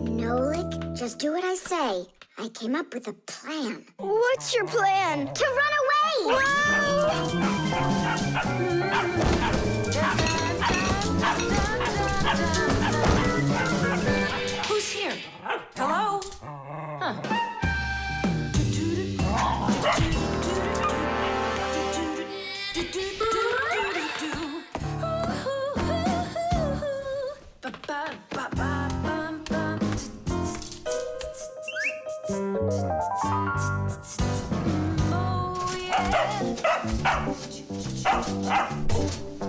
Nolik, just do what I say. I came up with a plan. What's your plan? To run away! Who's here? Hello? Huh.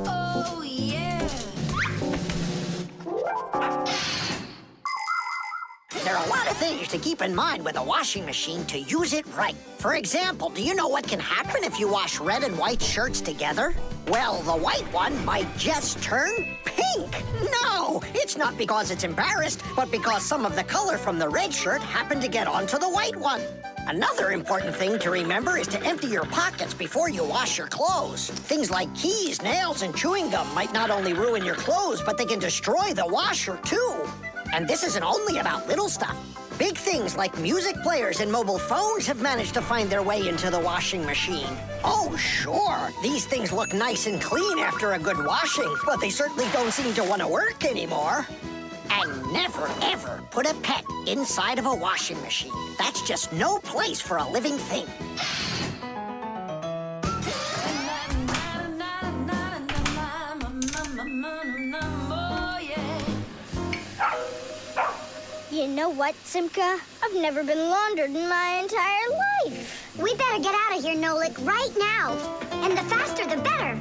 Oh, yeah. There are a lot of things to keep in mind with a washing machine to use it right. For example, do you know what can happen if you wash red and white shirts together? Well, the white one might just turn pink. No, it's not because it's embarrassed, but because some of the color from the red shirt happened to get onto the white one. Another important thing to remember is to empty your pockets before you wash your clothes. Things like keys, nails, and chewing gum might not only ruin your clothes, but they can destroy the washer, too. And this isn't only about little stuff. Big things like music players and mobile phones have managed to find their way into the washing machine. Oh, sure, these things look nice and clean after a good washing, but they certainly don't seem to want to work anymore. And never, ever put a pet inside of a washing machine. That's just no place for a living thing. You know what, Simka? I've never been laundered in my entire life. We better get out of here, Nolik, right now. And the faster, the better.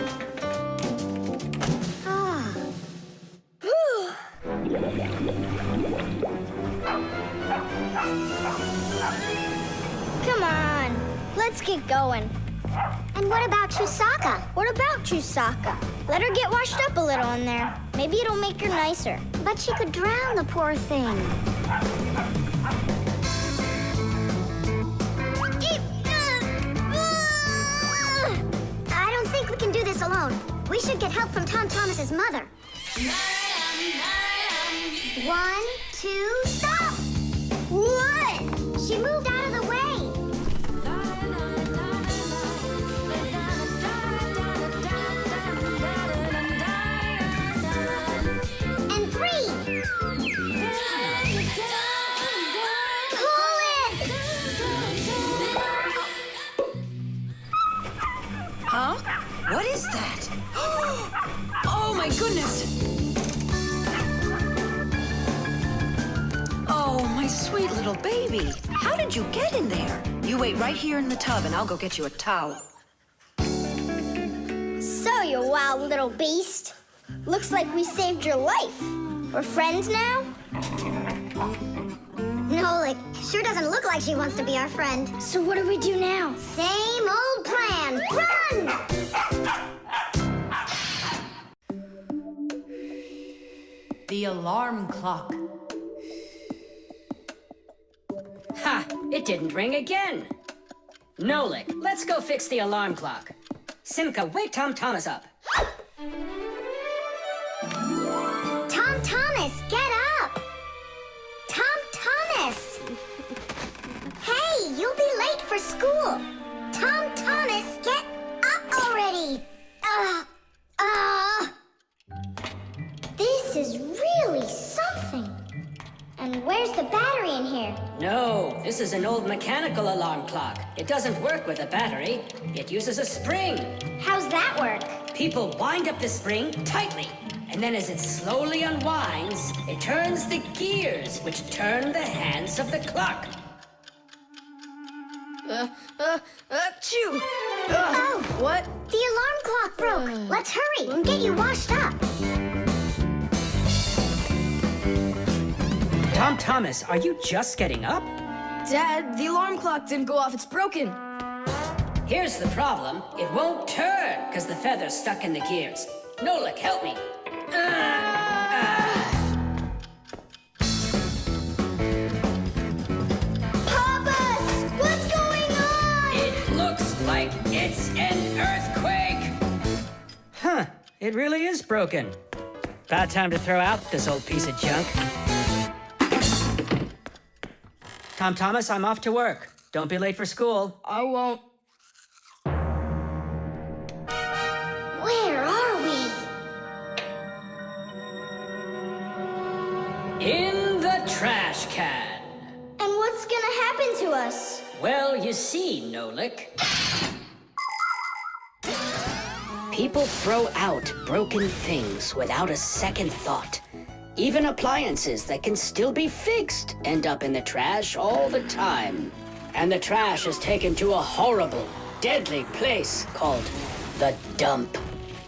Come on, let's get going. And what about Chusaka? What about Chusaka? Let her get washed up a little in there. Maybe it'll make her nicer. But she could drown, the poor thing. I don't think we can do this alone. We should get help from Tom Thomas's mother. 1, 2, stop! What? She moved out of the way. And 3. Pull it! Huh? What is that? Oh, my goodness! Oh, my sweet little baby. How did you get in there? You wait right here in the tub and I'll go get you a towel. So, you wild little beast. Looks like we saved your life. We're friends now? Nolik, sure doesn't look like she wants to be our friend. So what do we do now? Same old plan. Run! The alarm clock. Ha! It didn't ring again. Nolik, let's go fix the alarm clock. Simka, wake Tom Thomas up. Tom Thomas, get up! Tom Thomas! Hey, you'll be late for school. Tom Thomas, get up already! This is No, this is an old mechanical alarm clock. It doesn't work with a battery. It uses a spring. How's that work? People wind up the spring tightly, and then as it slowly unwinds, it turns the gears, which turn the hands of the clock. Achoo! Oh. What? The alarm clock broke. Let's hurry and get you washed up. Tom Thomas, are you just getting up? Dad, the alarm clock didn't go off. It's broken. Here's the problem. It won't turn because the feather's stuck in the gears. Nolik, help me. Papas, what's going on? It looks like it's an earthquake. Huh, it really is broken. About time to throw out this old piece of junk. Tom Thomas, I'm off to work. Don't be late for school. I won't. Where are we? In the trash can. And what's gonna happen to us? Well, you see, Nolik. People throw out broken things without a second thought. Even appliances that can still be fixed end up in the trash all the time. And the trash is taken to a horrible, deadly place called the dump.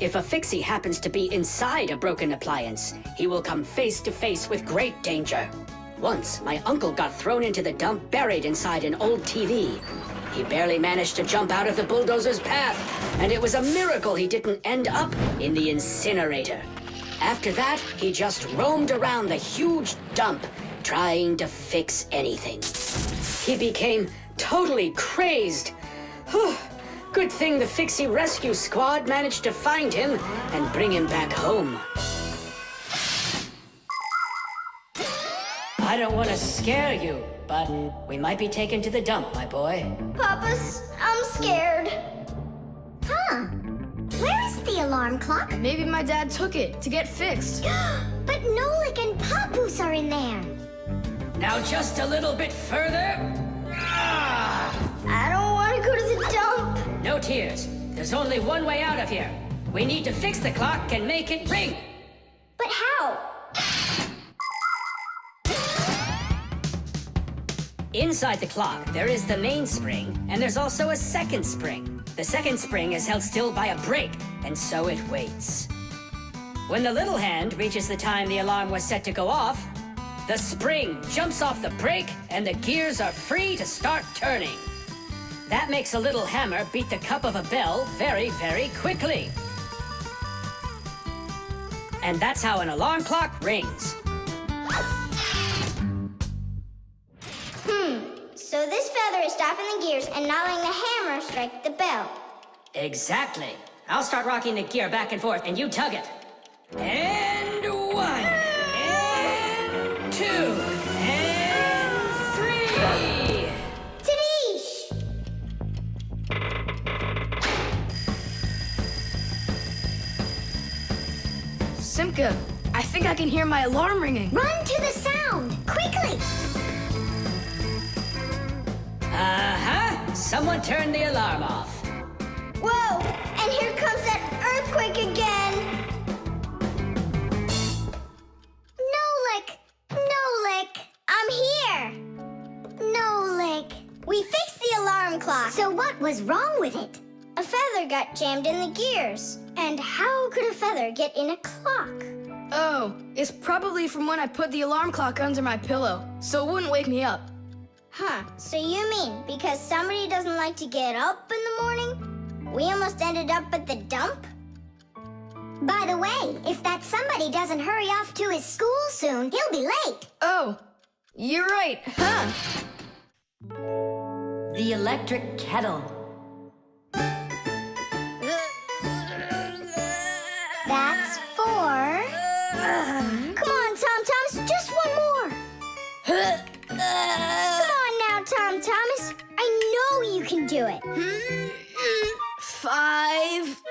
If a Fixie happens to be inside a broken appliance, he will come face to face with great danger. Once, my uncle got thrown into the dump buried inside an old TV. He barely managed to jump out of the bulldozer's path, and it was a miracle he didn't end up in the incinerator. After that, he just roamed around the huge dump, trying to fix anything. He became totally crazed. Whew. Good thing the Fixie Rescue Squad managed to find him and bring him back home. I don't want to scare you, but we might be taken to the dump, my boy. Papas, I'm scared. Huh. Where is the alarm clock? Maybe my dad took it to get fixed. But Nolik and Papoose are in there. Now just a little bit further. I don't want to go to the dump. No tears. There's only one way out of here. We need to fix the clock and make it ring. But how? Inside the clock, there is the main spring, and there's also a second spring. The second spring is held still by a brake, and so it waits. When the little hand reaches the time the alarm was set to go off, the spring jumps off the brake, and the gears are free to start turning. That makes a little hammer beat the cup of a bell very, very quickly. And that's how an alarm clock rings. So this feather is stopping the gears and not letting the hammer strike the bell. Exactly. I'll start rocking the gear back and forth, and you tug it. And 1, and 2, and 3. Tadish! Simka, I think I can hear my alarm ringing. Run to the sound, quickly! Uh-huh. Someone turned the alarm off. Whoa! And here comes that earthquake again! Nolik! Nolik! I'm here! Nolik! We fixed the alarm clock. So what was wrong with it? A feather got jammed in the gears. And how could a feather get in a clock? Oh, it's probably from when I put the alarm clock under my pillow, so it wouldn't wake me up. Huh, so you mean because somebody doesn't like to get up in the morning? We almost ended up at the dump? By the way, if that somebody doesn't hurry off to his school soon, he'll be late. Oh, you're right, huh? The electric kettle. That's 4. Come on, Tom Thomas, just one more. Come on now, Tom Thomas. I know you can do it. 5.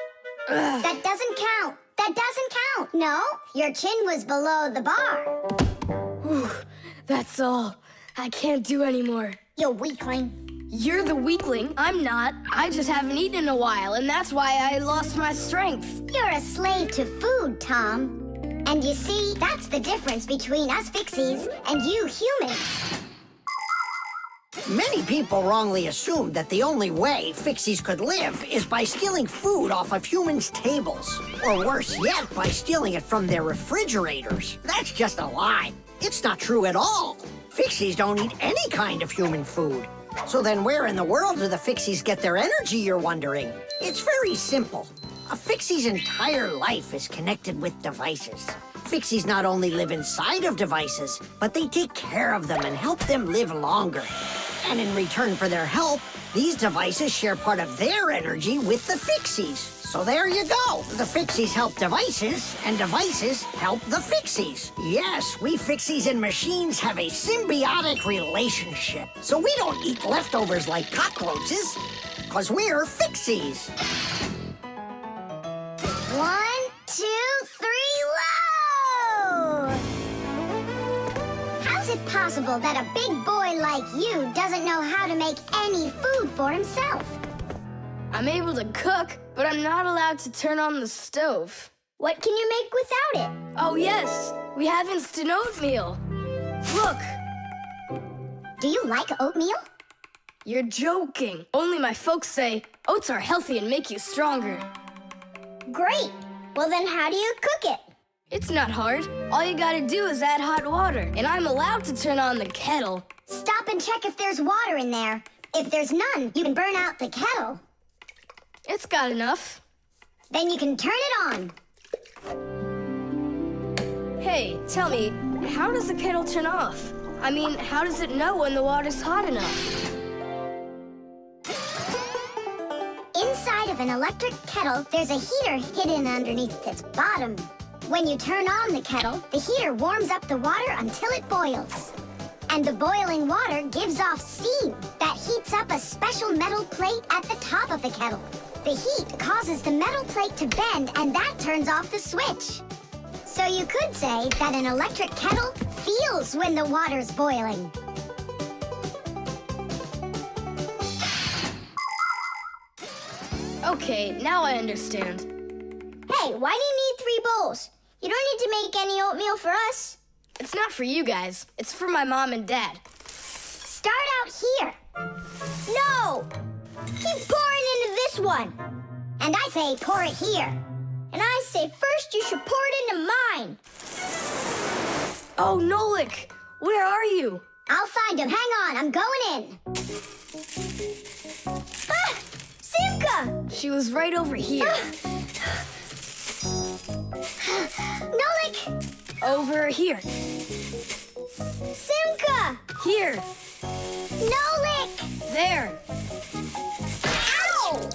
That doesn't count. That doesn't count. No, your chin was below the bar. Whew, that's all. I can't do anymore. You weakling. You're the weakling. I'm not. I just haven't eaten in a while, and that's why I lost my strength. You're a slave to food, Tom. And you see, that's the difference between us Fixies and you humans. Many people wrongly assume that the only way Fixies could live is by stealing food off of humans' tables. Or worse yet, by stealing it from their refrigerators. That's just a lie. It's not true at all. Fixies don't eat any kind of human food. So then where in the world do the Fixies get their energy, you're wondering? It's very simple. A Fixie's entire life is connected with devices. Fixies not only live inside of devices, but they take care of them and help them live longer. And in return for their help, these devices share part of their energy with the Fixies. So there you go. The Fixies help devices, and devices help the Fixies. Yes, we Fixies and machines have a symbiotic relationship. So we don't eat leftovers like cockroaches, because we're Fixies. 1, 2, 3, whoa! How's it possible that a big boy like you doesn't know how to make any food for himself? I'm able to cook, but I'm not allowed to turn on the stove. What can you make without it? Oh, yes. We have instant oatmeal. Look. Do you like oatmeal? You're joking. Only my folks say oats are healthy and make you stronger. Great. Well, then how do you cook it? It's not hard. All you gotta do is add hot water, and I'm allowed to turn on the kettle. Stop and check if there's water in there. If there's none, you can burn out the kettle. It's got enough. Then you can turn it on. Hey, tell me, how does the kettle turn off? I mean, how does it know when the water's hot enough? Inside of an electric kettle, there's a heater hidden underneath its bottom. When you turn on the kettle, the heater warms up the water until it boils. And the boiling water gives off steam that heats up a special metal plate at the top of the kettle. The heat causes the metal plate to bend, and that turns off the switch. So you could say that an electric kettle feels when the water's boiling. Okay, now I understand. Hey, why do you need 3 bowls? You don't need to make any oatmeal for us. It's not for you guys. It's for my mom and dad. Start out here. No! Keep pouring into this one. And I say pour it here. And I say first you should pour it into mine. Oh, Nolik! Where are you? I'll find him. Hang on, I'm going in. Ah! Simka! She was right over here. Nolik! Over here. Simka! Here. Nolik! There. Ow!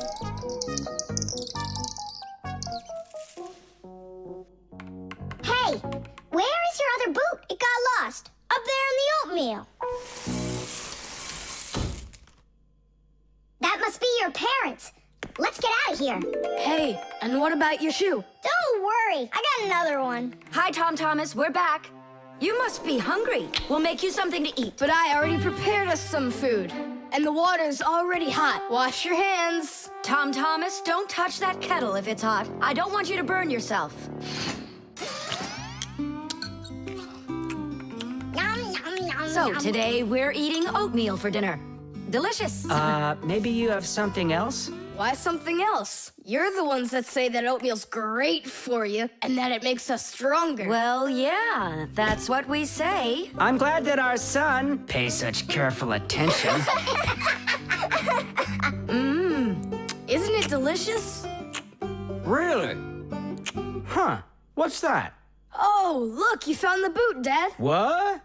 Hey, where is your other boot? It got lost. Up there in the oatmeal. That must be your parents. Let's get out of here. Hey, and what about your shoe? Don't worry. I got another one. Hi, Tom Thomas. We're back. You must be hungry. We'll make you something to eat. But I already prepared us some food. And the water's already hot. Wash your hands. Tom Thomas, don't touch that kettle if it's hot. I don't want you to burn yourself. So today we're eating oatmeal for dinner. Delicious. Maybe you have something else? Why something else? You're the ones that say that oatmeal's great for you and that it makes us stronger. Well, yeah, that's what we say. I'm glad that our son pays such careful attention. Isn't it delicious? Really? Huh. What's that? Oh, look, you found the boot, Dad. What?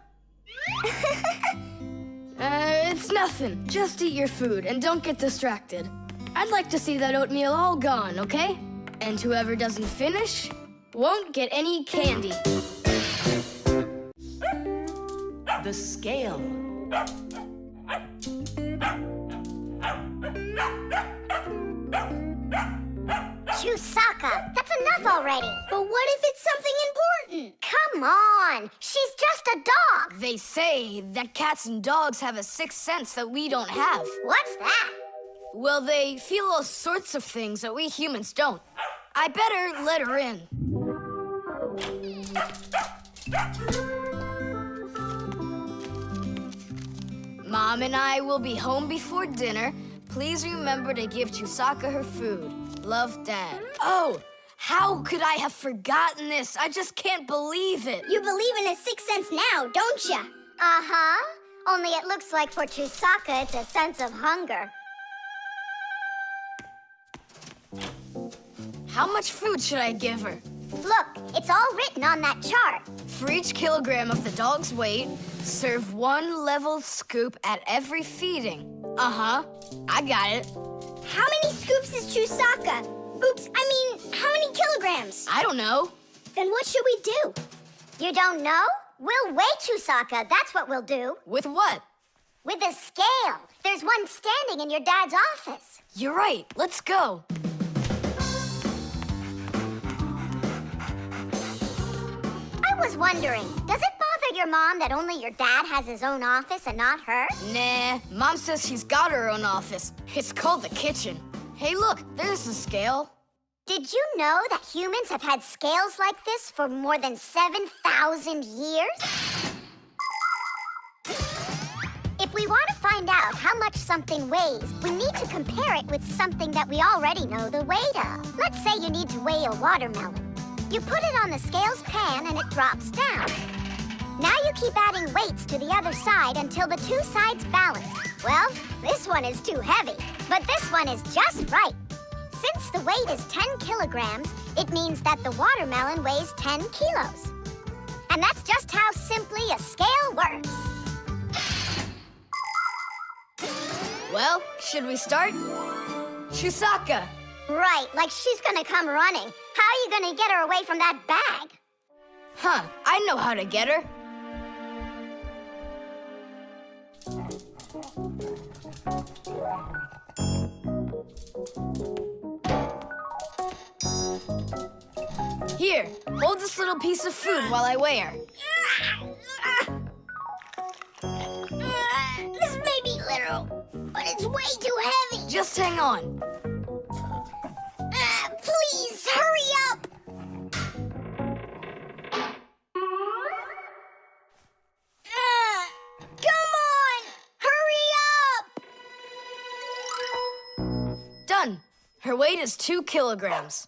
It's nothing. Just eat your food and don't get distracted. I'd like to see that oatmeal all gone, okay? And whoever doesn't finish won't get any candy. The scale. Chusaka, that's enough already. But what if it's something important? Come Come on, she's just a dog. They say that cats and dogs have a sixth sense that we don't have. What's that? Well, they feel all sorts of things that we humans don't. I better let her in. Mom and I will be home before dinner. Please remember to give Chusaka her food. Love, Dad. Oh, how could I have forgotten this? I just can't believe it. You believe in a sixth sense now, don't ya? Uh-huh. Only it looks like for Chusaka, it's a sense of hunger. How much food should I give her? Look, it's all written on that chart. For each kilogram of the dog's weight, serve 1 level scoop at every feeding. Uh-huh, I got it. How many scoops is Chusaka? Oops, I mean, how many kilograms? I don't know. Then what should we do? You don't know? We'll weigh Chusaka, that's what we'll do. With what? With a scale. There's one standing in your dad's office. You're right, let's go. I was wondering, does it bother your mom that only your dad has his own office and not her? Nah, Mom says she's got her own office. It's called the kitchen. Hey, look, there's the scale. Did you know that humans have had scales like this for more than 7,000 years? If we want to find out how much something weighs, we need to compare it with something that we already know the weight of. Let's say you need to weigh a watermelon. You put it on the scales pan and it drops down. Now you keep adding weights to the other side until the two sides balance. Well, this one is too heavy, but this one is just right. Since the weight is 10 kilograms, it means that the watermelon weighs 10 kilos. And that's just how simply a scale works. Well, should we start? Chusaka! Right, like she's gonna come running. How are you gonna get her away from that bag? Huh, I know how to get her. Here, hold this little piece of food while I weigh her. This may be literal, but it's way too heavy. Just hang on. Please, hurry up. Come on, hurry up. Done. Her weight is 2 kilograms.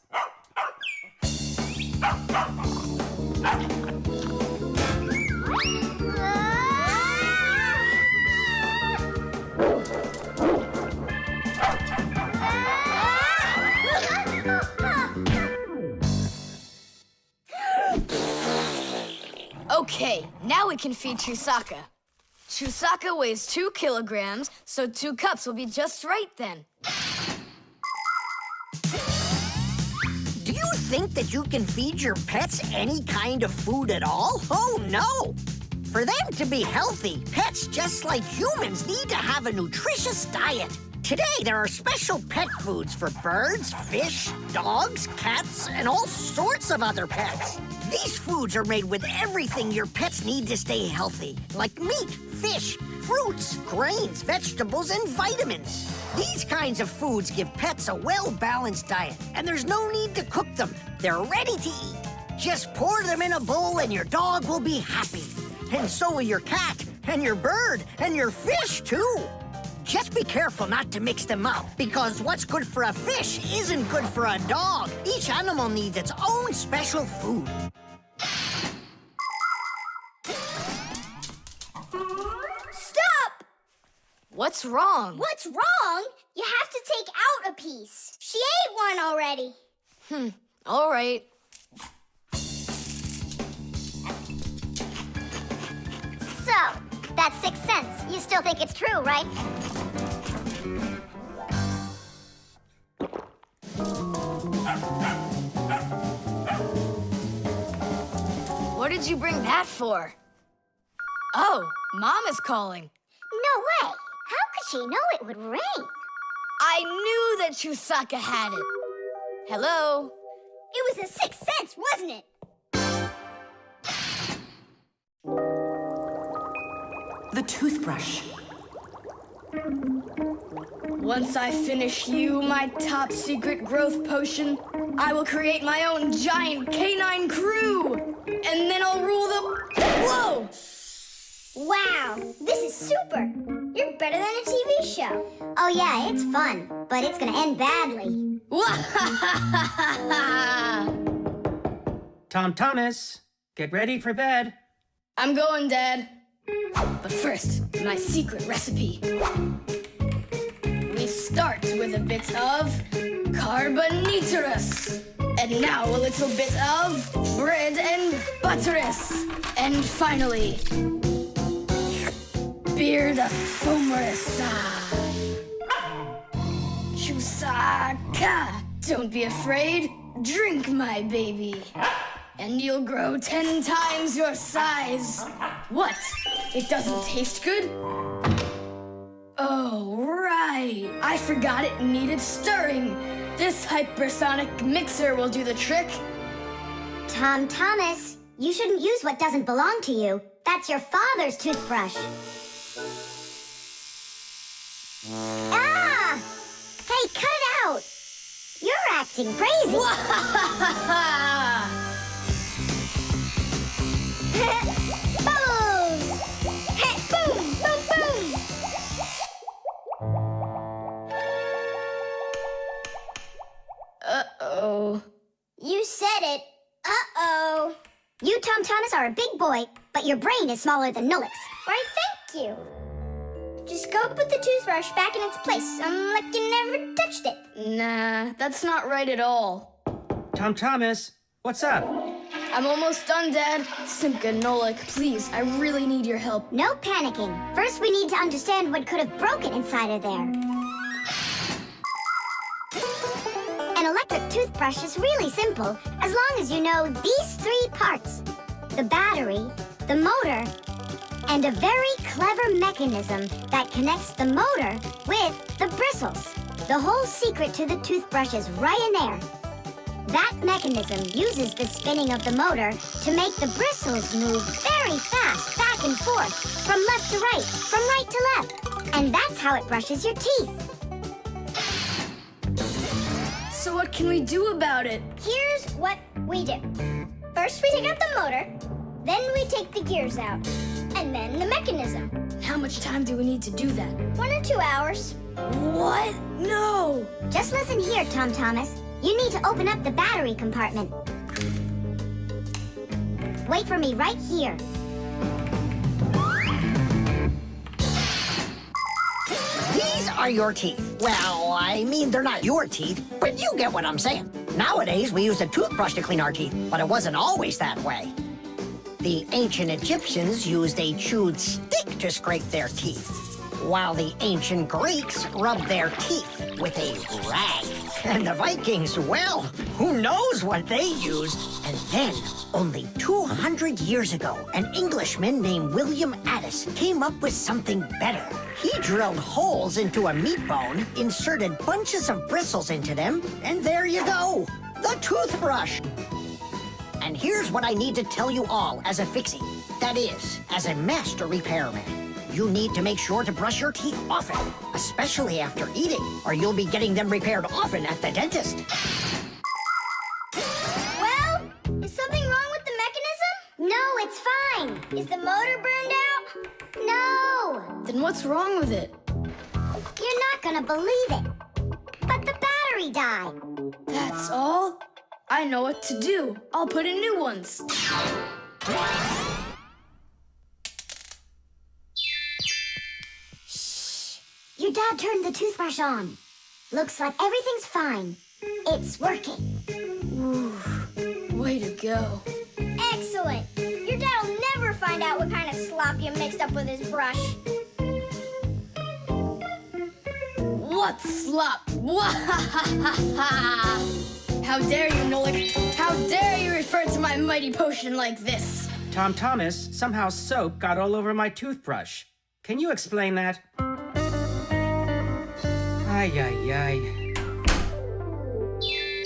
Okay, now we can feed Chusaka. Chusaka weighs 2 kilograms, so 2 cups will be just right then. Do you think that you can feed your pets any kind of food at all? Oh, no! For them to be healthy, pets just like humans need to have a nutritious diet. Today, there are special pet foods for birds, fish, dogs, cats, and all sorts of other pets. These foods are made with everything your pets need to stay healthy, like meat, fish, fruits, grains, vegetables, and vitamins. These kinds of foods give pets a well-balanced diet, and there's no need to cook them. They're ready to eat. Just pour them in a bowl and your dog will be happy. And so will your cat, and your bird, and your fish, too. Just be careful not to mix them up, because what's good for a fish isn't good for a dog. Each animal needs its own special food. Stop! What's wrong? What's wrong? You have to take out a piece. She ate one already. All right. So, that's 6 cents. You still think it's true, right? What did you bring that for? Oh, Mom is calling. No way. How could she know it would rain? I knew that Chusaka had it. Hello? It was a 6 cents, wasn't it? toothbrush. Once I finish you, my top secret growth potion, I will create my own giant canine crew! And then I'll rule the... Whoa! Wow, this is super. You're better than a TV show. Oh yeah, it's fun, but it's gonna end badly. Tom Thomas, get ready for bed. I'm going, Dad. But first, my secret recipe. We start with a bit of carbonatorous. And now a little bit of bread and butterous. And finally, beard of foamerous. Chusaka. Don't be afraid. Drink, my baby. And you'll grow 10 times your size. What? It doesn't taste good? Oh, right. I forgot it needed stirring. This hypersonic mixer will do the trick. Tom Thomas, you shouldn't use what doesn't belong to you. That's your father's toothbrush. Ah! Hey, cut it out! You're acting crazy. Bubbles! Hey, boom, boom, boom! Uh-oh. You said it. Uh-oh. You, Tom Thomas, are a big boy, but your brain is smaller than Nolik's. Why, thank you. Just go put the toothbrush back in its place, like you never touched it. Nah, that's not right at all. Tom Thomas, what's up? I'm almost done, Dad. Simka and Nolik, please, I really need your help. No panicking. First, we need to understand what could have broken inside of there. An electric toothbrush is really simple, as long as you know these 3 parts. The battery, the motor, and a very clever mechanism that connects the motor with the bristles. The whole secret to the toothbrush is right in there. That mechanism uses the spinning of the motor to make the bristles move very fast back and forth, from left to right, from right to left. And that's how it brushes your teeth. So what can we do about it? Here's what we do. First, we take out the motor. Then we take the gears out. And then the mechanism. How much time do we need to do that? 1 or 2 hours. What? No! Just listen here, Tom Thomas. You need to open up the battery compartment. Wait for me right here. These are your teeth. Well, I mean, they're not your teeth, but you get what I'm saying. Nowadays, we use a toothbrush to clean our teeth, but it wasn't always that way. The ancient Egyptians used a chewed stick to scrape their teeth, while the ancient Greeks rubbed their teeth with a rag. And the Vikings, well, who knows what they used? And then, only 200 years ago, an Englishman named William Addis came up with something better. He drilled holes into a meat bone, inserted bunches of bristles into them, and there you go, the toothbrush. And here's what I need to tell you all as a fixie. That is, as a master repairman. You need to make sure to brush your teeth often, especially after eating, or you'll be getting them repaired often at the dentist. Well, is something wrong with the mechanism? No, it's fine. Is the motor burned out? No! Then what's wrong with it? You're not gonna believe it. But the battery died. That's all? I know what to do. I'll put in new ones. Your dad turned the toothbrush on. Looks like everything's fine. It's working. Ooh, way to go. Excellent. Your dad will never find out what kind of slop you mixed up with his brush. What slop? How dare you, Nolik? How dare you refer to my mighty potion like this? Tom Thomas, somehow soap got all over my toothbrush. Can you explain that? Ay, ay, ay.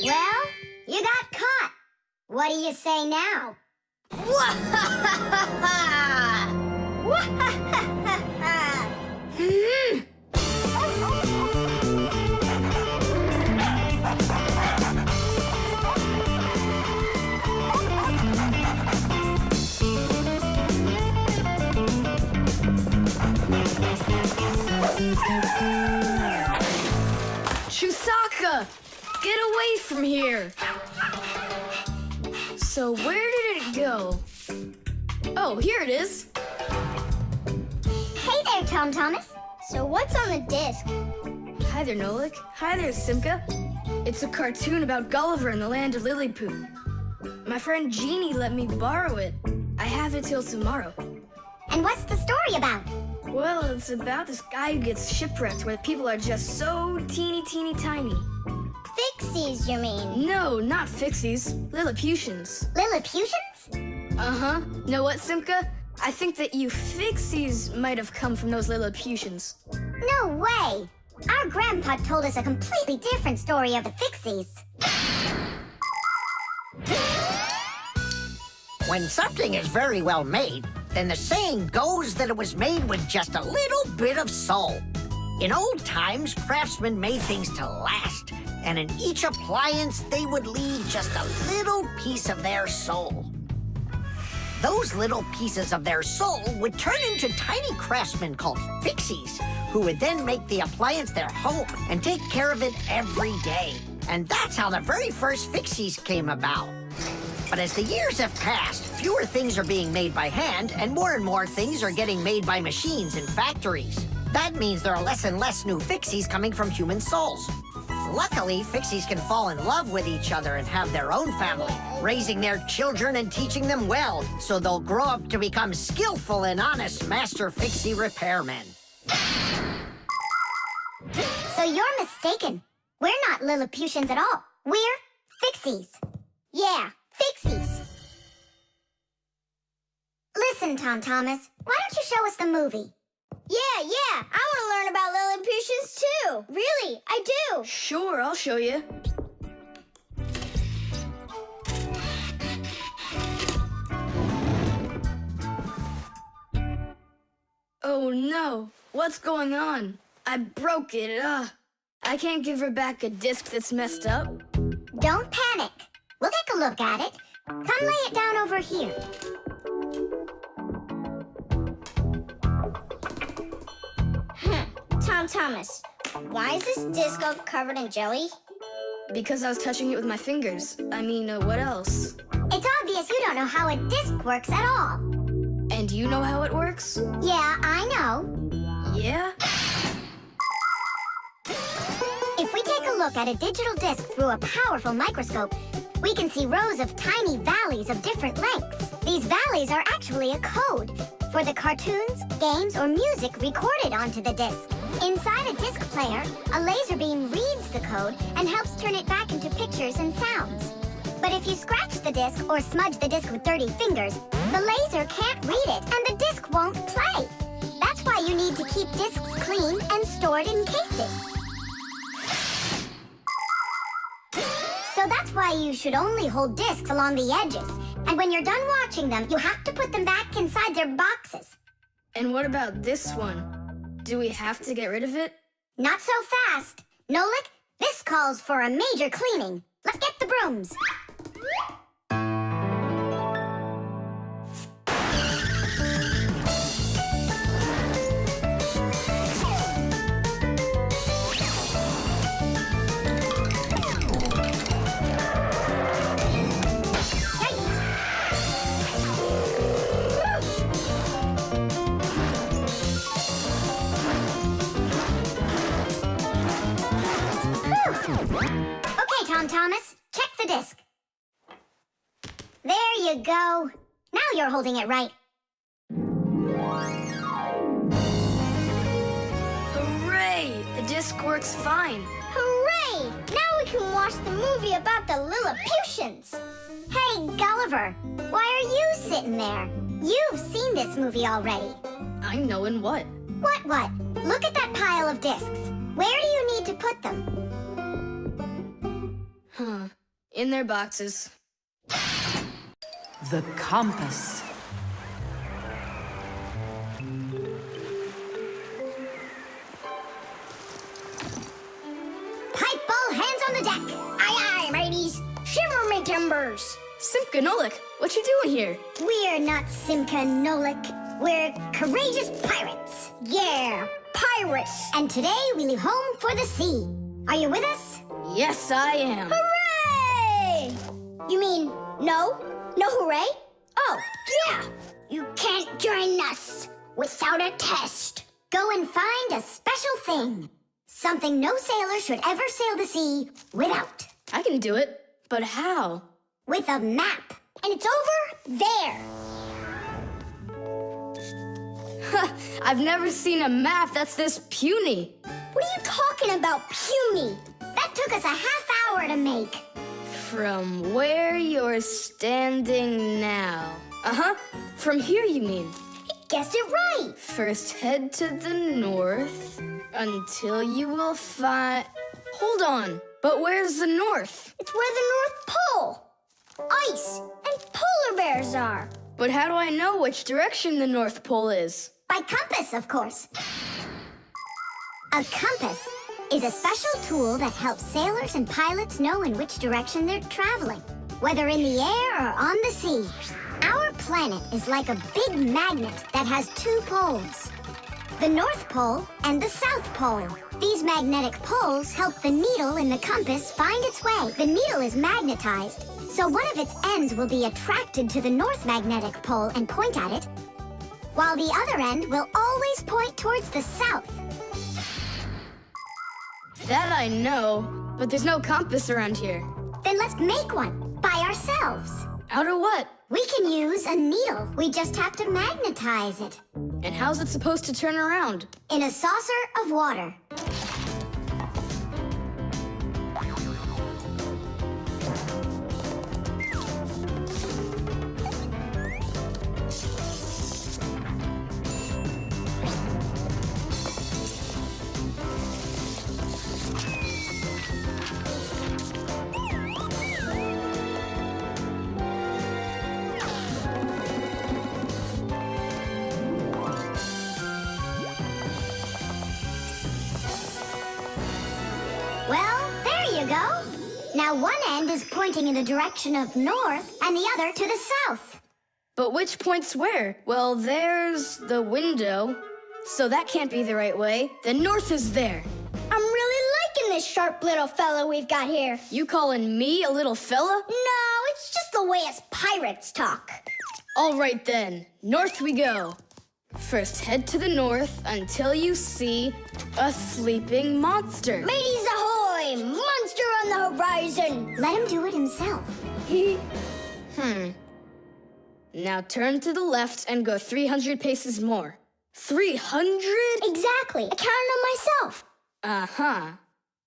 Well, you got caught. What do you say now? Chusaka! Get away from here! So where did it go? Oh, here it is. Hey there, Tom Thomas. So what's on the disc? Hi there, Nolik. Hi there, Simka. It's a cartoon about Gulliver in the land of Lilliput. My friend Jeannie let me borrow it. I have it till tomorrow. And what's the story about? Well, it's about this guy who gets shipwrecked where people are just so teeny tiny. Fixies, you mean? No, not Fixies. Lilliputians. Lilliputians? Uh-huh. Know what, Simka? I think that you Fixies might have come from those Lilliputians. No way! Our grandpa told us a completely different story of the Fixies. When something is very well made, then the saying goes that it was made with just a little bit of soul. In old times, craftsmen made things to last, and in each appliance, they would leave just a little piece of their soul. Those little pieces of their soul would turn into tiny craftsmen called Fixies, who would then make the appliance their home and take care of it every day. And that's how the very first Fixies came about. But as the years have passed, fewer things are being made by hand, and more things are getting made by machines in factories. That means there are less and less new Fixies coming from human souls. Luckily, Fixies can fall in love with each other and have their own family, raising their children and teaching them well, so they'll grow up to become skillful and honest master Fixie repairmen. So you're mistaken. We're not Lilliputians at all. We're Fixies. Yeah, Fixies. Listen, Tom Thomas, why don't you show us the movie? Yeah, I want to learn about Lilliputians too. Really, I do. Sure, I'll show you. Oh no, what's going on? I broke it, I can't give her back a disc that's messed up. Don't panic. We'll take a look at it. Come lay it down over here. Tom Thomas, why is this disc all covered in jelly? Because I was touching it with my fingers. I mean, what else? It's obvious you don't know how a disc works at all. And you know how it works? Yeah, I know. Yeah? If we take a look at a digital disc through a powerful microscope, we can see rows of tiny valleys of different lengths. These valleys are actually a code for the cartoons, games, or music recorded onto the disc. Inside a disc player, a laser beam reads the code and helps turn it back into pictures and sounds. But if you scratch the disc or smudge the disc with dirty fingers, the laser can't read it and the disc won't play. That's why you need to keep discs clean and stored in cases. So that's why you should only hold discs along the edges. And when you're done watching them, you have to put them back inside their boxes. And what about this one? Do we have to get rid of it? Not so fast. Nolik, this calls for a major cleaning. Let's get the brooms. Okay, Tom Thomas, check the disc. There you go. Now you're holding it right. Hooray! The disc works fine. Hooray! Now we can watch the movie about the Lilliputians. Hey, Gulliver, why are you sitting there? You've seen this movie already. I know in what? What? Look at that pile of discs. Where do you need to put them? In their boxes. The compass. Pipe ball, hands on the deck. Aye, aye, mateys. Shiver me timbers. Simka and Nolik, what you doing here? We're not Simka and Nolik. We're courageous pirates. Yeah, pirates. And today we leave home for the sea. Are you with us? Yes, I am. Hooray! You mean no? No hooray? Oh, yeah. You can't join us without a test. Go and find a special thing. Something no sailor should ever sail the sea without. I can do it, but how? With a map. And it's over there. I've never seen a map that's this puny. What are you talking about, puny? That took us a half hour to make. From where you're standing now. Uh-huh. From here, you mean? Guessed it right. First, head to the north until you will find... Hold on. But where's the north? It's where the North Pole, ice, and polar bears are. But how do I know which direction the North Pole is? By compass, of course. A compass is a special tool that helps sailors and pilots know in which direction they're traveling, whether in the air or on the sea. Our planet is like a big magnet that has two poles, the North Pole and the South Pole. These magnetic poles help the needle in the compass find its way. The needle is magnetized, so one of its ends will be attracted to the North Magnetic Pole and point at it, while the other end will always point towards the South. That I know, but there's no compass around here. Then let's make one by ourselves. Out of what? We can use a needle. We just have to magnetize it. And how's it supposed to turn around? In a saucer of water. Well, there you go. Now one end is pointing in the direction of north and the other to the south. But which point's where? Well, there's the window, so that can't be the right way. The north is there. I'm really liking this sharp little fella we've got here. You calling me a little fella? No, it's just the way us pirates talk. All right then, north we go. First, head to the north until you see a sleeping monster. Mateys ahoy! Monster on the horizon! Let him do it himself. Now turn to the left and go 300 paces more. 300? Exactly. I counted on myself. Uh-huh.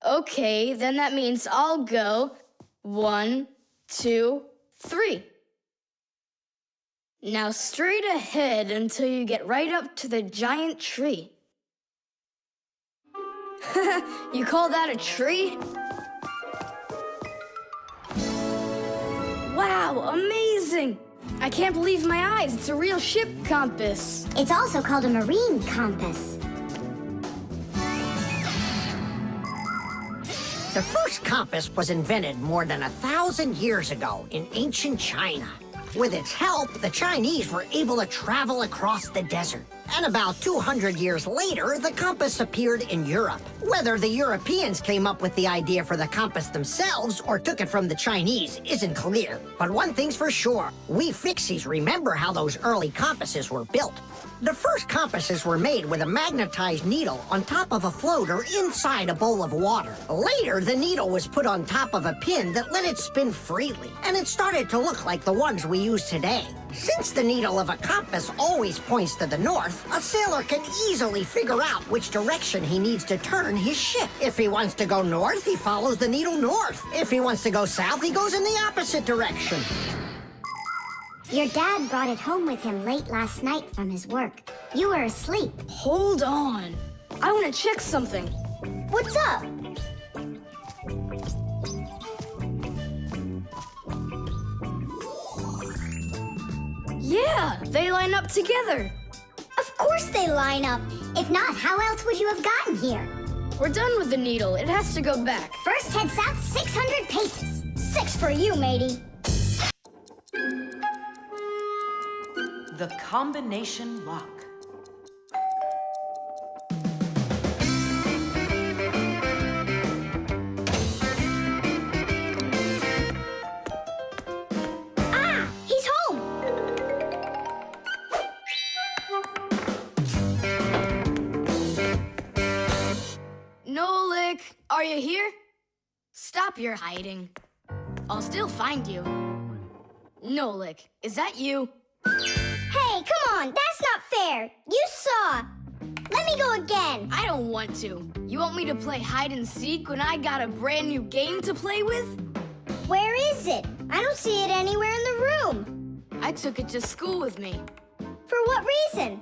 Okay, then that means I'll go 1, 2, 3. Now straight ahead until you get right up to the giant tree. You call that a tree? Wow, amazing! I can't believe my eyes. It's a real ship compass. It's also called a marine compass. The first compass was invented more than 1,000 years ago in ancient China. With its help, the Chinese were able to travel across the desert. And about 200 years later, the compass appeared in Europe. Whether the Europeans came up with the idea for the compass themselves or took it from the Chinese isn't clear. But one thing's for sure, we Fixies remember how those early compasses were built. The first compasses were made with a magnetized needle on top of a floater inside a bowl of water. Later, the needle was put on top of a pin that let it spin freely, and it started to look like the ones we use today. Since the needle of a compass always points to the north, a sailor can easily figure out which direction he needs to turn his ship. If he wants to go north, he follows the needle north. If he wants to go south, he goes in the opposite direction. Your dad brought it home with him late last night from his work. You were asleep. Hold on. I want to check something. What's up? Yeah, they line up together. Of course they line up. If not, how else would you have gotten here? We're done with the needle. It has to go back. First, head south 600 paces. 6 for you, matey. The combination lock. Ah! He's home! Nolik, are you here? Stop your hiding. I'll still find you. Nolik, is that you? Hey, come on! That's not fair! You saw! Let me go again! I don't want to. You want me to play hide and seek when I got a brand new game to play with? Where is it? I don't see it anywhere in the room. I took it to school with me For what reason?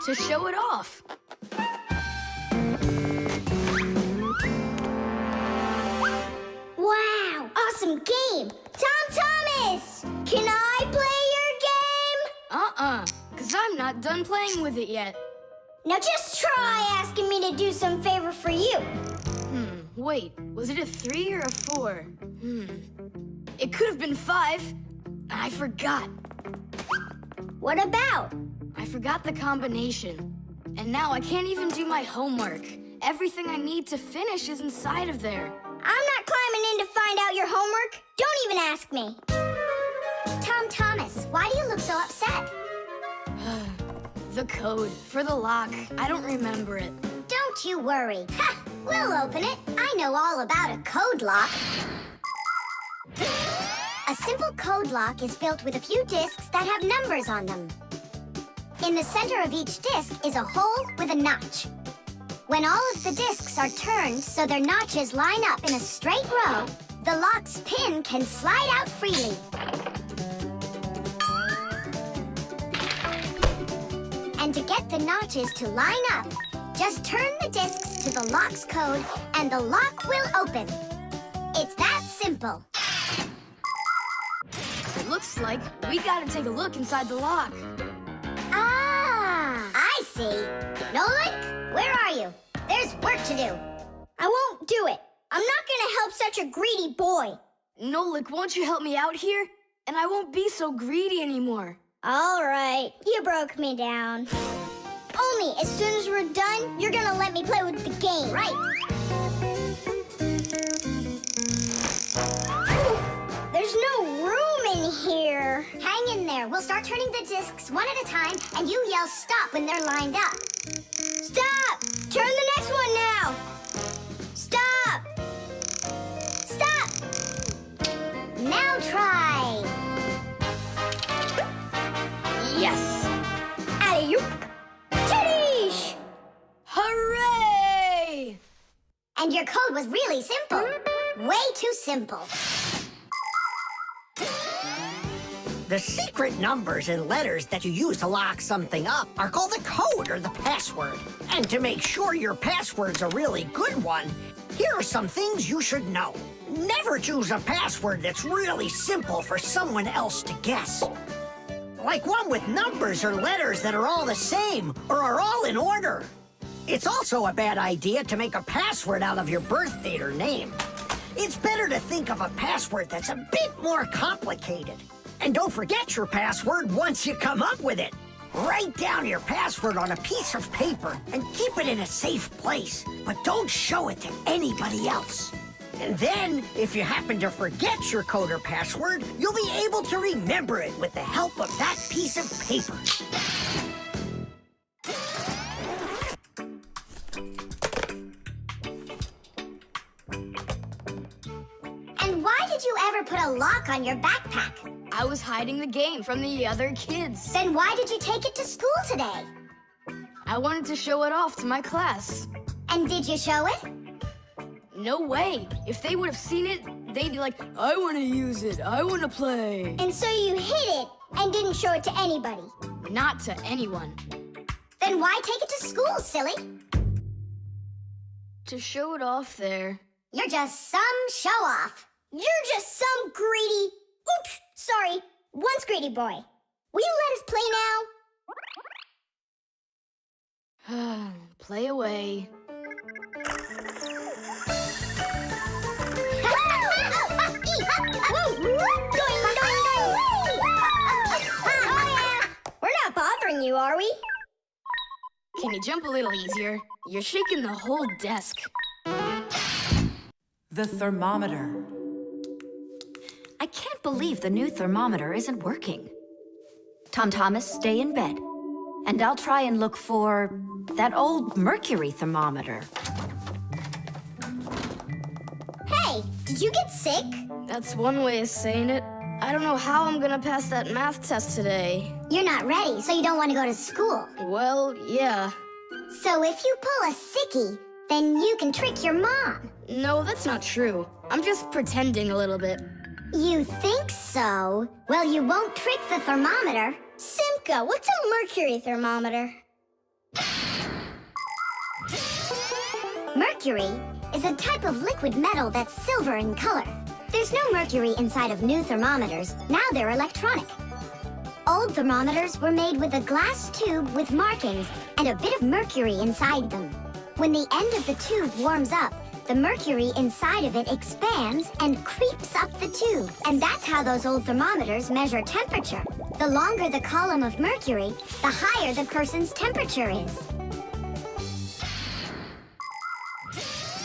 to show it off. Wow! Awesome game! Tom Thomas! Can I play your game? 'Cause I'm not done playing with it yet. Now just try asking me to do some favor for you. Wait, was it a 3 or a 4? It could have been 5. I forgot. What about? I forgot the combination. And now I can't even do my homework. Everything I need to finish is inside of there. I'm not climbing in to find out your homework. Don't even ask me. Tom Thomas, why do you look so upset? The code for the lock. I don't remember it. Don't you worry. Ha! We'll open it. I know all about a code lock. A simple code lock is built with a few discs that have numbers on them. In the center of each disc is a hole with a notch. When all of the discs are turned so their notches line up in a straight row, the lock's pin can slide out freely. And to get the notches to line up, just turn the discs to the lock's code and the lock will open. It's that simple. It looks like we gotta take a look inside the lock. Ah, I see. Nolik, where are you? There's work to do. I won't do it. I'm not gonna help such a greedy boy. Nolik, won't you help me out here? And I won't be so greedy anymore. All right, you broke me down. Only as soon as we're done, you're gonna let me play with the game. Right. There's no room in here. Hang in there. We'll start turning the discs one at a time, and you yell stop when they're lined up. Stop! Turn the next one now. Stop! Stop! Now try. Yes! Alley-oop! Titties! Hooray! And your code was really simple. Way too simple. The secret numbers and letters that you use to lock something up are called the code or the password. And to make sure your password's a really good one, here are some things you should know. Never choose a password that's really simple for someone else to guess. Like one with numbers or letters that are all the same or are all in order. It's also a bad idea to make a password out of your birth date or name. It's better to think of a password that's a bit more complicated. And don't forget your password once you come up with it. Write down your password on a piece of paper and keep it in a safe place, but don't show it to anybody else. And then, if you happen to forget your code or password, you'll be able to remember it with the help of that piece of paper. And why did you ever put a lock on your backpack? I was hiding the game from the other kids. Then why did you take it to school today? I wanted to show it off to my class. And did you show it? No way. If they would have seen it, they'd be like, I want to use it. I want to play. And so you hid it and didn't show it to anybody. Not to anyone. Then why take it to school, silly? To show it off there. You're just some show-off. You're just some greedy... Oops, sorry. Once greedy boy. Will you let us play now? Play away. are we? Can you jump a little easier? You're shaking the whole desk. The thermometer. I can't believe the new thermometer isn't working. Tom Thomas, stay in bed. And I'll try and look for that old mercury thermometer. Hey, did you get sick? That's one way of saying it. I don't know how I'm gonna pass that math test today. You're not ready, so you don't want to go to school. Well, yeah. So if you pull a sickie, then you can trick your mom. No, that's not true. I'm just pretending a little bit. You think so? Well, you won't trick the thermometer. Simka, what's a mercury thermometer? Mercury is a type of liquid metal that's silver in color. There's no mercury inside of new thermometers. Now they're electronic. Old thermometers were made with a glass tube with markings and a bit of mercury inside them. When the end of the tube warms up, the mercury inside of it expands and creeps up the tube. And that's how those old thermometers measure temperature. The longer the column of mercury, the higher the person's temperature is.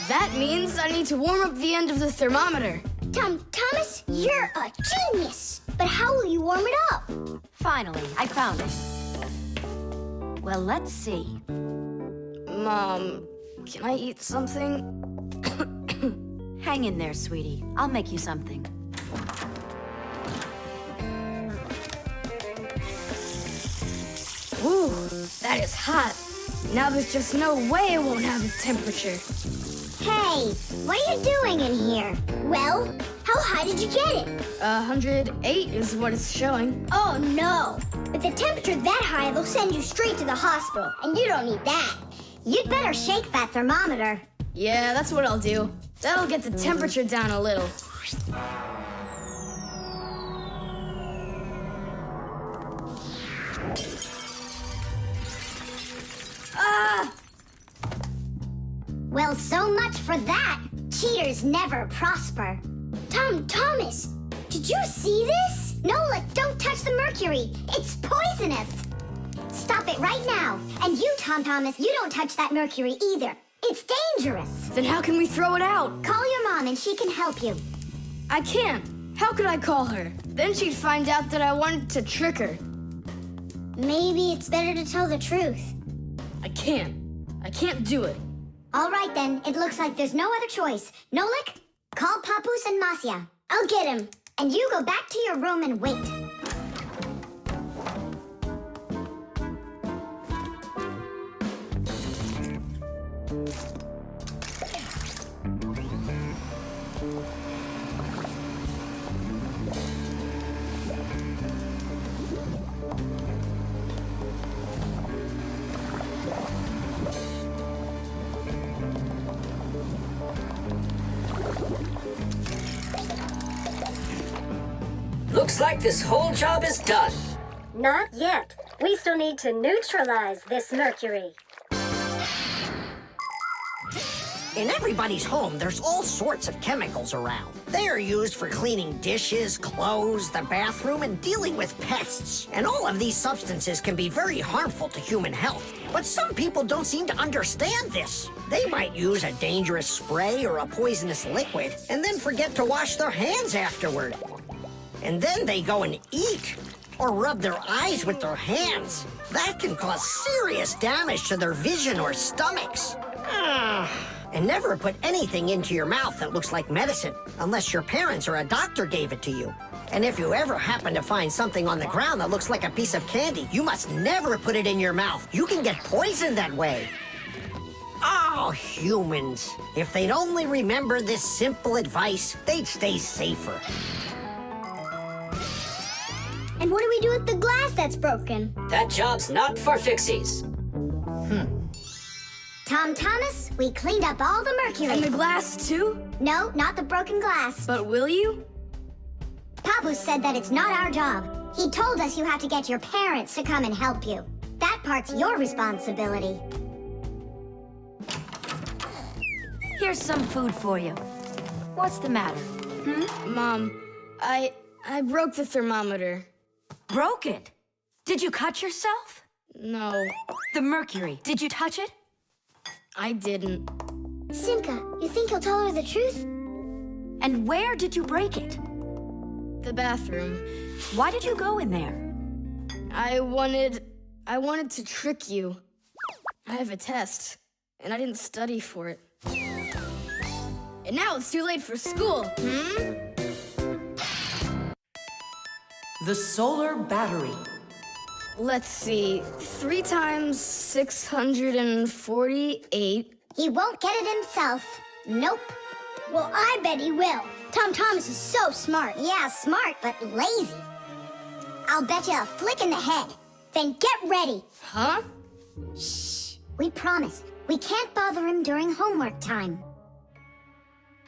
That means I need to warm up the end of the thermometer. Thomas, you're a genius. But how will you warm it up? Finally, I found it. Well, let's see. Mom, can I eat something? Hang in there, sweetie. I'll make you something. Ooh, that is hot. Now there's just no way it won't have a temperature. Hey, what are you doing in here? Well, how high did you get it? 108 is what it's showing. Oh no! With a temperature that high, they'll send you straight to the hospital, and you don't need that. You'd better shake that thermometer. Yeah, that's what I'll do. That'll get the temperature down a little. Ah! Well, so much for that. Cheaters never prosper. Thomas, did you see this? Nolik, don't touch the mercury. It's poisonous. Stop it right now. And you, Tom Thomas, you don't touch that mercury either. It's dangerous. Then how can we throw it out? Call your mom and she can help you. I can't. How could I call her? Then she'd find out that I wanted to trick her. Maybe it's better to tell the truth. I can't. I can't do it. All right, then. It looks like there's no other choice. Nolik, call Papoose and Masya. I'll get him. And you go back to your room and wait. Looks like this whole job is done. Not yet. We still need to neutralize this mercury. In everybody's home, there's all sorts of chemicals around. They are used for cleaning dishes, clothes, the bathroom, and dealing with pests. And all of these substances can be very harmful to human health. But some people don't seem to understand this. They might use a dangerous spray or a poisonous liquid and then forget to wash their hands afterward. And then they go and eat or rub their eyes with their hands. That can cause serious damage to their vision or stomachs. And never put anything into your mouth that looks like medicine, unless your parents or a doctor gave it to you. And if you ever happen to find something on the ground that looks like a piece of candy, you must never put it in your mouth. You can get poisoned that way. Oh, humans. If they'd only remember this simple advice, they'd stay safer. And what do we do with the glass that's broken? That job's not for Fixies. Tom Thomas, we cleaned up all the mercury. And the glass, too? No, not the broken glass. But will you? Papoose said that it's not our job. He told us you have to get your parents to come and help you. That part's your responsibility. Here's some food for you. What's the matter? Mom, I broke the thermometer. Broke it? Did you cut yourself? No, The mercury. Did you touch it? I didn't. Simka, you think he'll tell her the truth? And where did you break it? The bathroom. Why did you go in there? I wanted to trick you. I have a test, and I didn't study for it. And now it's too late for school, The solar battery. Let's see, 3 times 648. He won't get it himself. Nope. Well, I bet he will. Tom Thomas is so smart. Yeah, smart, but lazy. I'll bet you a flick in the head. Then get ready. Huh? Shh. We promise. We can't bother him during homework time.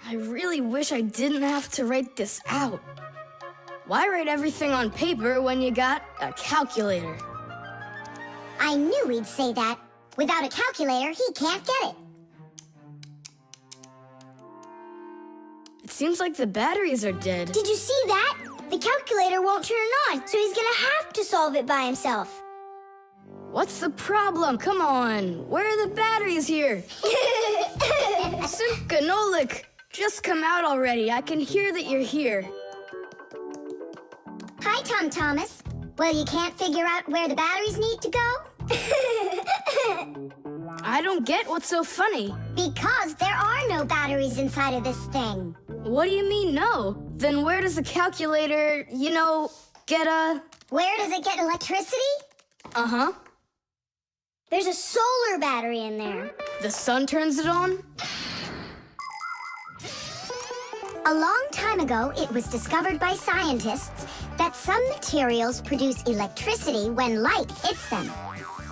I really wish I didn't have to write this out. Why write everything on paper when you got a calculator? I knew he'd say that. Without a calculator, he can't get it. It seems like the batteries are dead. Did you see that? The calculator won't turn on, so he's gonna have to solve it by himself. What's the problem? Come on. Where are the batteries here? Simka, Nolik, just come out already. I can hear that you're here. Hi, Tom Thomas. Well, you can't figure out where the batteries need to go? I don't get what's so funny. Because there are no batteries inside of this thing. What do you mean, no? Then where does the calculator, get a... Where does it get electricity? Uh-huh. There's a solar battery in there. The sun turns it on? A long time ago, it was discovered by scientists that some materials produce electricity when light hits them.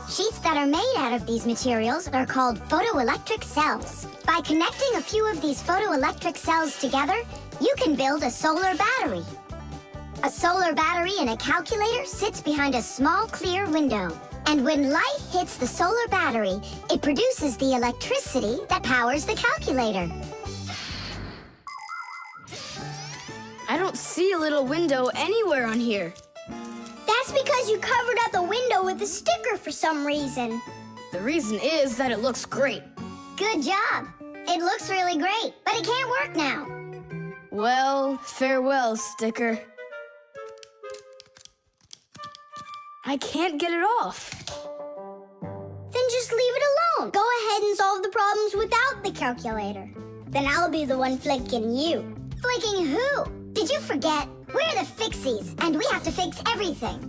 Sheets that are made out of these materials are called photoelectric cells. By connecting a few of these photoelectric cells together, you can build a solar battery. A solar battery in a calculator sits behind a small clear window. And when light hits the solar battery, it produces the electricity that powers the calculator. I don't see a little window anywhere on here. That's because you covered up the window with a sticker for some reason. The reason is that it looks great. Good job. It looks really great, but it can't work now. Well, farewell, sticker. I can't get it off. Then just leave it alone. Go ahead and solve the problems without the calculator. Then I'll be the one flicking you. Flicking who? Did you forget? We're the Fixies, and we have to fix everything.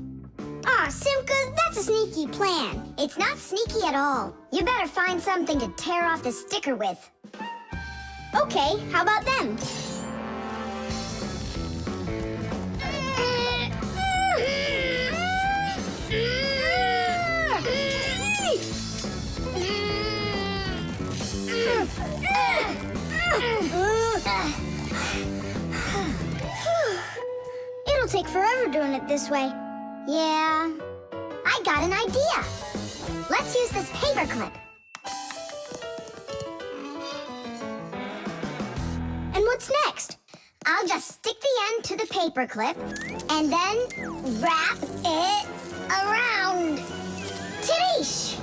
Ah, Simka, that's a sneaky plan. It's not sneaky at all. You better find something to tear off the sticker with. Okay, how about them? It'll take forever doing it this way. Yeah, I got an idea. Let's use this paperclip. And what's next? I'll just stick the end to the paperclip and then wrap it around. Tidish!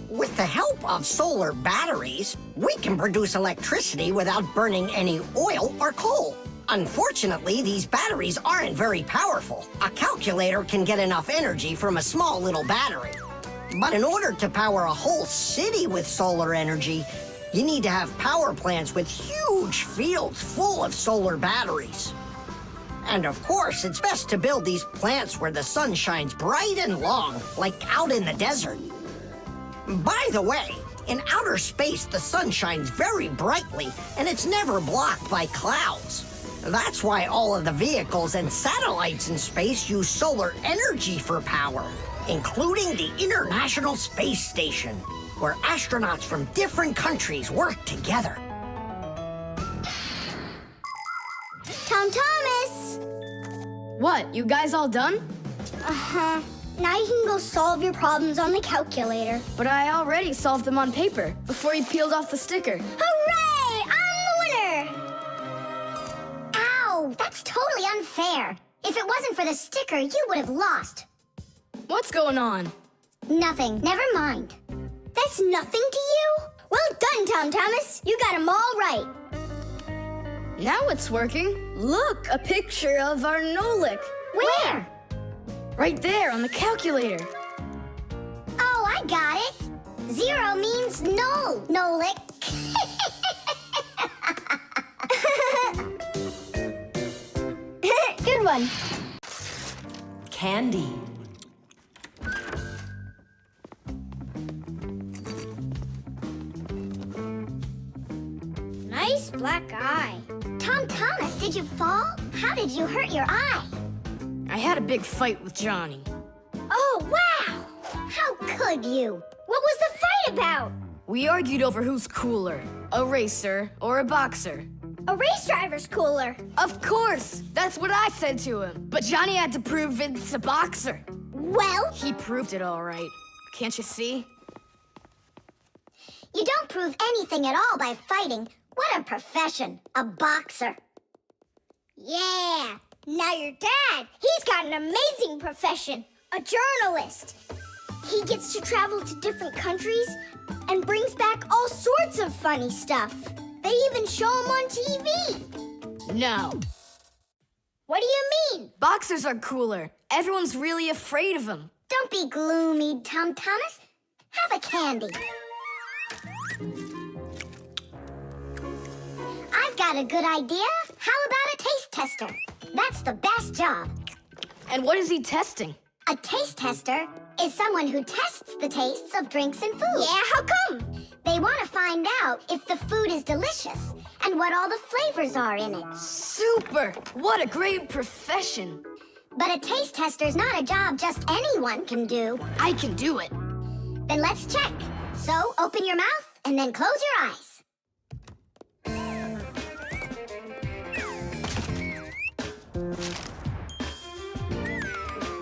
With the help of solar batteries, we can produce electricity without burning any oil or coal. Unfortunately, these batteries aren't very powerful. A calculator can get enough energy from a small little battery. But in order to power a whole city with solar energy, you need to have power plants with huge fields full of solar batteries. And of course, it's best to build these plants where the sun shines bright and long, like out in the desert. By the way, in outer space, the sun shines very brightly, and it's never blocked by clouds. That's why all of the vehicles and satellites in space use solar energy for power, including the International Space Station, where astronauts from different countries work together. Tom Thomas! What, you guys all done? Uh-huh. Now you can go solve your problems on the calculator. But I already solved them on paper before you peeled off the sticker. Hooray! I'm the winner! Ow! That's totally unfair. If it wasn't for the sticker, you would have lost. What's going on? Nothing. Never mind. That's nothing to you? Well done, Tom Thomas. You got them all right. Now it's working. Look, a picture of our Nolik. Where? Right there on the calculator. Oh, I got it. 0 means no, Nolik. Good one. Candy. Nice black eye. Tom Thomas, did you fall? How did you hurt your eye? I had a big fight with Johnny. Oh, wow! How could you? What was the fight about? We argued over who's cooler, a racer or a boxer. A race driver's cooler. Of course! That's what I said to him. But Johnny had to prove it's a boxer. Well, He proved it all right. Can't you see? you don't prove anything at all by fighting. What a profession, a boxer. Yeah. Now your dad, he's got an amazing profession, a journalist. He gets to travel to different countries and brings back all sorts of funny stuff. They even show him on TV. No. What do you mean? Boxers are cooler. Everyone's really afraid of them. Don't be gloomy, Tom Thomas. Have a candy. I've got a good idea. How about a taste tester? That's the best job. And what is he testing? A taste tester is someone who tests the tastes of drinks and food. Yeah, how come? They want to find out if the food is delicious and what all the flavors are in it. Super! What a great profession. But a taste tester's not a job just anyone can do. I can do it. Then let's check. So open your mouth and then close your eyes.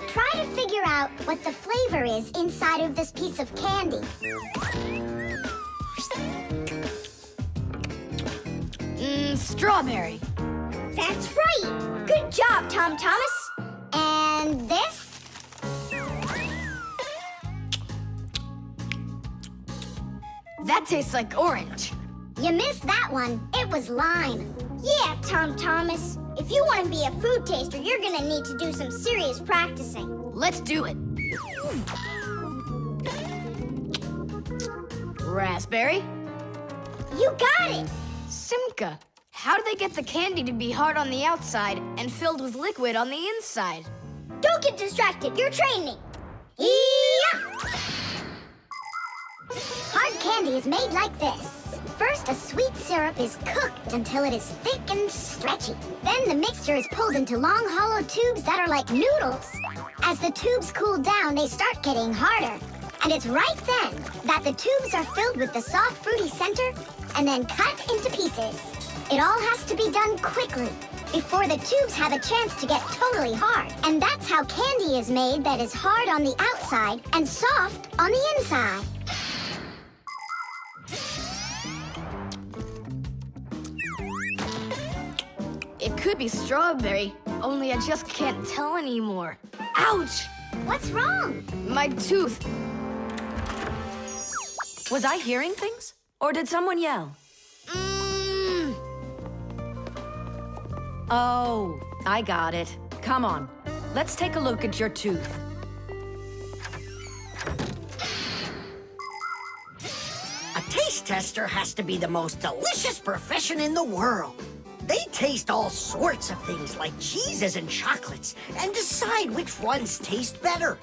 Try to figure out what the flavor is inside of this piece of candy. Strawberry. That's right. Good job, Tom Thomas. And this? That tastes like orange. You missed that one. It was lime. Yeah, Tom Thomas. If you want to be a food taster, you're going to need to do some serious practicing. Let's do it. Raspberry. You got it. Simka. How do they get the candy to be hard on the outside and filled with liquid on the inside? Don't get distracted. You're training. Yeah! Hard candy is made like this. First, a sweet syrup is cooked until it is thick and stretchy. Then the mixture is pulled into long, hollow tubes that are like noodles. As the tubes cool down, they start getting harder. And it's right then that the tubes are filled with the soft, fruity center and then cut into pieces. It all has to be done quickly before the tubes have a chance to get totally hard. And that's how candy is made that is hard on the outside and soft on the inside. It could be strawberry, only I just can't tell anymore. Ouch! What's wrong? My tooth. Was I hearing things? Or did someone yell? Oh, I got it. Come on. Let's take a look at your tooth. A taste tester has to be the most delicious profession in the world. They taste all sorts of things like cheeses and chocolates and decide which ones taste better.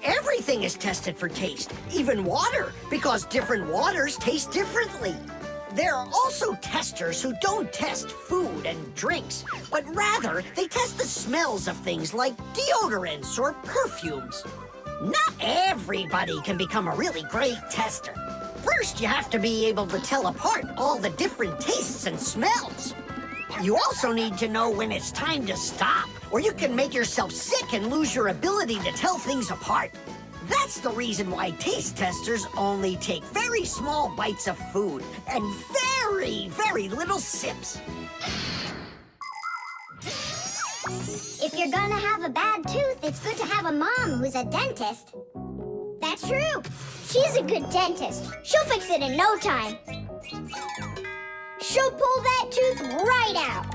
Everything is tested for taste, even water, because different waters taste differently. There are also testers who don't test food and drinks, but rather they test the smells of things like deodorants or perfumes. Not everybody can become a really great tester. First, you have to be able to tell apart all the different tastes and smells. You also need to know when it's time to stop, or you can make yourself sick and lose your ability to tell things apart. That's the reason why taste testers only take very small bites of food and very, very little sips. If your you're gonna have a bad tooth, it's good to have a mom who's a dentist. That's true. She's a good dentist. She'll fix it in no time. She'll pull that tooth right out.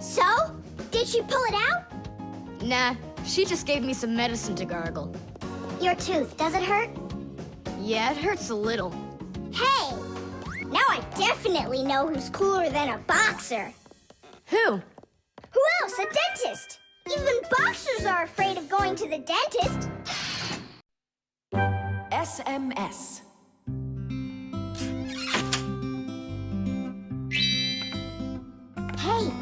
So, did she pull it out? Nah, she just gave me some medicine to gargle. Your tooth, does it hurt? Yeah, it hurts a little. Hey, now I definitely know who's cooler than a boxer. Who? Who else? A dentist. Even boxers are afraid of going to the dentist. SMS. Hey!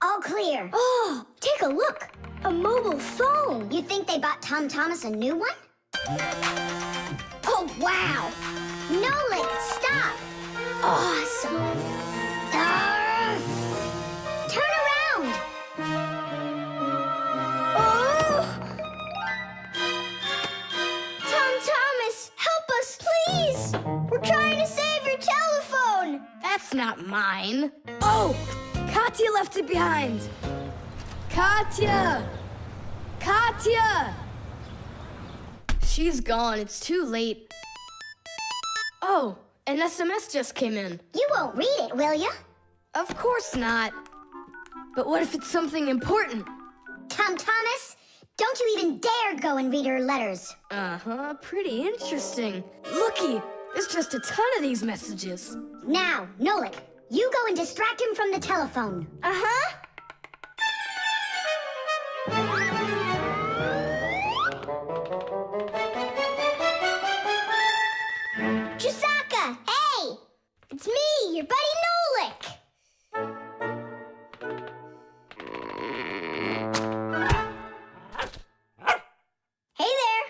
All clear. Oh, take a look. A mobile phone. You think they bought Tom Thomas a new one? Oh, wow. Nolik, stop! Awesome. Turn around! Oh! Tom Thomas, help us, please! We're trying to save your telephone! That's not mine. Oh! Katya left it behind. Katya! Katya! She's gone. It's too late. Oh, an SMS just came in. You won't read it, will ya? Of course not. But what if it's something important? Tom Thomas, don't you even dare go and read her letters. Uh-huh, pretty interesting. Looky, there's just a ton of these messages. Now, Nolik, you go and distract him from the telephone. Uh-huh. Chisaka, hey! It's me, your buddy Nolik. Hey there.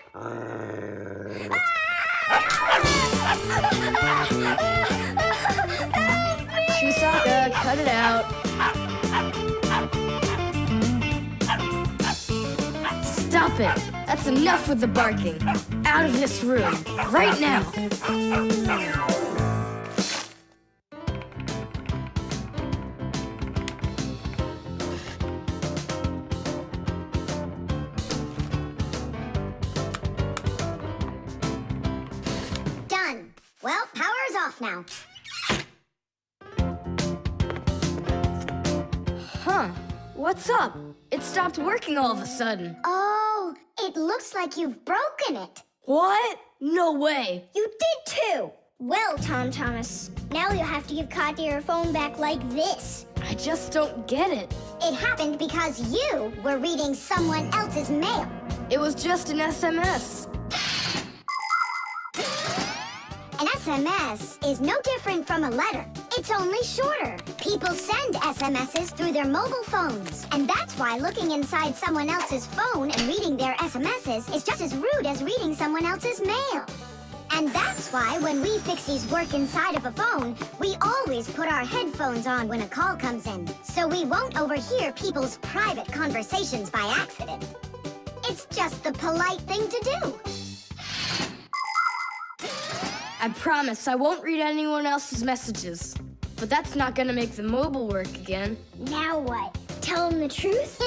Chisaka, cut it out. Stop it. That's enough with the barking. Out of this room. Right now. Done. Well, power's off now. Huh. What's up? It stopped working all of a sudden. Oh, it looks like you've broken it. What? No way. You did too. Well, Tom Thomas, now you'll have to give Katya her phone back like this. I just don't get it. It happened because you were reading someone else's mail. It was just an SMS. An SMS is no different from a letter. It's only shorter. People send SMSs through their mobile phones. And that's why looking inside someone else's phone and reading their SMSs is just as rude as reading someone else's mail. And that's why when we Fixies work inside of a phone, we always put our headphones on when a call comes in, so we won't overhear people's private conversations by accident. It's just the polite thing to do. I promise I won't read anyone else's messages. But that's not gonna make the mobile work again. Now what? Tell him the truth?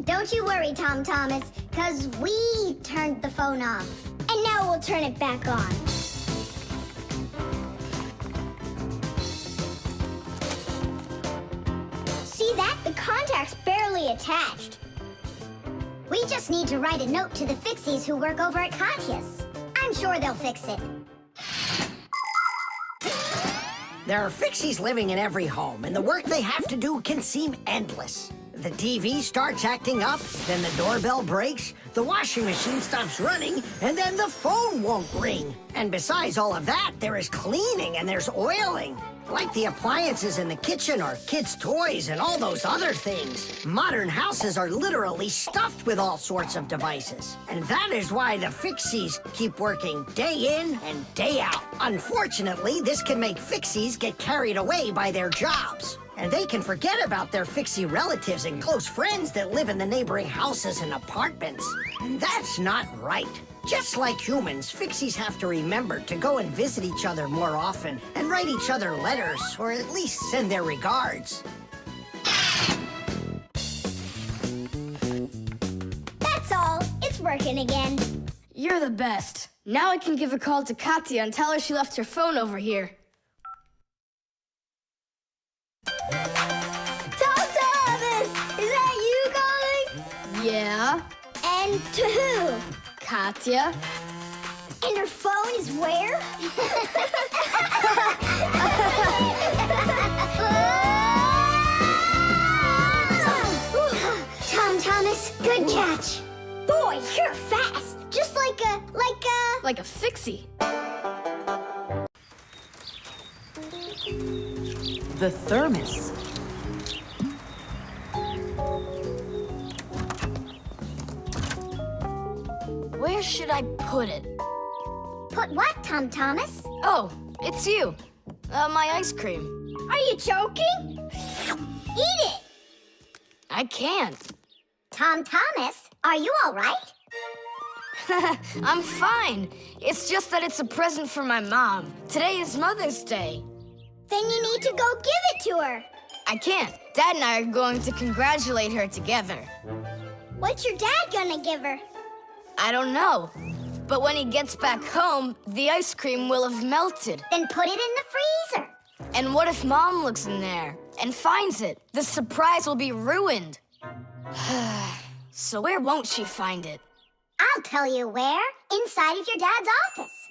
Don't you worry, Tom Thomas, because we turned the phone off. And now we'll turn it back on. See that? The contact's barely attached. We just need to write a note to the Fixies who work over at Katya's. I'm sure they'll fix it. There are Fixies living in every home, and the work they have to do can seem endless. The TV starts acting up, then the doorbell breaks, the washing machine stops running, and then the phone won't ring. And besides all of that, there is cleaning and there's oiling. Like the appliances in the kitchen or kids' toys and all those other things. Modern houses are literally stuffed with all sorts of devices. And that is why the Fixies keep working day in and day out. Unfortunately, this can make Fixies get carried away by their jobs. And they can forget about their Fixie relatives and close friends that live in the neighboring houses and apartments. And that's not right. Just like humans, Fixies have to remember to go and visit each other more often and write each other letters, or at least send their regards. That's all. It's working again. You're the best. Now I can give a call to Katya and tell her she left her phone over here. Thomas! Is that you calling? Yeah? And to who? Katya? And her phone is where? Tom Thomas, good catch. Boy, you're fast. Just like a... Like a Fixie. The thermos. Where should I put it? Put what, Tom Thomas? Oh, it's you. My ice cream. Are you joking? Eat it. I can't. Tom Thomas, are you all right? I'm fine. It's just that it's a present for my mom. Today is Mother's Day. Then you need to go give it to her. I can't. Dad and I are going to congratulate her together. What's your dad gonna give her? I don't know. But when he gets back home, the ice cream will have melted. Then put it in the freezer. And what if Mom looks in there and finds it? The surprise will be ruined. So where won't she find it? I'll tell you where. Inside of your dad's office.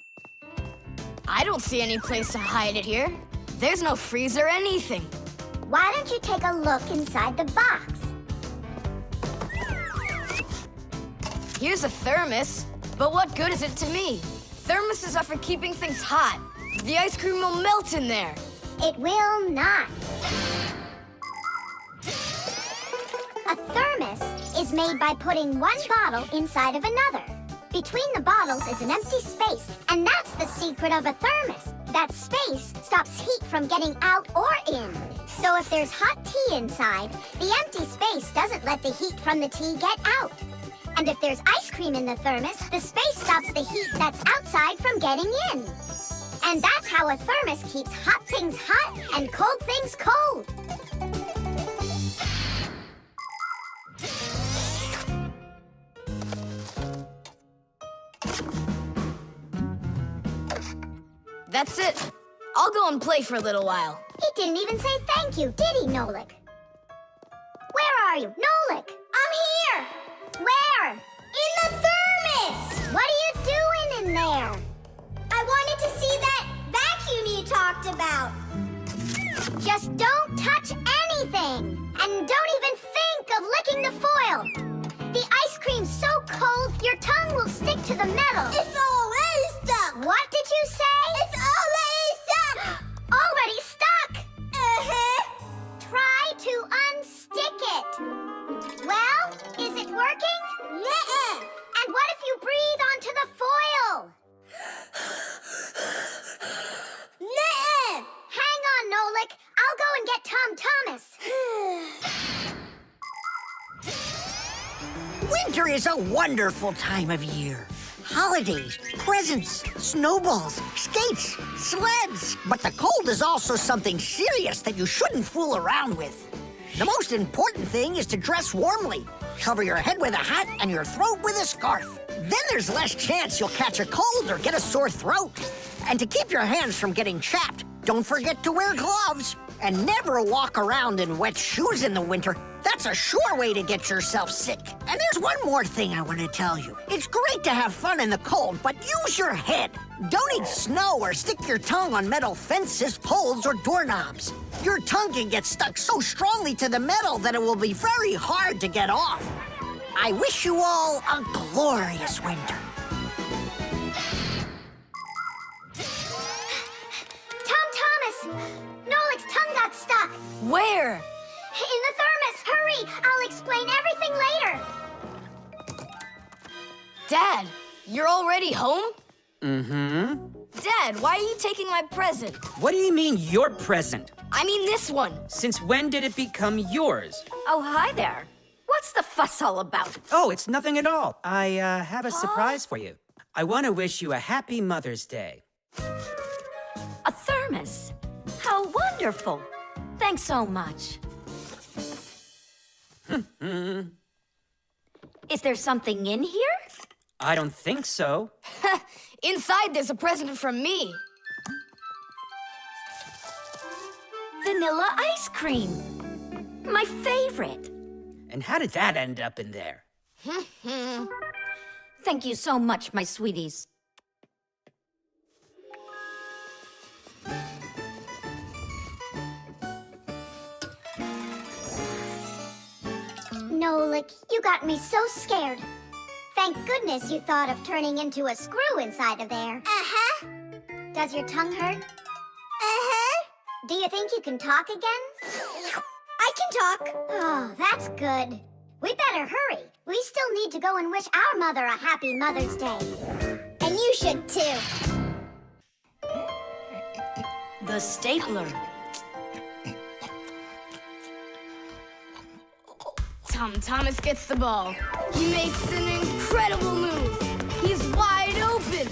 I don't see any place to hide it here. There's no freezer or anything. Why don't you take a look inside the box? Here's a thermos, but what good is it to me? Thermoses are for keeping things hot. The ice cream will melt in there. It will not. A thermos is made by putting one bottle inside of another. Between the bottles is an empty space, and that's the secret of a thermos. That space stops heat from getting out or in. So if there's hot tea inside, the empty space doesn't let the heat from the tea get out. And if there's ice cream in the thermos, the space stops the heat that's outside from getting in. And that's how a thermos keeps hot things hot and cold things cold. That's it. I'll go and play for a little while. He didn't even say thank you, did he, Nolik? Where are you? Nolik! I'm here! Where? In the thermos! What are you doing in there? I wanted to see that vacuum you talked about. Just don't touch anything! And don't even think of licking the foil! The ice cream's so cold, your tongue will stick to the metal. It's already stuck! What did you say? It's already stuck! Already stuck! Uh-huh. Try to unstick it. Well, is it working? Nuh-uh. And what if you breathe onto the foil? Nuh-uh. Hang on, Nolik. I'll go and get Tom Thomas. Winter is a wonderful time of year. Holidays, presents, snowballs, skates, sleds. But the cold is also something serious that you shouldn't fool around with. The most important thing is to dress warmly. Cover your head with a hat and your throat with a scarf. Then there's less chance you'll catch a cold or get a sore throat. And to keep your hands from getting chapped, don't forget to wear gloves. And never walk around in wet shoes in the winter. That's a sure way to get yourself sick. And there's one more thing I want to tell you. It's great to have fun in the cold, but use your head. Don't eat snow or stick your tongue on metal fences, poles, or doorknobs. Your tongue can get stuck so strongly to the metal that it will be very hard to get off. I wish you all a glorious winter. Tom Thomas! Nolik's tongue got stuck. Where? In the thermos. Hurry! I'll explain everything later. Dad, you're already home? Mm-hmm. Dad, why are you taking my present? What do you mean, your present? I mean this one. Since when did it become yours? Oh, hi there. What's the fuss all about? Oh, it's nothing at all. I have a surprise for you. I want to wish you a happy Mother's Day. A thermos. How wonderful. Thanks so much. Is there something in here? I don't think so. Inside there's a present from me. Vanilla ice cream. My favorite. And how did that end up in there? Thank you so much, my sweeties. Nolik, you got me so scared. Thank goodness you thought of turning into a screw inside of there. Uh-huh. Does your tongue hurt? Uh-huh. Do you think you can talk again? I can talk. Oh, that's good. We better hurry. We still need to go and wish our mother a happy Mother's Day. And you should too. The stapler. Tom Thomas gets the ball. He makes an incredible move. He's wide open.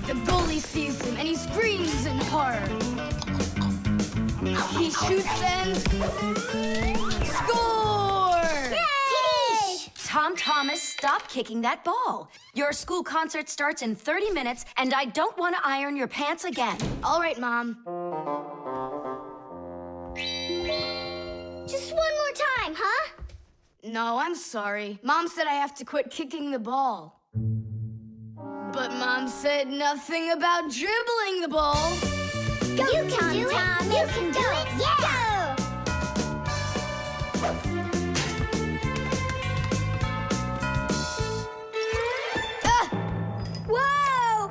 The goalie sees him and he screams in horror. He shoots and score! Yay! Tom Thomas, stop kicking that ball. Your school concert starts in 30 minutes, and I don't want to iron your pants again. All right, Mom. Just one more time, huh? No, I'm sorry. Mom said I have to quit kicking the ball. But Mom said nothing about dribbling the ball. Go, You can do it. Tom. You can do it. Yeah. Ah! Whoa!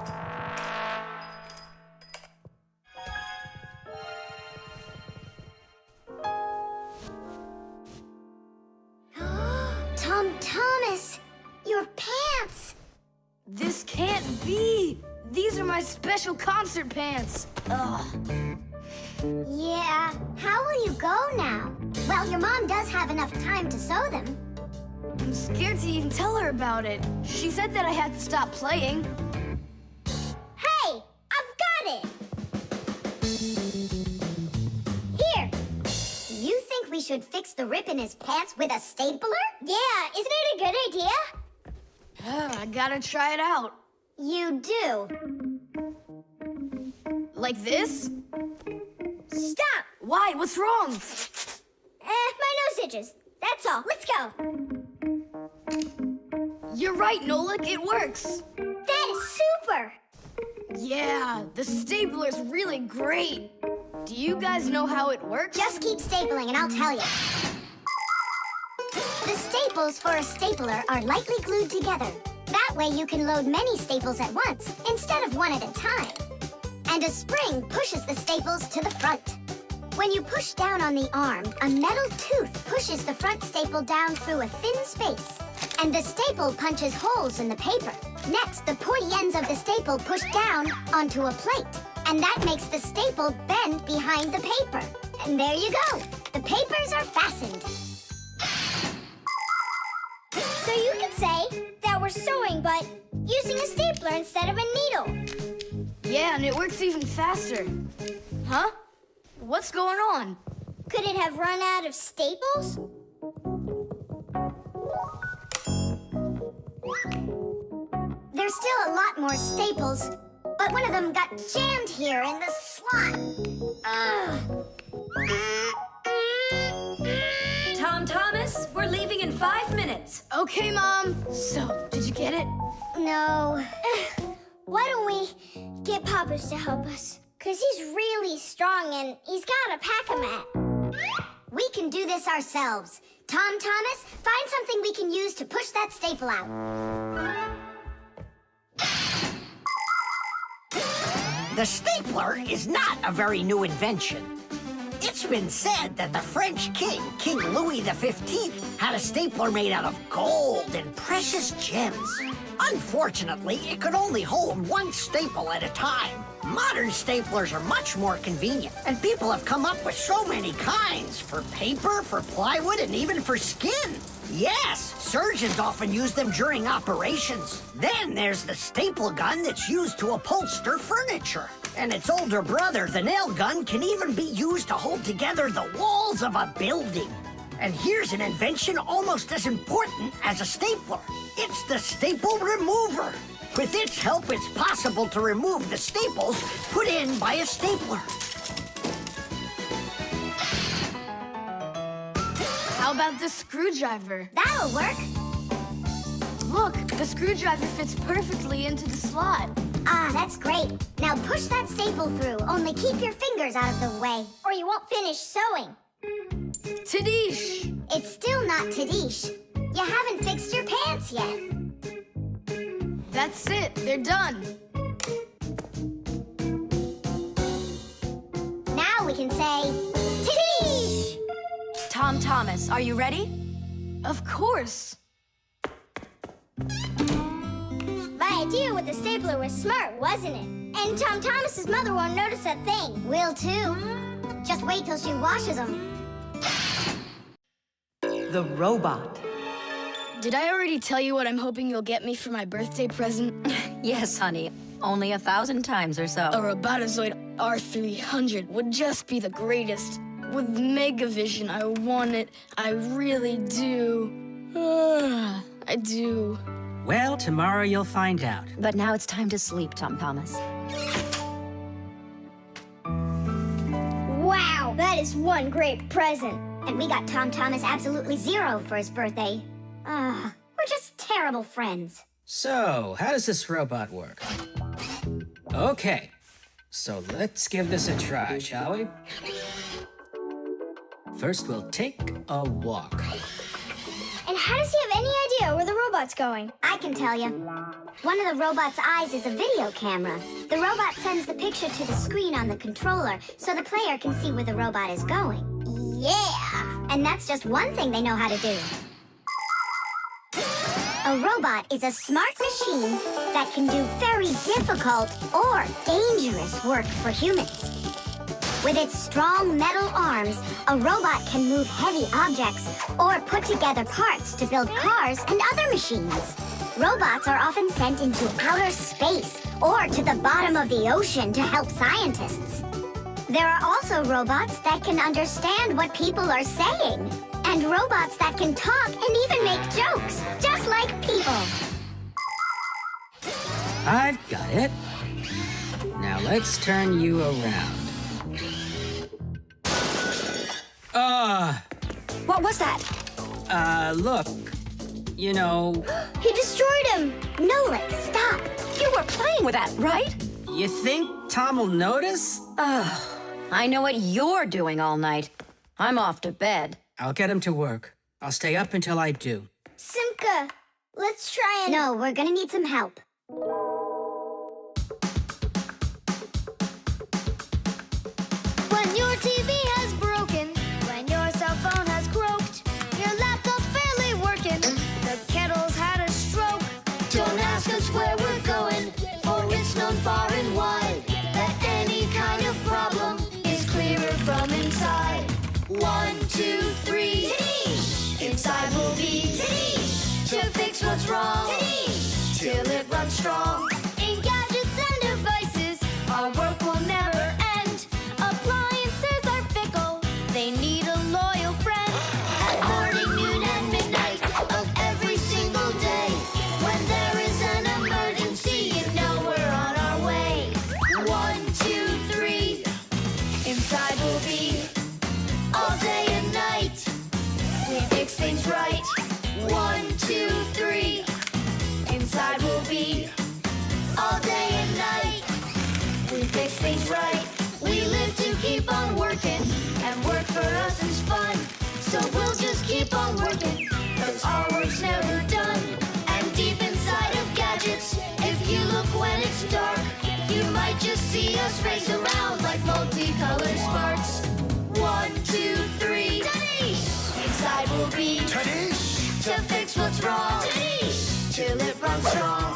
Tom Thomas, your pants. This can't be. These are my special concert pants. Ugh. Yeah, how will you go now? Well, your mom does have enough time to sew them. I'm scared to even tell her about it. She said that I had to stop playing. Hey, I've got it. Here. You think we should fix the rip in his pants with a stapler? Yeah, isn't it a good idea? I gotta try it out. You do. Like this? Stop. Why? What's wrong? My nose itches. That's all. Let's go. You're right, Nolik. It works. That is super. Yeah, the stapler's really great. Do you guys know how it works? Just keep stapling and I'll tell you. The staples for a stapler are lightly glued together. That way you can load many staples at once instead of one at a time. And a spring pushes the staples to the front. When you push down on the arm, a metal tooth pushes the front staple down through a thin space. And the staple punches holes in the paper. Next, the pointy ends of the staple push down onto a plate. And that makes the staple bend behind the paper. And there you go. The papers are fastened. So you could say that we're sewing, but using a stapler instead of a needle. Yeah, and it works even faster. Huh? What's going on? Could it have run out of staples? There's still a lot more staples, but one of them got jammed here in the slot. Tom Thomas, we're leaving in 5 minutes. Okay, Mom. So, did you get it? No. Why don't we get Papa's to help us? Because he's really strong and he's got a pack-a-mat. We can do this ourselves. Tom Thomas, find something we can use to push that staple out. The stapler is not a very new invention. It's been said that the French king, King Louis XV, had a stapler made out of gold and precious gems. Unfortunately, it could only hold one staple at a time. Modern staplers are much more convenient, and people have come up with so many kinds for paper, for plywood, and even for skin. Yes, surgeons often use them during operations. Then there's the staple gun that's used to upholster furniture. And its older brother, the nail gun, can even be used to hold together the walls of a building. And here's an invention almost as important as a stapler. It's the staple remover. With its help, it's possible to remove the staples put in by a stapler. How about the screwdriver? That'll work. Look, the screwdriver fits perfectly into the slot. Ah, that's great. Now push that staple through, only keep your fingers out of the way. Or you won't finish sewing. Tadish! It's still not Tadish. You haven't fixed your pants yet. That's it, they're done. Now we can say, Tadish! Tom Thomas, are you ready? Of course. My idea with the stapler was smart, wasn't it? And Tom Thomas's mother won't notice a thing. Will too. Just wait till she washes them. The robot. Did I already tell you what I'm hoping you'll get me for my birthday present? Yes, honey. Only 1,000 times or so. A Robotazoid R300 would just be the greatest. With Megavision, I want it. I really do. I do. Well, tomorrow you'll find out. But now it's time to sleep, Tom Thomas. Wow, that is one great present. And we got Tom Thomas absolutely zero for his birthday. We're just terrible friends. So, how does this robot work? Okay, so let's give this a try, shall we? First, we'll take a walk. And how does he have any idea where the robot's going? I can tell you. One of the robot's eyes is a video camera. The robot sends the picture to the screen on the controller so the player can see where the robot is going. Yeah! And that's just one thing they know how to do. A robot is a smart machine that can do very difficult or dangerous work for humans. With its strong metal arms, a robot can move heavy objects or put together parts to build cars and other machines. Robots are often sent into outer space or to the bottom of the ocean to help scientists. There are also robots that can understand what people are saying, and robots that can talk and even make jokes, just like people. I've got it. Now let's turn you around. What was that? Look. You know, He destroyed him! Nolik, stop! You were playing with that, right? you think Tom will notice? I know what you're doing all night. I'm off to bed. I'll get him to work. I'll stay up until I do. Simka, let's try and... No, we're gonna need some help. When your TV has broken, when your cell phone has croaked, your laptop's barely working, the kettle's had a stroke. Don't ask us where we're going, for it's known far and wide that any kind of problem is clearer from inside. 1, 2, 3. Tadish! Inside will be Tadish! To fix what's wrong. Tadish! Till it runs strong. In gadgets and devices, our work will never end. Appliances are fickle, they need a loyal friend. At morning, noon, and midnight of every single day. When there is an emergency, you know we're on our way. 1, 2, 3. Inside will be all day and night. We fix things right. 1, 2, 3. Inside will be all day and night. We fix things right. We live to keep on working, and work for us is fun. So we'll just keep on working, 'cause our work's never done. And deep inside of gadgets, if you look when it's dark, you might just see us race around like multicolored sparks. 1, 2, 3. Tadish! Inside will be Tadish! to fix what's wrong. Tadish! Till it runs strong.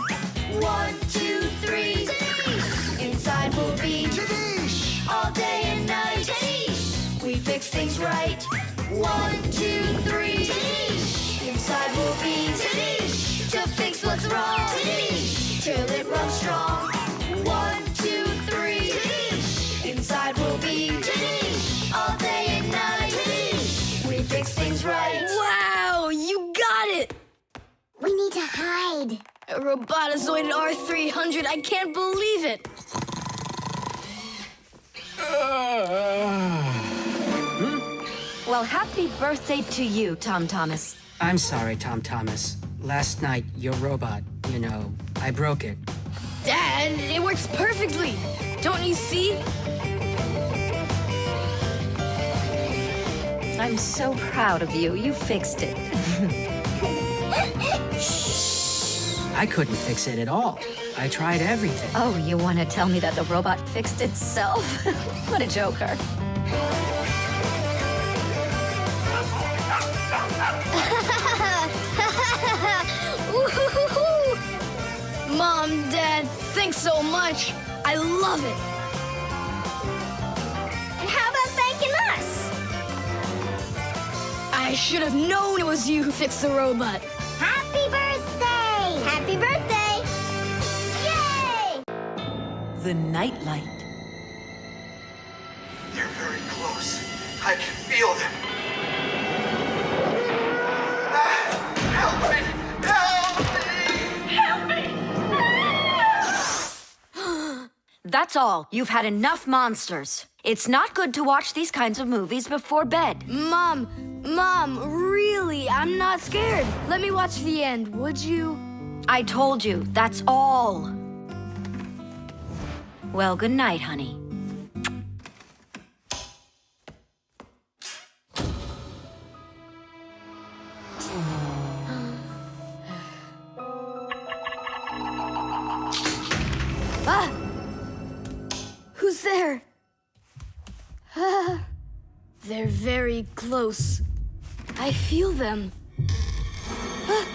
fix things right. 1, 2, 3. Inside we'll be to fix what's wrong. Till it runs strong. 1, 2, 3. Inside we'll be all day and night. We fix things right. Wow, you got it! We need to hide. A robotizoid R300, I can't believe it! Well, happy birthday to you, Tom Thomas. I'm sorry, Tom Thomas. Last night, your robot, I broke it. Dad, it works perfectly! Don't you see? I'm so proud of you. You fixed it. I couldn't fix it at all. I tried everything. Oh, you want to tell me that the robot fixed itself? What a joker. Mom, Dad, thanks so much. I love it. And how about thanking us? I should have known it was you who fixed the robot. Happy birthday! Happy birthday! Yay! The nightlight. They're very close. I can feel them. Help me! Help me! Help me! That's all. You've had enough monsters. It's not good to watch these kinds of movies before bed. Mom, really, I'm not scared. Let me watch the end, would you? I told you, that's all. Well, good night, honey. Ah! Who's there? Ah, they're very close. I feel them. Ah.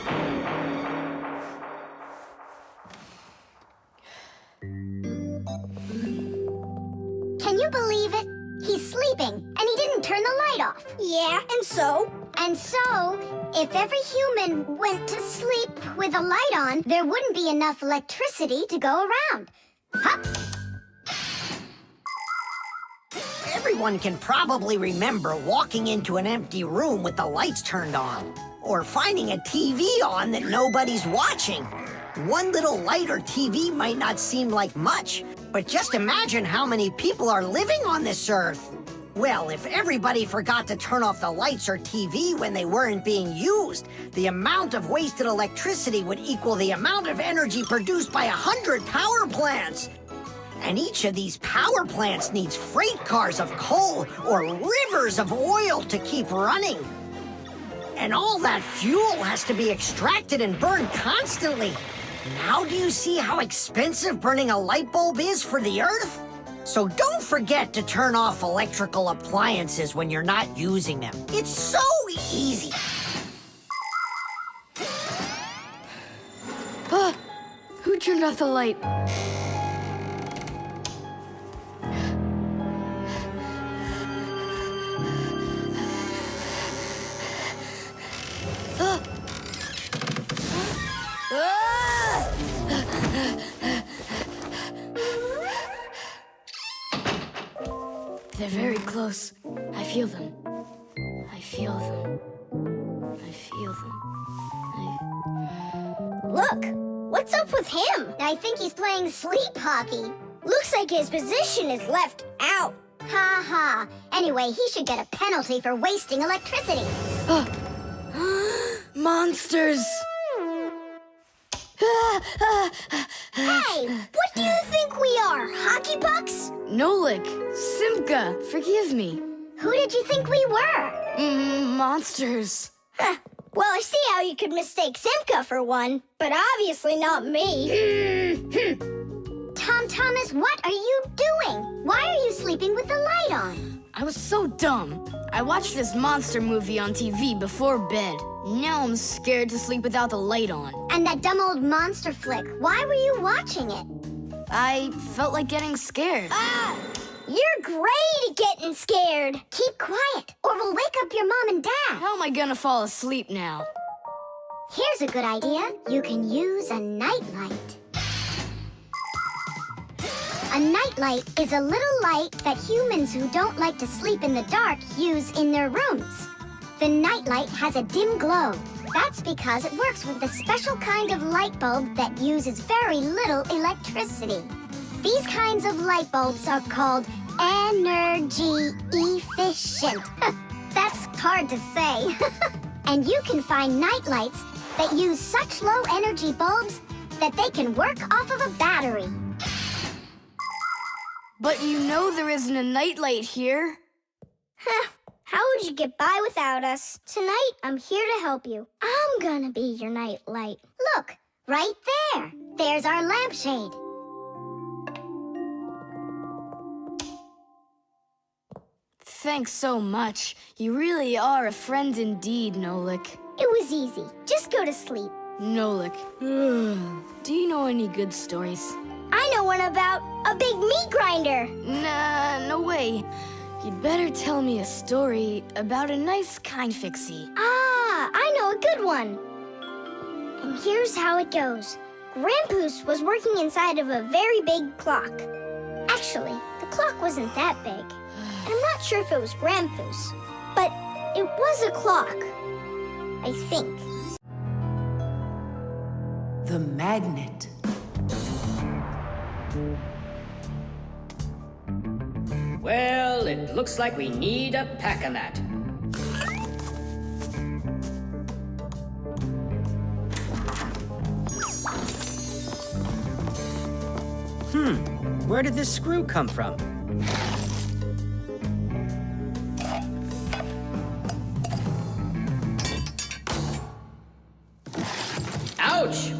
Can you believe it? He's sleeping, and he didn't turn the light off. Yeah, and so? And so, if every human went to sleep with a light on, there wouldn't be enough electricity to go around. Hup! Everyone can probably remember walking into an empty room with the lights turned on, or finding a TV on that nobody's watching. One little light or TV might not seem like much, but just imagine how many people are living on this earth. Well, if everybody forgot to turn off the lights or TV when they weren't being used, the amount of wasted electricity would equal the amount of energy produced by 100 power plants. And each of these power plants needs freight cars of coal or rivers of oil to keep running. And all that fuel has to be extracted and burned constantly. Now do you see how expensive burning a light bulb is for the Earth? So don't forget to turn off electrical appliances when you're not using them. It's so easy. Ah, who turned off the light? Ah. Ah! They're very close. I feel them. I feel them. I feel them. Look, what's up with him? I think he's playing sleep hockey. Looks like his position is left out. Ha ha. Anyway, he should get a penalty for wasting electricity. Monsters! Hey, what do you think we are, hockey pucks? Nolik, Simka, forgive me. Who did you think we were? Monsters. Huh. Well, I see how you could mistake Simka for one, but obviously not me. Tom Thomas, what are you doing? Why are you sleeping with the light on? I was so dumb. I watched this monster movie on TV before bed. Now I'm scared to sleep without the light on. And that dumb old monster flick, why were you watching it? I felt like getting scared. Ah! You're great at getting scared. Keep quiet, or we'll wake up your mom and dad. How am I gonna fall asleep now? Here's a good idea. You can use a nightlight. A nightlight is a little light that humans who don't like to sleep in the dark use in their rooms. The nightlight has a dim glow. That's because it works with a special kind of light bulb that uses very little electricity. These kinds of light bulbs are called energy efficient. That's hard to say. And you can find nightlights that use such low energy bulbs that they can work off of a battery. But you know there isn't a nightlight here. How would you get by without us? Tonight, I'm here to help you. I'm gonna be your nightlight. Look, right there. There's our lampshade. Thanks so much. You really are a friend indeed, Nolik. It was easy. Just go to sleep. Nolik, do you know any good stories? I know one about a big meat grinder. Nah, no way. You'd better tell me a story about a nice, kind Fixie. Ah, I know a good one. And here's how it goes. Grandpoos was working inside of a very big clock. Actually, the clock wasn't that big. And I'm not sure if it was Grandpoos, but it was a clock, I think. The magnet. Well, it looks like we need a pack-a-mat. Where did this screw come from? Ouch!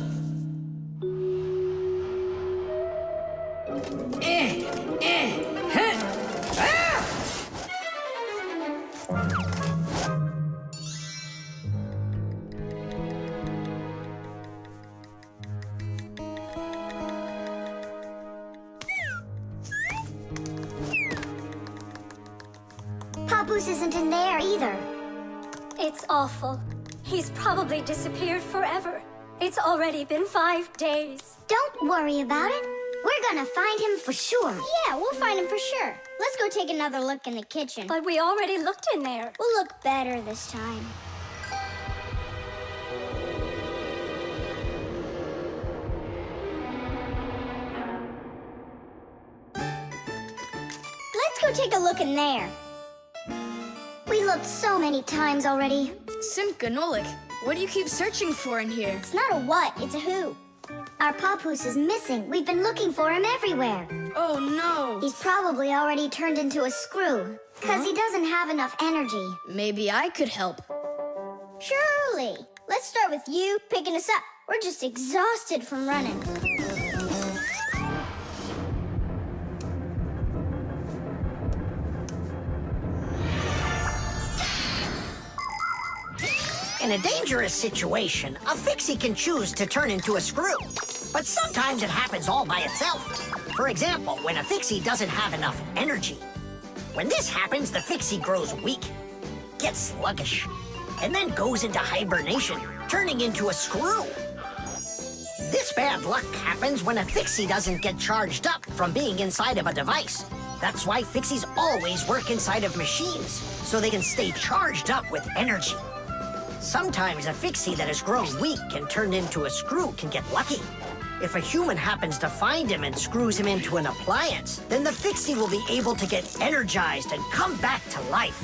Papoose isn't in there either. It's awful. He's probably disappeared forever. It's already been 5 days. Don't worry about it. We're gonna find him for sure. Yeah, we'll find him for sure. Let's go take another look in the kitchen. But we already looked in there. We'll look better this time. Let's go take a look in there. We looked so many times already. Simka, Nolik, what do you keep searching for in here? It's not a what, it's a who. Our Papoose is missing. We've been looking for him everywhere. Oh, no. He's probably already turned into a screw, because he doesn't have enough energy. Maybe I could help. Surely. Let's start with you picking us up. We're just exhausted from running. In a dangerous situation, a Fixie can choose to turn into a screw. But sometimes it happens all by itself. For example, when a Fixie doesn't have enough energy. When this happens, the Fixie grows weak, gets sluggish, and then goes into hibernation, turning into a screw. This bad luck happens when a Fixie doesn't get charged up from being inside of a device. That's why Fixies always work inside of machines, so they can stay charged up with energy. Sometimes a Fixie that has grown weak and turned into a screw can get lucky. If a human happens to find him and screws him into an appliance, then the Fixie will be able to get energized and come back to life.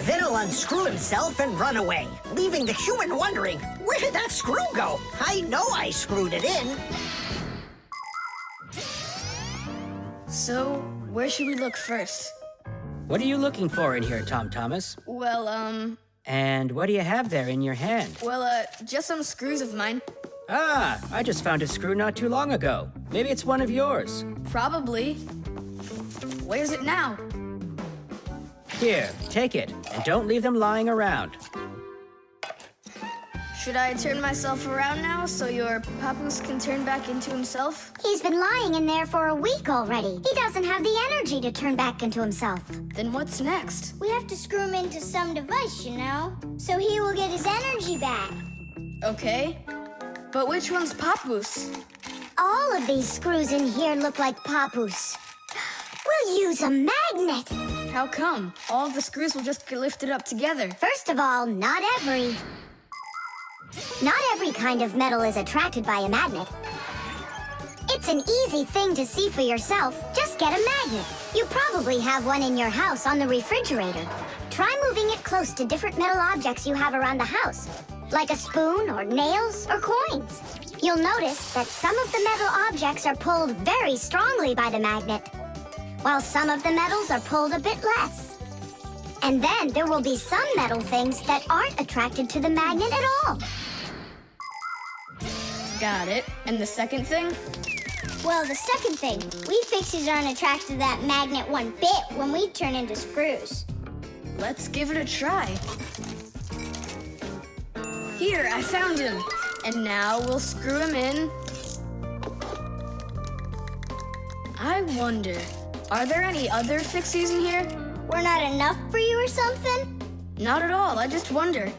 Then he'll unscrew himself and run away, leaving the human wondering, where did that screw go? I know I screwed it in. So, where should we look first? What are you looking for in here, Tom Thomas? Well, And what do you have there in your hand? just some screws of mine. Ah, I just found a screw not too long ago. Maybe it's one of yours. Probably. Where's it now? Here, take it, and don't leave them lying around. Should I turn myself around now so your papoose can turn back into himself? He's been lying in there for a week already. He doesn't have the energy to turn back into himself. Then what's next? We have to screw him into some device, you know, so he will get his energy back. Okay. But which one's papoose? All of these screws in here look like papoose. We'll use a magnet. How come? All of the screws will just get lifted up together. First of all, not every kind of metal is attracted by a magnet. It's an easy thing to see for yourself. Just get a magnet. You probably have one in your house on the refrigerator. Try moving it close to different metal objects you have around the house, like a spoon or nails or coins. You'll notice that some of the metal objects are pulled very strongly by the magnet, while some of the metals are pulled a bit less. And then there will be some metal things that aren't attracted to the magnet at all. Got it. And the second thing? Well, the second thing, we Fixies aren't attracted to that magnet one bit when we turn into screws. Let's give it a try. Here, I found him. And now we'll screw him in. I wonder, are there any other Fixies in here? We're not enough for you or something? Not at all, I just wonder.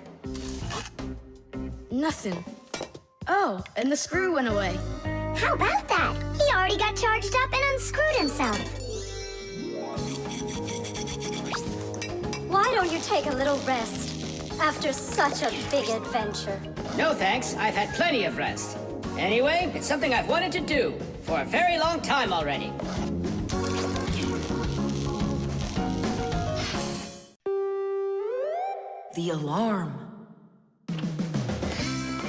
Nothing. Oh, and the screw went away. How about that? He already got charged up and unscrewed himself. Why don't you take a little rest after such a big adventure? No thanks, I've had plenty of rest. Anyway, it's something I've wanted to do for a very long time already. The alarm.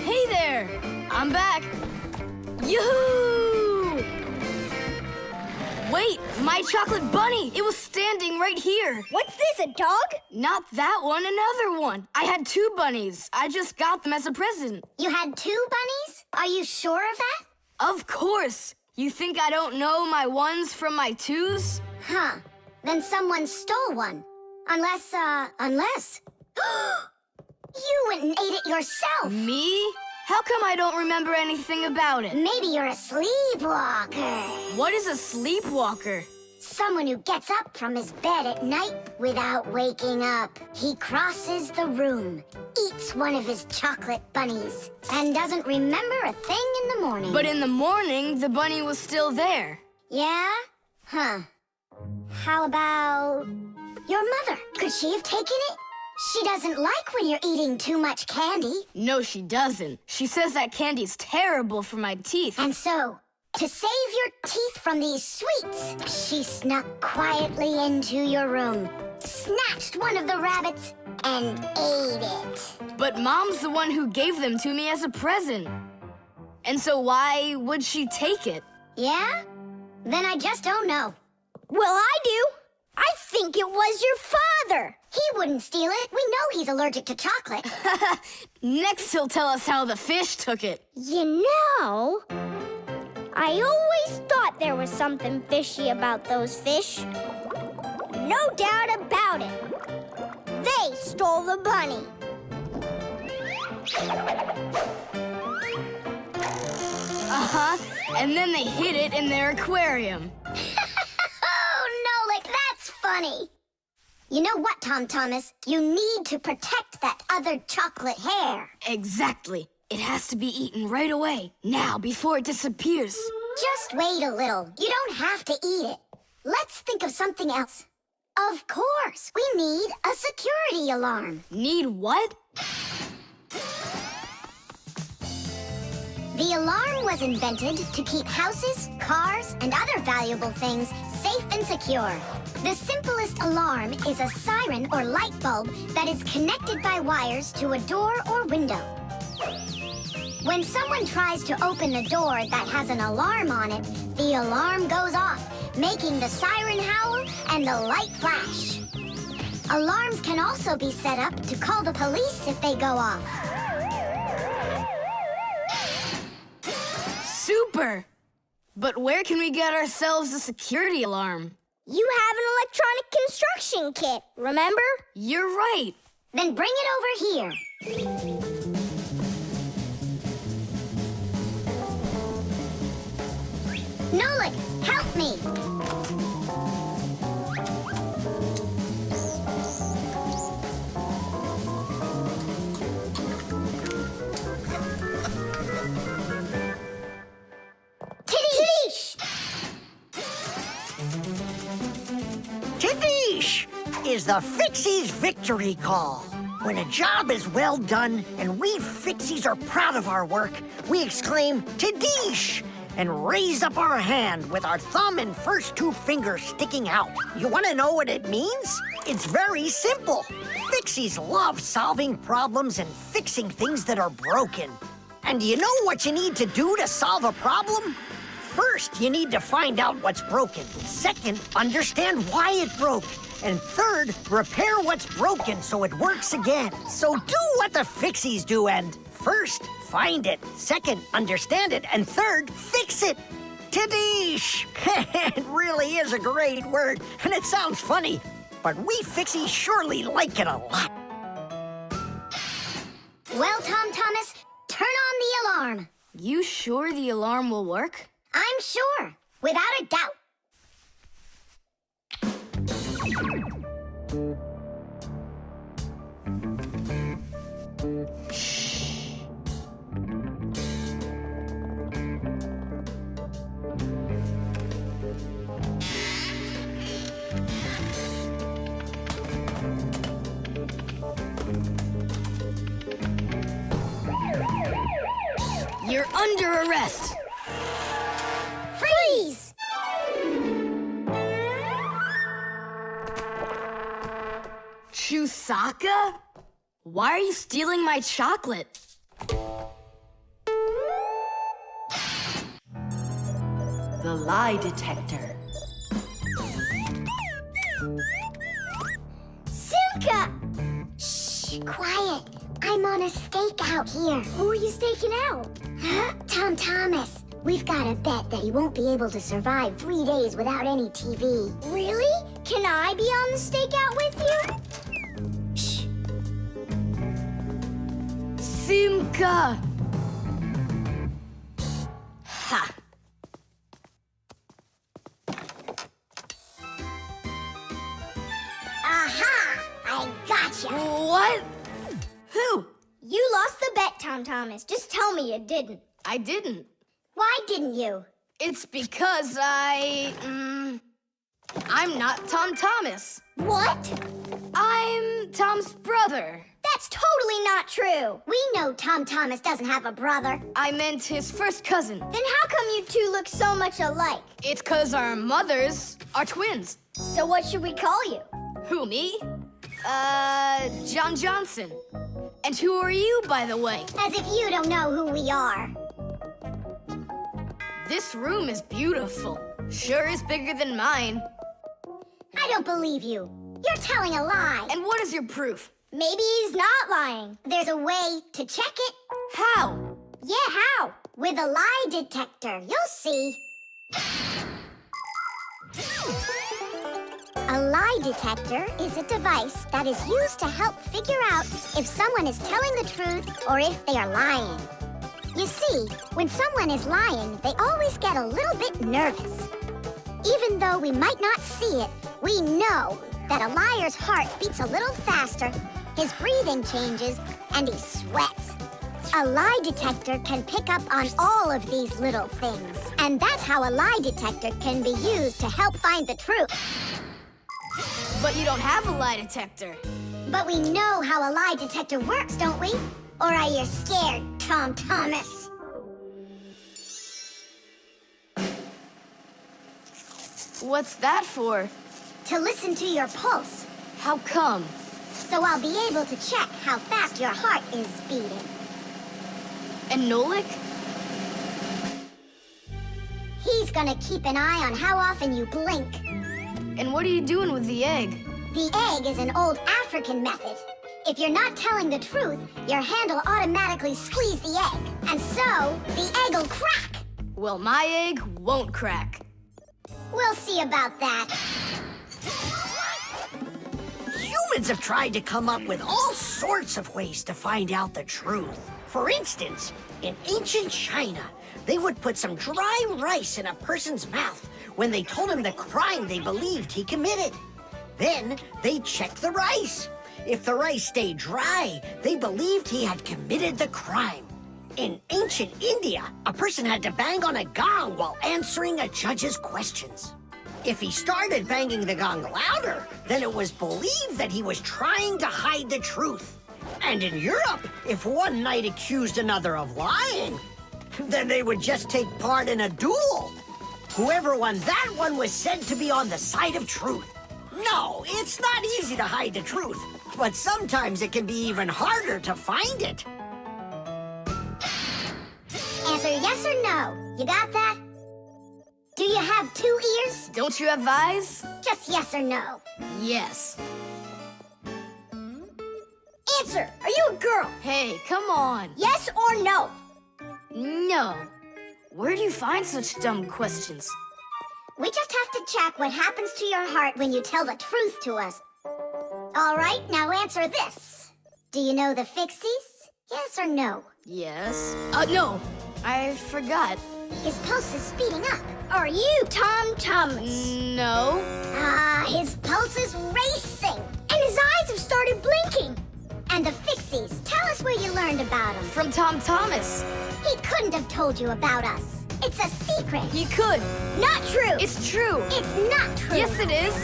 Hey there! I'm back! Yoo-hoo! Wait, my chocolate bunny! It was standing right here! What's this, a dog? Not that one, another one! I had 2 bunnies. I just got them as a present. You had 2 bunnies? Are you sure of that? Of course! You think I don't know my 1s from my 2s? Huh. Then someone stole one. Unless. You went and ate it yourself! Me? How come I don't remember anything about it? Maybe you're a sleepwalker. What is a sleepwalker? Someone who gets up from his bed at night without waking up. He crosses the room, eats one of his chocolate bunnies, and doesn't remember a thing in the morning. But in the morning, the bunny was still there. Yeah? Huh. How about your mother? Could she have taken it? She doesn't like when you're eating too much candy. No, she doesn't. She says that candy's terrible for my teeth. And so, to save your teeth from these sweets, she snuck quietly into your room, snatched one of the rabbits, and ate it. But Mom's the one who gave them to me as a present. And so why would she take it? Yeah? Then I just don't know. Well, I do. I think it was your father. He wouldn't steal it. We know he's allergic to chocolate. Next, he'll tell us how the fish took it. You know, I always thought there was something fishy about those fish. No doubt about it. They stole the bunny. Uh-huh. And then they hid it in their aquarium. Oh, Nolik, that's funny. You know what, Tom Thomas? You need to protect that other chocolate hair. Exactly. It has to be eaten right away, now, before it disappears. Just wait a little. You don't have to eat it. Let's think of something else. Of course, we need a security alarm. Need what? The alarm was invented to keep houses, cars, and other valuable things safe and secure. The simplest alarm is a siren or light bulb that is connected by wires to a door or window. When someone tries to open a door that has an alarm on it, the alarm goes off, making the siren howl and the light flash. Alarms can also be set up to call the police if they go off. Super! But where can we get ourselves a security alarm? You have an electronic construction kit, remember? You're right. Then bring it over here. Nolik, help me! Tidish! Tidish is the Fixies victory call. When a job is well done and we Fixies are proud of our work, we exclaim, Tidish! And raise up our hand with our thumb and first two fingers sticking out. You want to know what it means? It's very simple. Fixies love solving problems and fixing things that are broken. And do you know what you need to do to solve a problem? First, you need to find out what's broken. Second, understand why it broke. And third, repair what's broken so it works again. So do what the Fixies do and first, find it. Second, understand it. And third, fix it. Tidish! It really is a great word, and it sounds funny, but we Fixies surely like it a lot. Well, Tom Thomas, turn on the alarm. You sure the alarm will work? I'm sure, without a doubt. You're under arrest. Freeze! Chusaka? Why are you stealing my chocolate? The lie detector. Simka! Shh, quiet. I'm on a stakeout here. Who are you staking out? Tom Thomas. We've got a bet that he won't be able to survive 3 days without any TV. Really? Can I be on the stakeout with you? Shh. Simka! Ha! Aha! I gotcha. What? Who? You lost the bet, Tom Thomas. Just tell me you didn't. I didn't. Why didn't you? It's because I'm not Tom Thomas. What? I'm Tom's brother. That's totally not true. We know Tom Thomas doesn't have a brother. I meant his first cousin. Then how come you two look so much alike? It's 'cause our mothers are twins. So what should we call you? Who, me? John Johnson. And who are you, by the way? As if you don't know who we are. This room is beautiful. Sure is bigger than mine. I don't believe you. You're telling a lie. And what is your proof? Maybe he's not lying. There's a way to check it. How? Yeah, how? With a lie detector. You'll see. A lie detector is a device that is used to help figure out if someone is telling the truth or if they are lying. You see, when someone is lying, they always get a little bit nervous. Even though we might not see it, we know that a liar's heart beats a little faster, his breathing changes, and he sweats. A lie detector can pick up on all of these little things. And that's how a lie detector can be used to help find the truth. But you don't have a lie detector. But we know how a lie detector works, don't we? Or are you scared, Tom Thomas? What's that for? To listen to your pulse. How come? So I'll be able to check how fast your heart is beating. And Nolik? He's gonna keep an eye on how often you blink. And what are you doing with the egg? The egg is an old African method. If you're not telling the truth, your hand will automatically squeeze the egg. And so, the egg will crack. Well, my egg won't crack. We'll see about that. Humans have tried to come up with all sorts of ways to find out the truth. For instance, in ancient China, They would put some dry rice in a person's mouth when they told him the crime they believed he committed. Then they'd check the rice. If the rice stayed dry, they believed he had committed the crime. In ancient India, a person had to bang on a gong while answering a judge's questions. If he started banging the gong louder, then it was believed that he was trying to hide the truth. And in Europe, if one knight accused another of lying, then they would just take part in a duel. Whoever won that one was said to be on the side of truth. No, it's not easy to hide the truth, but sometimes it can be even harder to find it. Answer yes or no. You got that? Do you have 2 ears? Don't you have eyes? Just yes or no. Yes. Answer, are you a girl? Hey, come on. Yes or no? No. Where do you find such dumb questions? We just have to check what happens to your heart when you tell the truth to us. All right, now answer this. Do you know the Fixies? Yes or no? Yes. No. I forgot. His pulse is speeding up. Are you Tom Thomas? No. His pulse is racing. And his eyes have started blinking. And the Fixies, tell us where you learned about them. From Tom Thomas. He couldn't have told you about us. It's a secret. He could. Not true. It's true. It's not true. Yes, it is.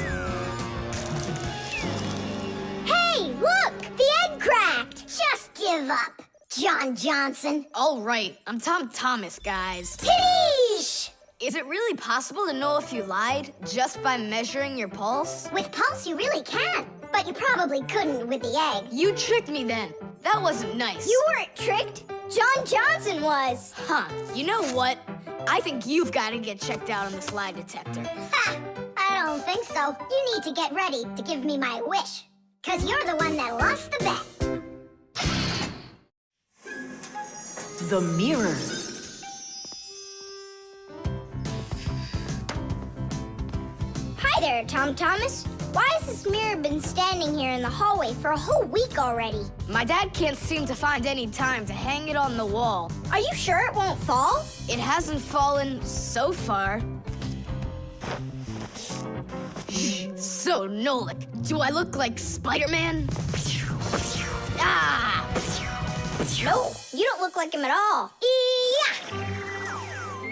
Hey, look! The egg cracked! Just give up, John Johnson. All right, I'm Tom Thomas, guys. Tidish! Is it really possible to know if you lied just by measuring your pulse? With pulse, you really can. But you probably couldn't with the egg. You tricked me then. That wasn't nice. You weren't tricked. John Johnson was. Huh. You know what? I think you've got to get checked out on this lie detector. Ha! I don't think so. You need to get ready to give me my wish. 'Cause you're the one that lost the bet. The mirror. Hi there, Tom Thomas. Why has this mirror been standing here in the hallway for a whole week already? My dad can't seem to find any time to hang it on the wall. Are you sure it won't fall? It hasn't fallen so far. So, Nolik, do I look like Spider-Man? Ah! No, you don't look like him at all. Yeah!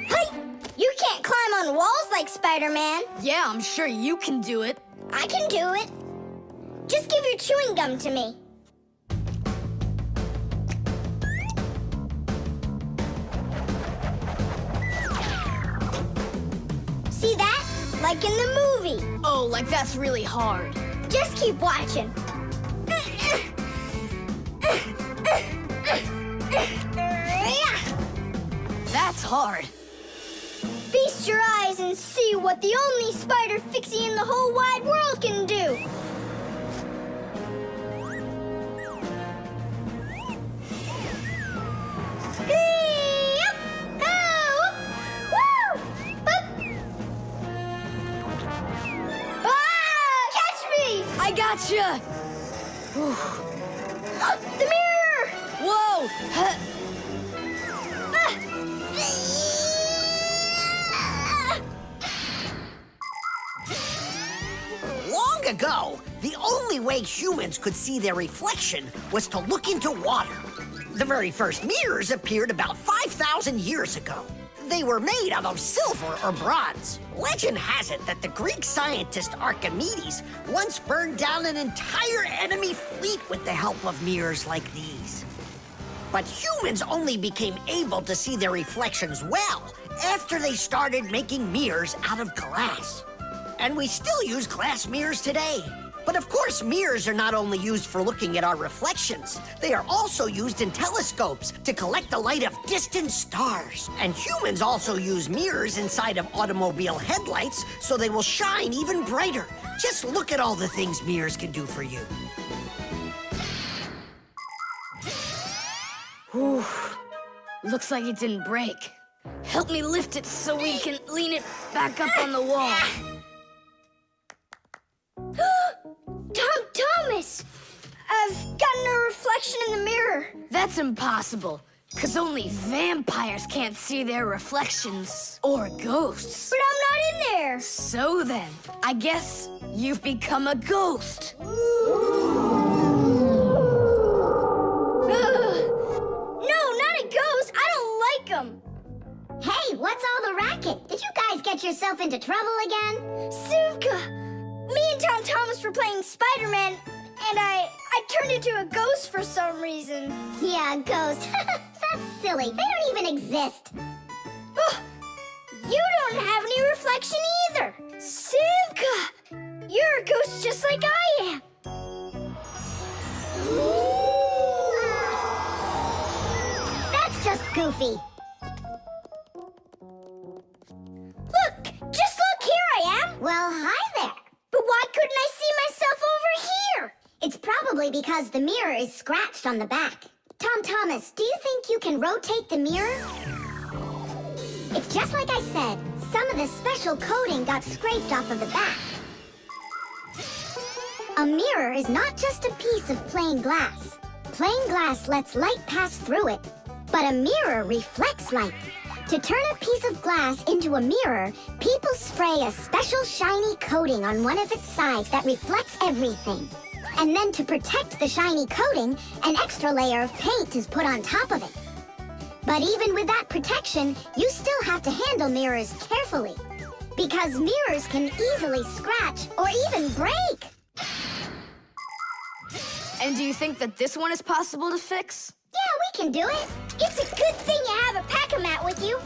Hey! You can't climb on walls like Spider-Man. Yeah, I'm sure you can do it. I can do it. Just give your chewing gum to me. See that? Like in the movie. Oh, like that's really hard. Just keep watching. That's hard. Feast your eyes and see what the only spider Fixie in the whole wide world can do. Catch me! I gotcha! The mirror! Whoa! Long ago, the only way humans could see their reflection was to look into water. The very first mirrors appeared about 5,000 years ago. They were made out of silver or bronze. Legend has it that the Greek scientist Archimedes once burned down an entire enemy fleet with the help of mirrors like these. But humans only became able to see their reflections well after they started making mirrors out of glass. And we still use glass mirrors today. But of course, mirrors are not only used for looking at our reflections, they are also used in telescopes to collect the light of distant stars. And humans also use mirrors inside of automobile headlights so they will shine even brighter. Just look at all the things mirrors can do for you. Whew. Looks like it didn't break. Help me lift it so we can lean it back up on the wall. Tom Thomas! I've gotten a reflection in the mirror. That's impossible. 'Cause only vampires can't see their reflections. Or ghosts. But I'm not in there. So then, I guess you've become a ghost. No, not a ghost. I don't like them. Hey, what's all the racket? Did you guys get yourself into trouble again? Simka! Me and Tom Thomas were playing Spider-Man, and I turned into a ghost for some reason. Yeah, ghost. That's silly. They don't even exist. You don't have any reflection either. Simka! You're a ghost just like I am. That's just goofy. Look! Just look, here I am. Well, hi there. But why couldn't I see myself over here? It's probably because the mirror is scratched on the back. Tom Thomas, do you think you can rotate the mirror? It's just like I said. Some of the special coating got scraped off of the back. A mirror is not just a piece of plain glass. Plain glass lets light pass through it, but a mirror reflects light. To turn a piece of glass into a mirror, people spray a special shiny coating on one of its sides that reflects everything. And then to protect the shiny coating, an extra layer of paint is put on top of it. But even with that protection, you still have to handle mirrors carefully. Because mirrors can easily scratch or even break. And do you think that this one is possible to fix? Yeah, we can do it. It's a good thing you have a pack-a-mat with you.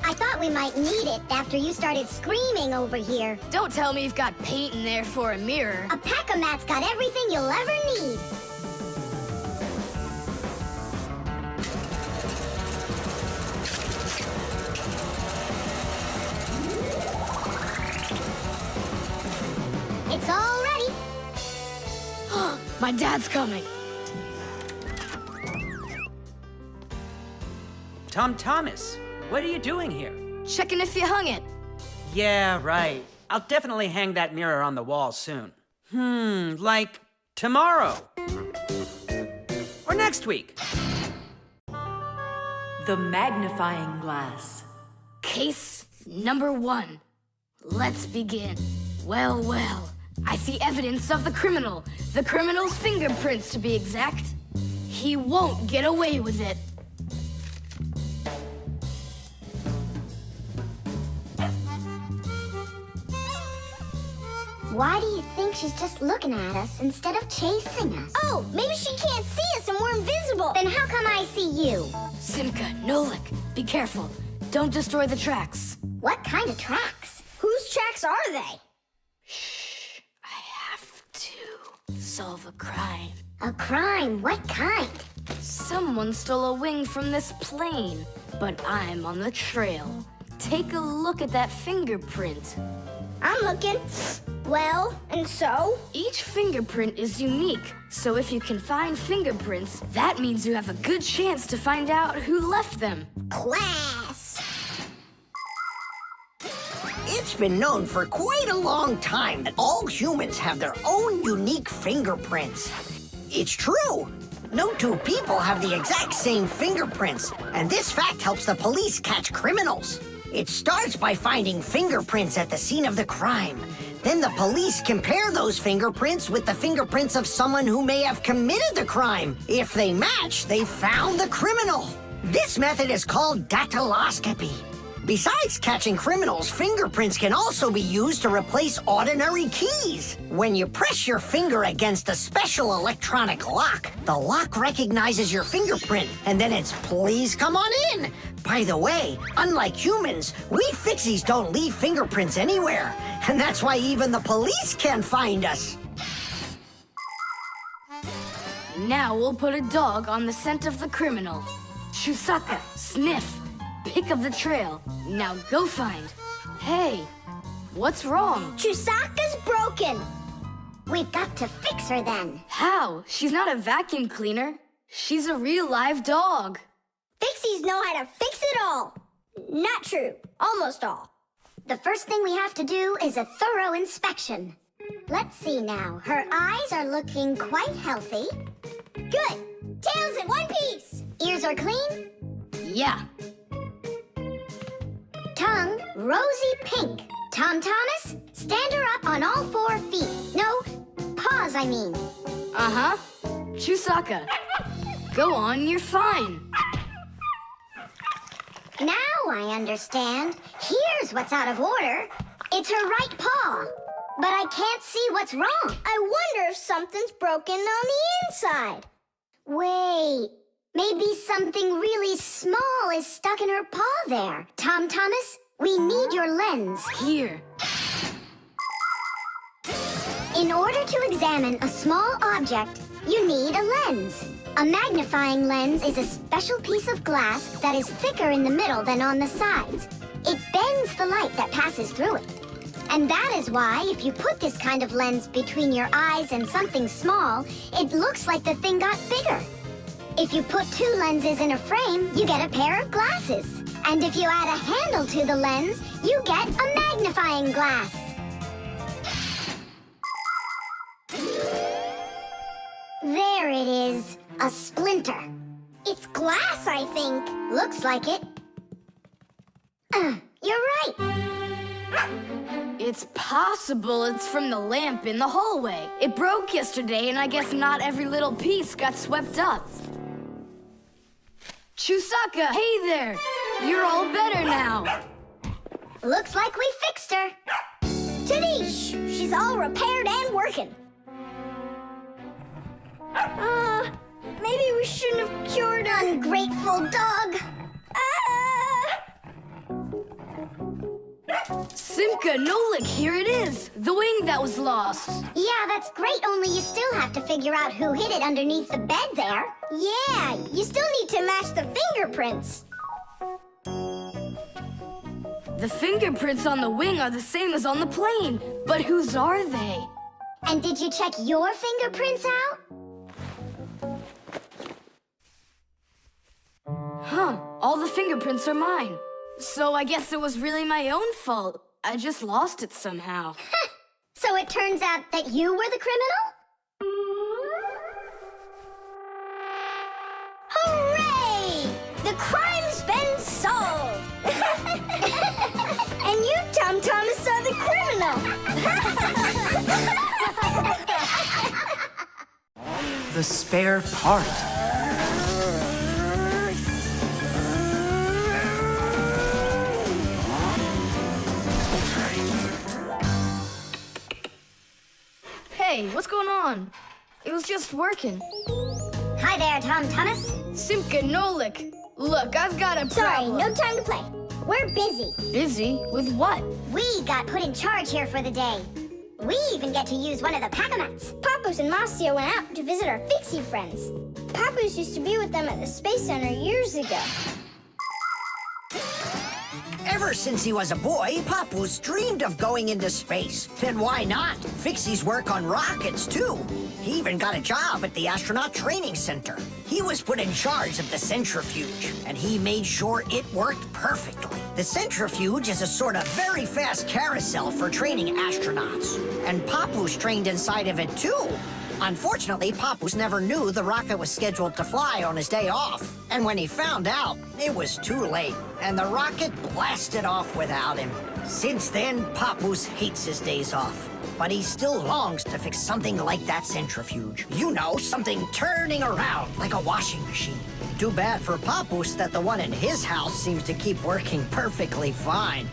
I thought we might need it after you started screaming over here. Don't tell me you've got paint in there for a mirror. A pack-a-mat's got everything you'll ever need. It's all ready. My dad's coming. Tom Thomas, what are you doing here? Checking if you hung it. Yeah, right. I'll definitely hang that mirror on the wall soon. Like tomorrow. Or next week. The magnifying glass. Case number 1. Let's begin. Well, well. I see evidence of the criminal. The criminal's fingerprints, to be exact. He won't get away with it. Why do you think she's just looking at us instead of chasing us? Oh, maybe she can't see us and we're invisible. Then how come I see you? Simka, Nolik, be careful. Don't destroy the tracks. What kind of tracks? Whose tracks are they? Shh. I have to solve a crime. A crime? What kind? Someone stole a wing from this plane, but I'm on the trail. Take a look at that fingerprint. I'm looking. Well, and so? Each fingerprint is unique, so if you can find fingerprints, that means you have a good chance to find out who left them. Class! It's been known for quite a long time that all humans have their own unique fingerprints. It's true. No two people have the exact same fingerprints, and this fact helps the police catch criminals. It starts by finding fingerprints at the scene of the crime. Then the police compare those fingerprints with the fingerprints of someone who may have committed the crime. If they match, they found the criminal. This method is called dactyloscopy. Besides catching criminals, fingerprints can also be used to replace ordinary keys. When you press your finger against a special electronic lock, the lock recognizes your fingerprint, and then it's please come on in. By the way, unlike humans, we Fixies don't leave fingerprints anywhere, and that's why even the police can't find us. Now we'll put a dog on the scent of the criminal. Chusaka, sniff. Pick up the trail. Now go find. Hey, what's wrong? Chusaka's broken. We've got to fix her then. How? She's not a vacuum cleaner. She's a real live dog. Fixies know how to fix it all. Not true. Almost all. The first thing we have to do is a thorough inspection. Let's see now. Her eyes are looking quite healthy. Good. Tail's in one piece. Ears are clean. Yeah. Tongue, rosy pink. Tom Thomas, stand her up on all 4 feet. No, paws, I mean. Uh-huh. Chusaka. Go on, you're fine. Now I understand. Here's what's out of order. It's her right paw. But I can't see what's wrong. I wonder if something's broken on the inside. Wait, maybe something really small is stuck in her paw there. Tom Thomas, we need your lens. Here. In order to examine a small object, you need a lens. A magnifying lens is a special piece of glass that is thicker in the middle than on the sides. It bends the light that passes through it. And that is why, if you put this kind of lens between your eyes and something small, it looks like the thing got bigger. If you put 2 lenses in a frame, you get a pair of glasses. And if you add a handle to the lens, you get a magnifying glass. There it is, a splinter. It's glass, I think. Looks like it. You're right. It's possible it's from the lamp in the hallway. It broke yesterday, and I guess not every little piece got swept up. Chusaka, hey there! You're all better now. Looks like we fixed her. Tadish! She's all repaired and working. Maybe we shouldn't have cured her. Ungrateful dog. Simka, Nolik, here it is. The wing that was lost. Yeah, that's great, only you still have to figure out who hid it underneath the bed there. Yeah, you still need to match the fingerprints. The fingerprints on the wing are the same as on the plane. But whose are they? And did you check your fingerprints out? Huh, all the fingerprints are mine. So I guess it was really my own fault. I just lost it somehow. So it turns out that you were the criminal? Hooray! The crime's been solved! And you, Tom Thomas, are the criminal! The spare part. Hey, what's going on? It was just working. Hi there, Tom Thomas. Simka and Nolik. Look, I've got a Sorry, problem. no time to play. We're busy. Busy? With what? We got put in charge here for the day. We even get to use one of the pack-a-mats. Papoose and Marcio went out to visit our Fixie friends. Papoose used to be with them at the Space Center years ago. Ever since he was a boy, Papoose dreamed of going into space. And why not? Fixies work on rockets, too. He even got a job at the Astronaut Training Center. He was put in charge of the centrifuge, and he made sure it worked perfectly. The centrifuge is a sort of very fast carousel for training astronauts. And Papoose trained inside of it, too. Unfortunately, Papoose never knew the rocket was scheduled to fly on his day off. And when he found out, it was too late, and the rocket blasted off without him. Since then, Papoose hates his days off. But he still longs to fix something like that centrifuge. You know, something turning around like a washing machine. Too bad for Papoose that the one in his house seems to keep working perfectly fine.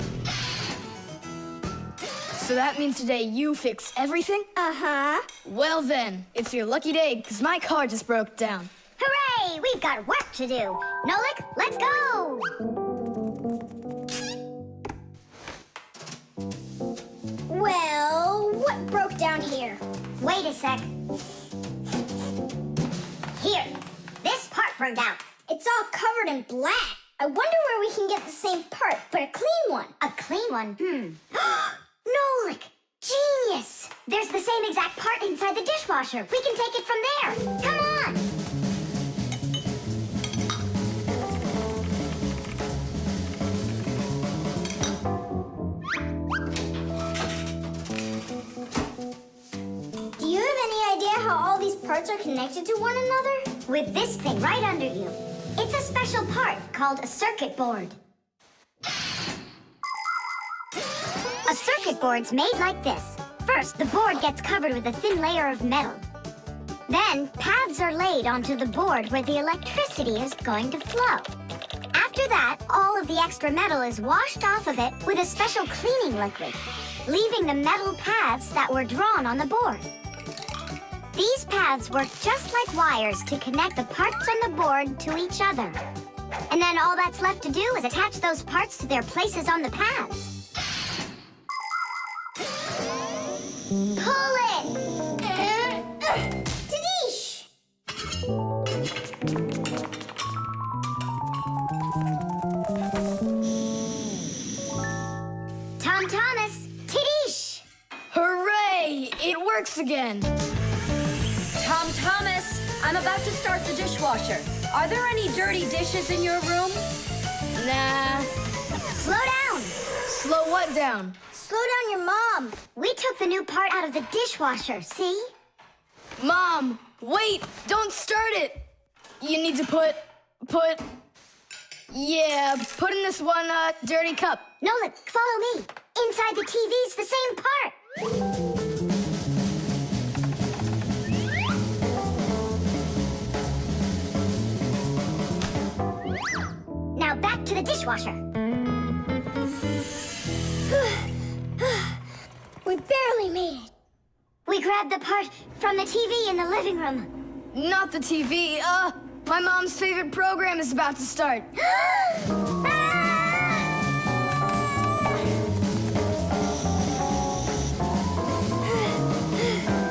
So that means today you fix everything? Uh-huh. Well then, it's your lucky day, because my car just broke down. Hooray! We've got work to do. Nolik, let's go! Well, what broke down here? Wait a sec. Here, this part burned out. It's all covered in black. I wonder where we can get the same part, but a clean one. A clean one? Nolik! Genius! There's the same exact part inside the dishwasher. We can take it from there. Come on! Do you have any idea how all these parts are connected to one another? With this thing right under you. It's a special part called a circuit board. A circuit board's made like this. First, the board gets covered with a thin layer of metal. Then, paths are laid onto the board where the electricity is going to flow. After that, all of the extra metal is washed off of it with a special cleaning liquid, leaving the metal paths that were drawn on the board. These paths work just like wires to connect the parts on the board to each other. And then all that's left to do is attach those parts to their places on the paths. Pull it! Tadish! Tom Thomas, Tadish! Hooray! It works again. Tom Thomas, I'm about to start the dishwasher. Are there any dirty dishes in your room? Nah. Slow down! Slow what down? Slow down your mom. We took the new part out of the dishwasher, see? Mom, wait! Don't start it! You need to put in this one, dirty cup. Nolik, follow me. Inside the TV's the same part. Now back to the dishwasher. We barely made it. We grabbed the part from the TV in the living room. Not the TV, my mom's favorite program is about to start.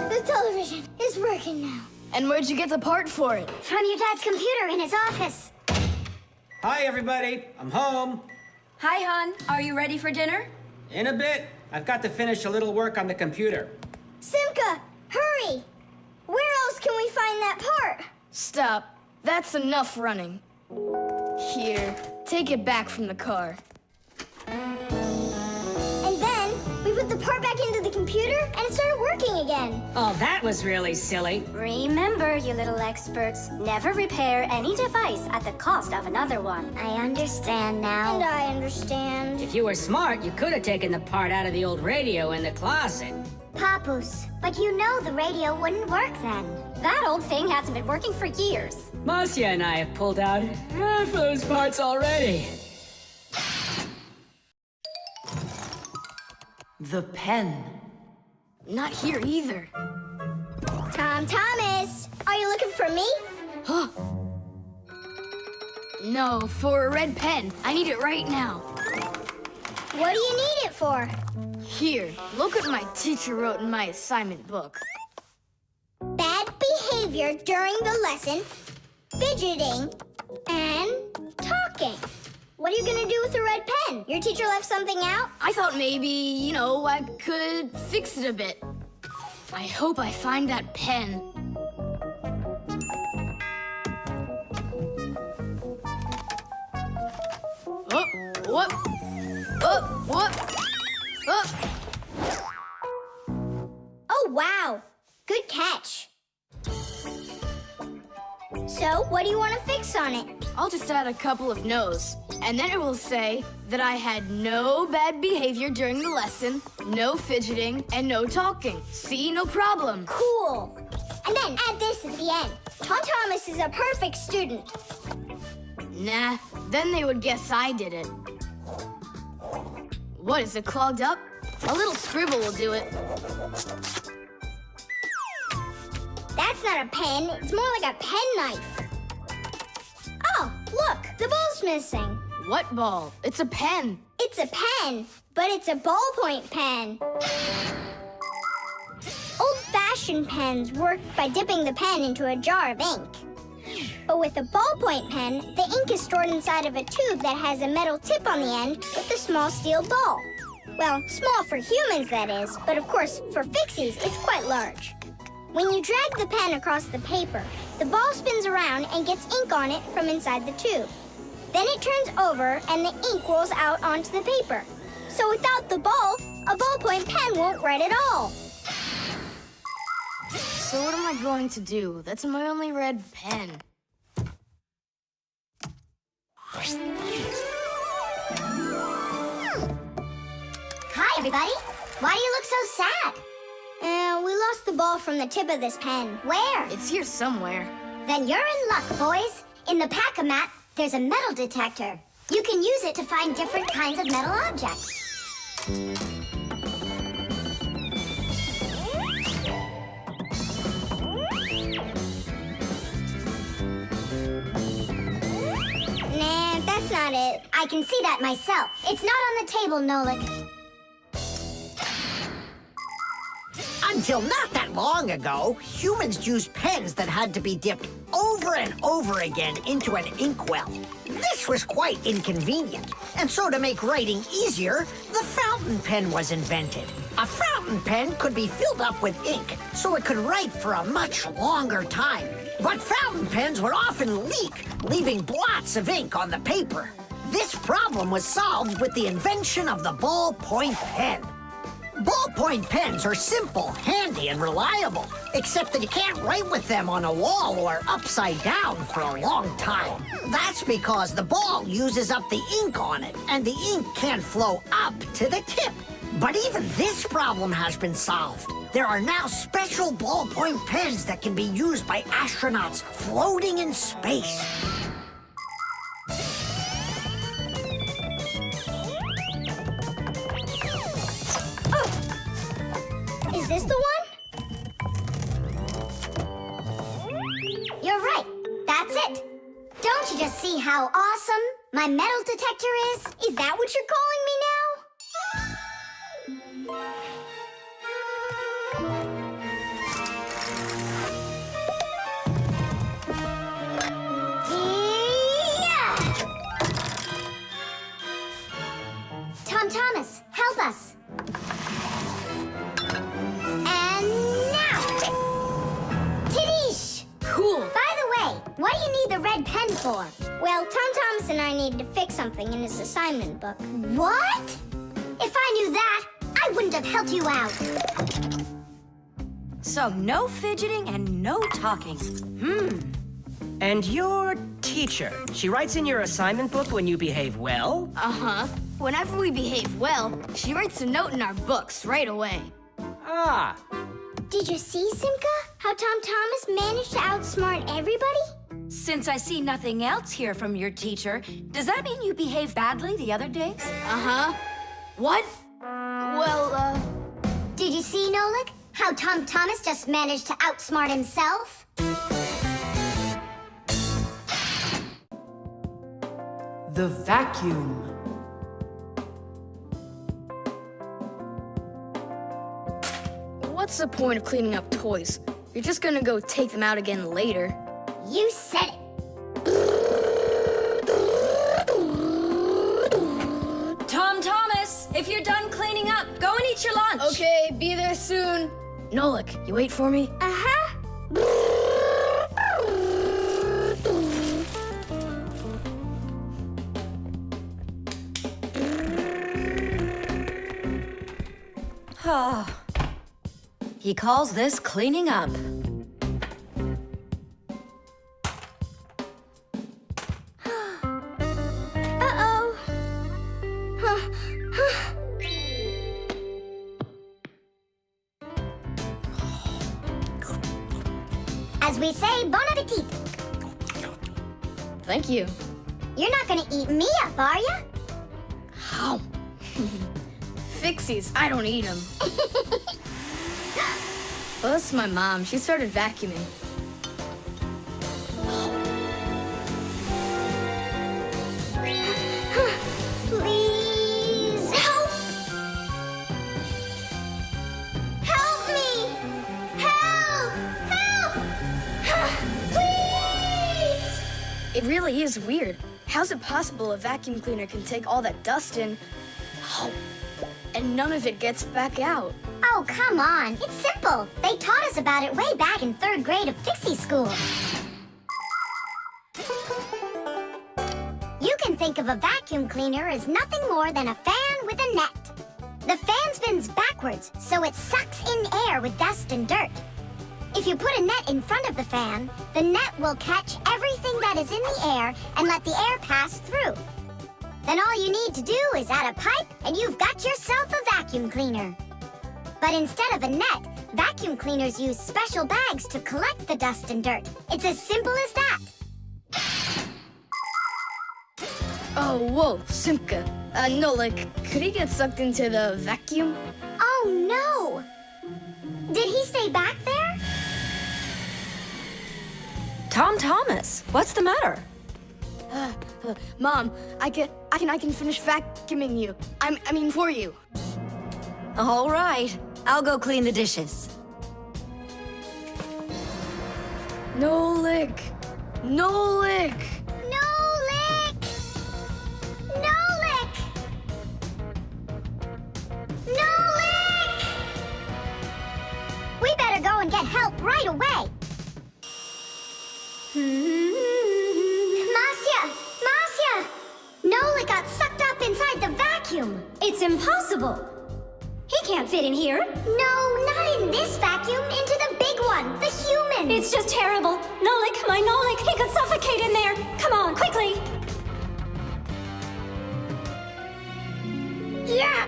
The television is working now. And where'd you get the part for it? From your dad's computer in his office. Hi, everybody. I'm home. Hi, hon. Are you ready for dinner? In a bit. I've got to finish a little work on the computer. Simka, hurry! Where else can we find that part? Stop. That's enough running. Here, take it back from the car. And then we put the part back into the computer and it started working again. Oh, that was really silly. Remember, you little experts, never repair any device at the cost of another one. I understand now. And I understand. If you were smart, you could have taken the part out of the old radio in the closet. Papus, but you know the radio wouldn't work then. That old thing hasn't been working for years. Marcia and I have pulled out half those parts already. The pen. Not here either. Tom Thomas, are you looking for me? Huh? No, for a red pen. I need it right now. What do you need it for? Here, look what my teacher wrote in my assignment book. Bad behavior during the lesson, fidgeting, and talking. What are you gonna do with a red pen? Your teacher left something out? I thought maybe, I could fix it a bit. I hope I find that pen. Oh, what? Oh, what? Oh. Oh, wow. Good catch. So, what do you want to fix on it? I'll just add a couple of no's, and then it will say that I had no bad behavior during the lesson, no fidgeting, and no talking. See, no problem. Cool. And then add this at the end. Tom Thomas is a perfect student. Nah, then they would guess I did it. What, is it clogged up? A little scribble will do it. That's not a pen. It's more like a penknife. Oh, look, the ball's missing. What ball? It's a pen. It's a pen, but it's a ballpoint pen. Old-fashioned pens work by dipping the pen into a jar of ink. But with a ballpoint pen, the ink is stored inside of a tube that has a metal tip on the end with a small steel ball. Well, small for humans, that is, but of course, for Fixies, it's quite large. When you drag the pen across the paper, the ball spins around and gets ink on it from inside the tube. Then it turns over and the ink rolls out onto the paper. So without the ball, a ballpoint pen won't write at all. So what am I going to do? That's my only red pen. Hi, everybody. Why do you look so sad? We lost the ball from the tip of this pen. Where? It's here somewhere. Then you're in luck, boys. In the pack-a-mat, there's a metal detector. You can use it to find different kinds of metal objects. Nah, that's not it. I can see that myself. It's not on the table, Nolik. Until not that long ago, humans used pens that had to be dipped over and over again into an inkwell. This was quite inconvenient, and so to make writing easier, the fountain pen was invented. A fountain pen could be filled up with ink, so it could write for a much longer time. But fountain pens would often leak, leaving blots of ink on the paper. This problem was solved with the invention of the ballpoint pen. Ballpoint pens are simple, handy, and reliable, except that you can't write with them on a wall or upside down for a long time. That's because the ball uses up the ink on it, and the ink can't flow up to the tip. But even this problem has been solved. There are now special ballpoint pens that can be used by astronauts floating in space. Is this the one? You're right. That's it. Don't you just see how awesome my metal detector is? Is that what you're calling me now? Yeah! Tom Thomas, help us. And now! Tidish! Cool. By the way, what do you need the red pen for? Well, Tom Thomas and I needed to fix something in his assignment book. What? If I knew that, I wouldn't have helped you out. So no fidgeting and no talking. And your teacher, she writes in your assignment book when you behave well? Uh-huh. Whenever we behave well, she writes a note in our books right away. Ah, Did you see, Simka? How Tom Thomas managed to outsmart everybody? Since I see nothing else here from your teacher, does that mean you behaved badly the other days? Uh-huh. What? Well, Did you see, Nolik? How Tom Thomas just managed to outsmart himself? The vacuum. what's the point of cleaning up toys? You're just gonna go take them out again later. You said it. Tom Thomas, if you're done cleaning up, go and eat your lunch. Okay, be there soon. Nolik, you wait for me? Uh-huh. He calls this cleaning up. Uh-oh. As we say, bon appetit. Thank you. You're not gonna eat me up, are ya? How? Fixies, I don't eat them. Well, that's my mom. She started vacuuming. Please help! Help me! Help! Help! Please! It really is weird. How's it possible a vacuum cleaner can take all that dust in, and none of it gets back out? Oh, come on. It's simple. They taught us about it way back in 3rd grade of Fixie school. You can think of a vacuum cleaner as nothing more than a fan with a net. The fan spins backwards, so it sucks in air with dust and dirt. If you put a net in front of the fan, the net will catch everything anything that is in the air and let the air pass through. Then all you need to do is add a pipe and you've got yourself a vacuum cleaner. But instead of a net, vacuum cleaners use special bags to collect the dust and dirt. It's as simple as that. Oh, whoa, Simka. Nolik, could he get sucked into the vacuum? Oh no! Did he stay back there? Tom Thomas, what's the matter? Mom, I can finish vacuuming you. I mean for you. All right, I'll go clean the dishes. Nolik! Nolik! Nolik! Nolik! Nolik! We better go and get help right away. Marcia! Nolik got sucked up inside the vacuum. It's impossible. He can't fit in here. No, not in this vacuum. Into the big one, the human. It's just terrible. Nolik, my Nolik, he could suffocate in there. Come on, quickly. Yeah.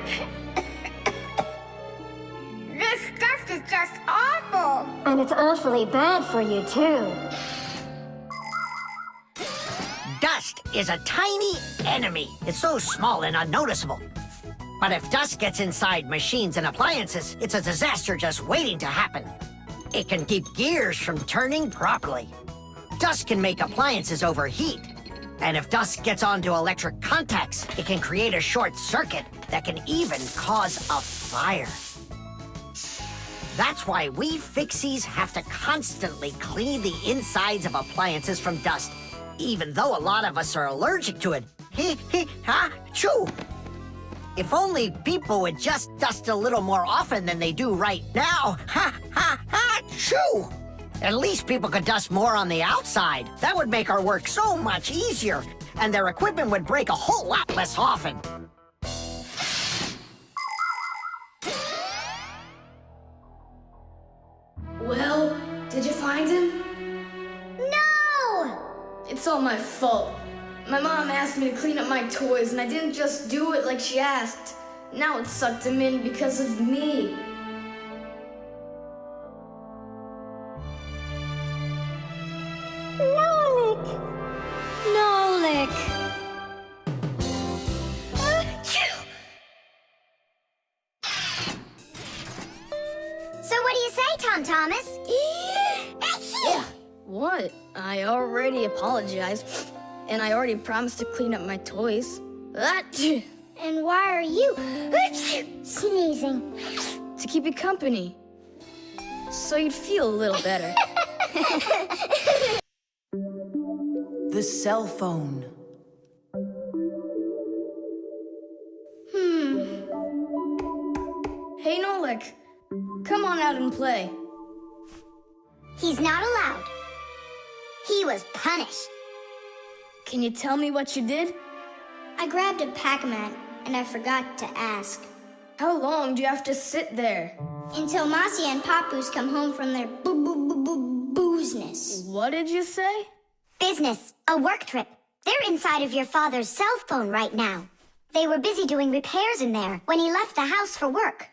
This stuff is just awful. And it's awfully bad for you, too. Dust is a tiny enemy. It's so small and unnoticeable. But if dust gets inside machines and appliances, it's a disaster just waiting to happen. It can keep gears from turning properly. Dust can make appliances overheat. And if dust gets onto electric contacts, it can create a short circuit that can even cause a fire. That's why we Fixies have to constantly clean the insides of appliances from dust, even though a lot of us are allergic to it. Choo! If only people would just dust a little more often than they do right now. Choo! At least people could dust more on the outside. That would make our work so much easier, and their equipment would break a whole lot less often. Well, did you find him? No! It's all my fault. My mom asked me to clean up my toys, and I didn't just do it like she asked. Now it sucked him in because of me. Nolik! Nolik! So what do you say, Tom Thomas? What? I already apologized, and I already promised to clean up my toys. And why are you sneezing? To keep you company. So you'd feel a little better. The cell phone. Hey, Nolik. Come on out and play. He's not allowed. He was punished. Can you tell me what you did? I grabbed a Pac-Man, and I forgot to ask. How long do you have to sit there? Until Marcia and Papoose come home from their boozness. What did you say? Business, a work trip. They're inside of your father's cell phone right now. They were busy doing repairs in there when he left the house for work.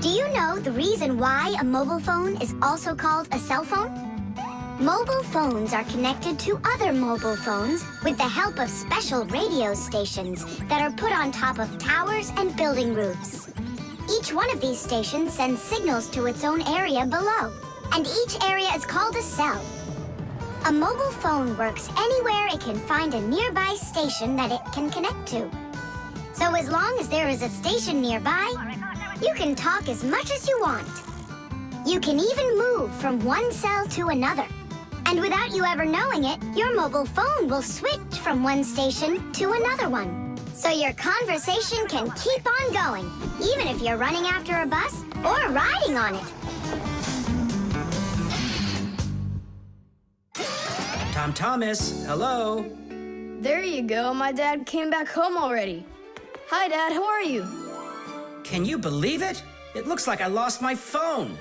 Do you know the reason why a mobile phone is also called a cell phone? Mobile phones are connected to other mobile phones with the help of special radio stations that are put on top of towers and building roofs. Each one of these stations sends signals to its own area below, and each area is called a cell. A mobile phone works anywhere it can find a nearby station that it can connect to. So as long as there is a station nearby, you can talk as much as you want. You can even move from one cell to another. And without you ever knowing it, your mobile phone will switch from one station to another one. So your conversation can keep on going, even if you're running after a bus or riding on it. Tom Thomas, hello. There you go. My dad came back home already. Hi, Dad. How are you? Can you believe it? It looks like I lost my phone.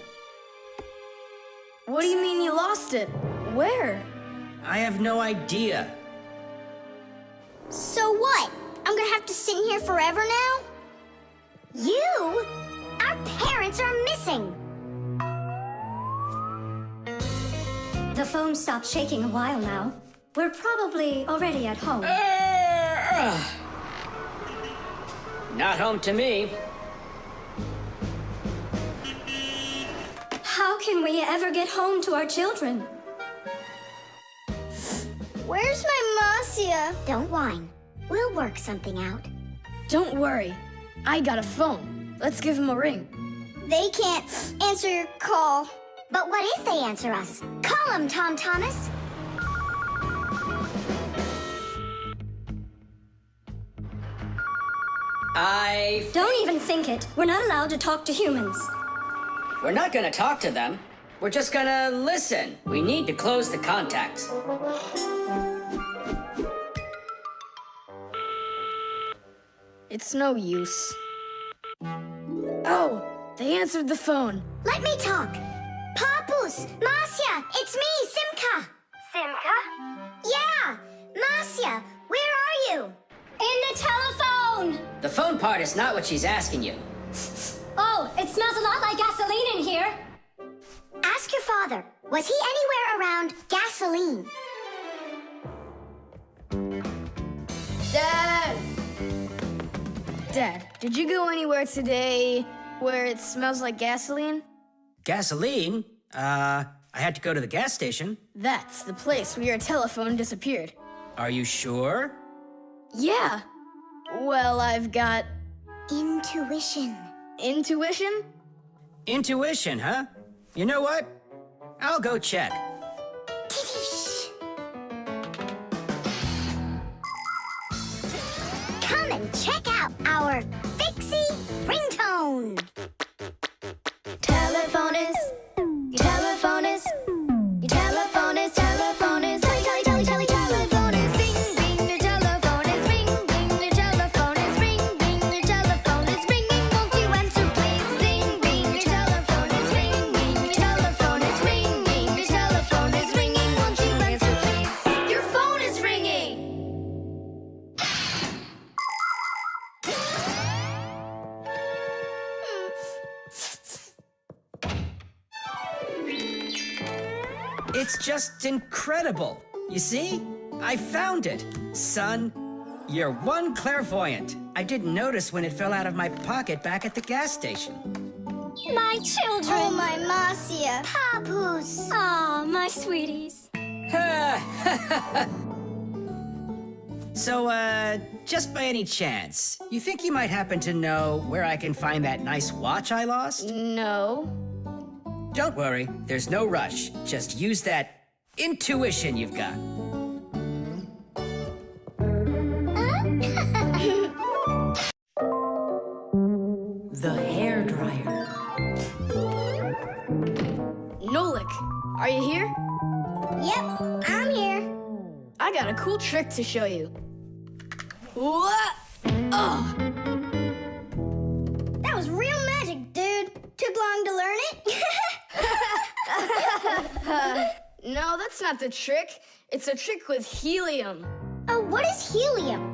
What do you mean you lost it? Where? I have no idea. So what? I'm gonna have to sit in here forever now? You? Our parents are missing. The phone stopped shaking a while now. We're probably already at home. Not home to me. How can we ever get home to our children? Where's my Marcia? Don't whine. We'll work something out. Don't worry. I got a phone. Let's give him a ring. They can't answer your call. But what if they answer us? Call them, Tom Thomas. Don't even think it. We're not allowed to talk to humans. We're not gonna talk to them. We're just gonna listen. We need to close the contacts. It's no use. Oh, they answered the phone. Let me talk. Papus, Marcia, it's me, Simka. Simka? Yeah, Marcia, where are you? In the telephone! The phone part is not what she's asking you. Oh, it smells a lot like gasoline in here. Ask your father. Was he anywhere around gasoline? Dad! Dad, did you go anywhere today where it smells like gasoline? Gasoline? I had to go to the gas station. That's the place where your telephone disappeared. Are you sure? Yeah. Well, I've got... Intuition. Intuition? Intuition, huh? You know what? I'll go check. Tish. Come and check out our Fixie ringtone. Telephonist, your telephonist, your telephonist, telephonist, telephonist, ring, ring, your telephonist, ring, ring, your telephonist, ring, ring, your telephonist, ringing, won't you answer please? Ring, ring, your telephonist, ring, ring, your telephonist, ring, ring, your telephonist, ringing, won't you answer please? Your phone is ringing! It's just incredible. You see? I found it. Son, you're one clairvoyant. I didn't notice when it fell out of my pocket back at the gas station. My children! Oh, my Marcia. Papus. Ah, my sweeties. So, just by any chance, you think you might happen to know where I can find that nice watch I lost? No. Don't worry, there's no rush. Just use that intuition you've got. The hairdryer. Nolik, are you here? Yep, I'm here. I got a cool trick to show you. What? Oh, That was real magic, dude. Took long to learn it? no, that's not the trick. It's a trick with helium. Oh, what is helium?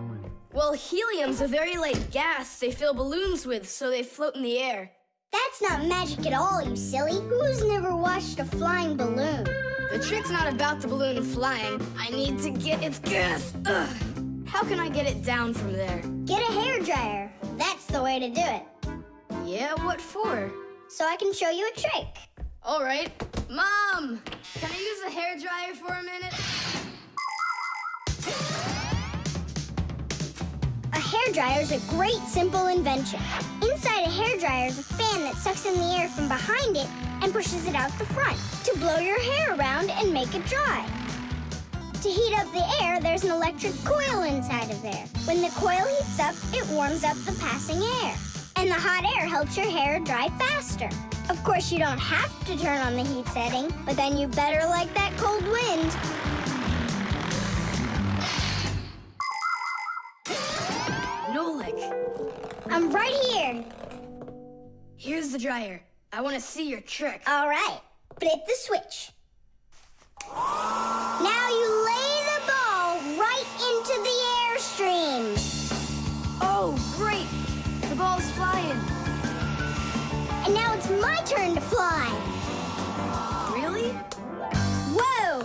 Well, helium's a very light gas they fill balloons with so they float in the air. That's not magic at all, you silly. Who's never watched a flying balloon? The trick's not about the balloon flying. I need to get its gas. Ugh. How can I get it down from there? Get a hairdryer. That's the way to do it. Yeah, what for? So I can show you a trick. All right. Mom, can I use a hairdryer for a minute? A hairdryer is a great, simple invention. Inside a hairdryer is a fan that sucks in the air from behind it and pushes it out the front to blow your hair around and make it dry. To heat up the air, there's an electric coil inside of there. When the coil heats up, it warms up the passing air. And the hot air helps your hair dry faster. Of course, you don't have to turn on the heat setting, but then you better like that cold wind. Nolik, I'm right here. here's the dryer. I want to see your trick. All right. flip the switch. Now you lay the ball right into the airstream. Oh, great! The ball's flying. And now it's my turn to fly. Really? Whoa!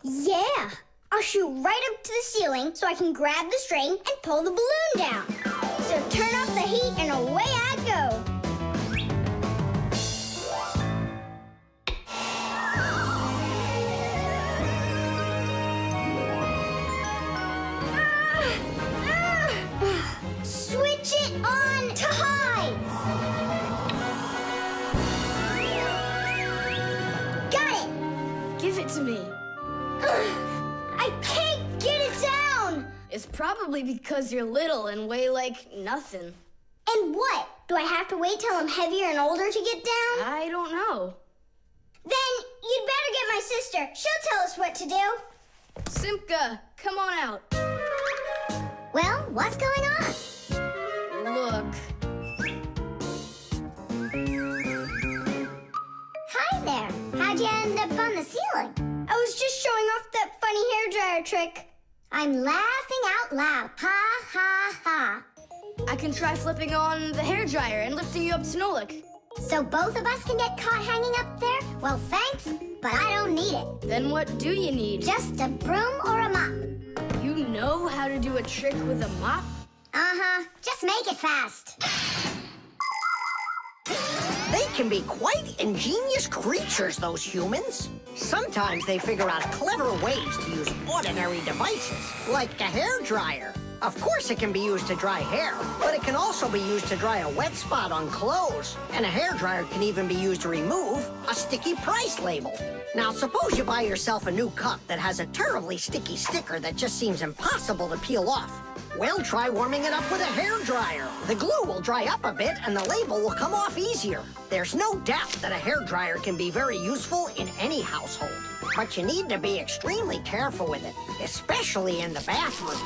Yeah! I'll shoot right up to the ceiling so I can grab the string and pull the balloon down. So turn off the heat and away I go. Switch it on to high. Got it. Give it to me. I can't get it down. It's probably because you're little and weigh like nothing. And what? Do I have to wait till I'm heavier and older to get down? I don't know. Then you'd better get my sister. She'll tell us what to do. Simka, come on out. Well, what's going on? Look. Hi there. How'd you end up on the ceiling? I was just showing off that funny hairdryer trick. I'm laughing out loud. Ha, ha, ha. I can try flipping on the hairdryer and lifting you up to Nolik. So both of us can get caught hanging up there? Well, thanks, but I don't need it. Then what do you need? Just a broom or a mop. You know how to do a trick with a mop? Uh-huh. Just make it fast. They can be quite ingenious creatures, those humans. Sometimes they figure out clever ways to use ordinary devices, like a hairdryer. Of course it can be used to dry hair, but it can also be used to dry a wet spot on clothes. And a hairdryer can even be used to remove a sticky price label. Now, suppose you buy yourself a new cup that has a terribly sticky sticker that just seems impossible to peel off. Well, try warming it up with a hairdryer. The glue will dry up a bit and the label will come off easier. There's no doubt that a hairdryer can be very useful in any household. But you need to be extremely careful with it, especially in the bathroom.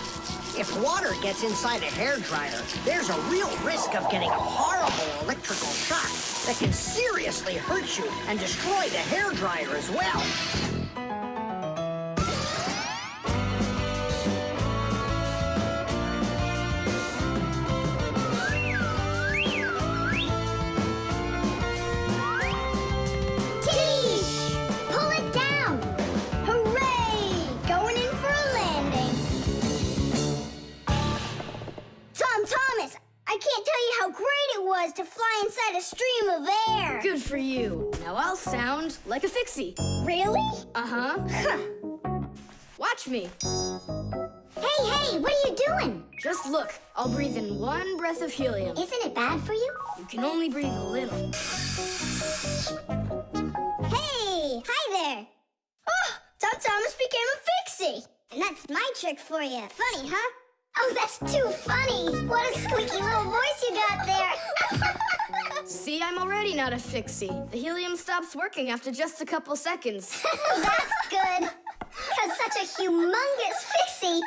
If water gets inside a hairdryer, there's a real risk of getting a horrible electrical shock that can seriously hurt you and destroy the hairdryer as well. To fly inside a stream of air. Good for you. Now I'll sound like a Fixie. Really? Uh-huh. Watch me. Hey, what are you doing? Just look. I'll breathe in one breath of helium. Isn't it bad for you? You can only breathe a little. Hey, hi there. Oh, Tom Thomas became a Fixie. And that's my trick for you. Funny, huh? Oh, that's too funny. What a squeaky little voice you got there. See, I'm already not a Fixie. The helium stops working after just a couple seconds. That's good. Because such a humongous Fixie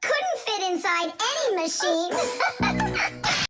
couldn't fit inside any machine.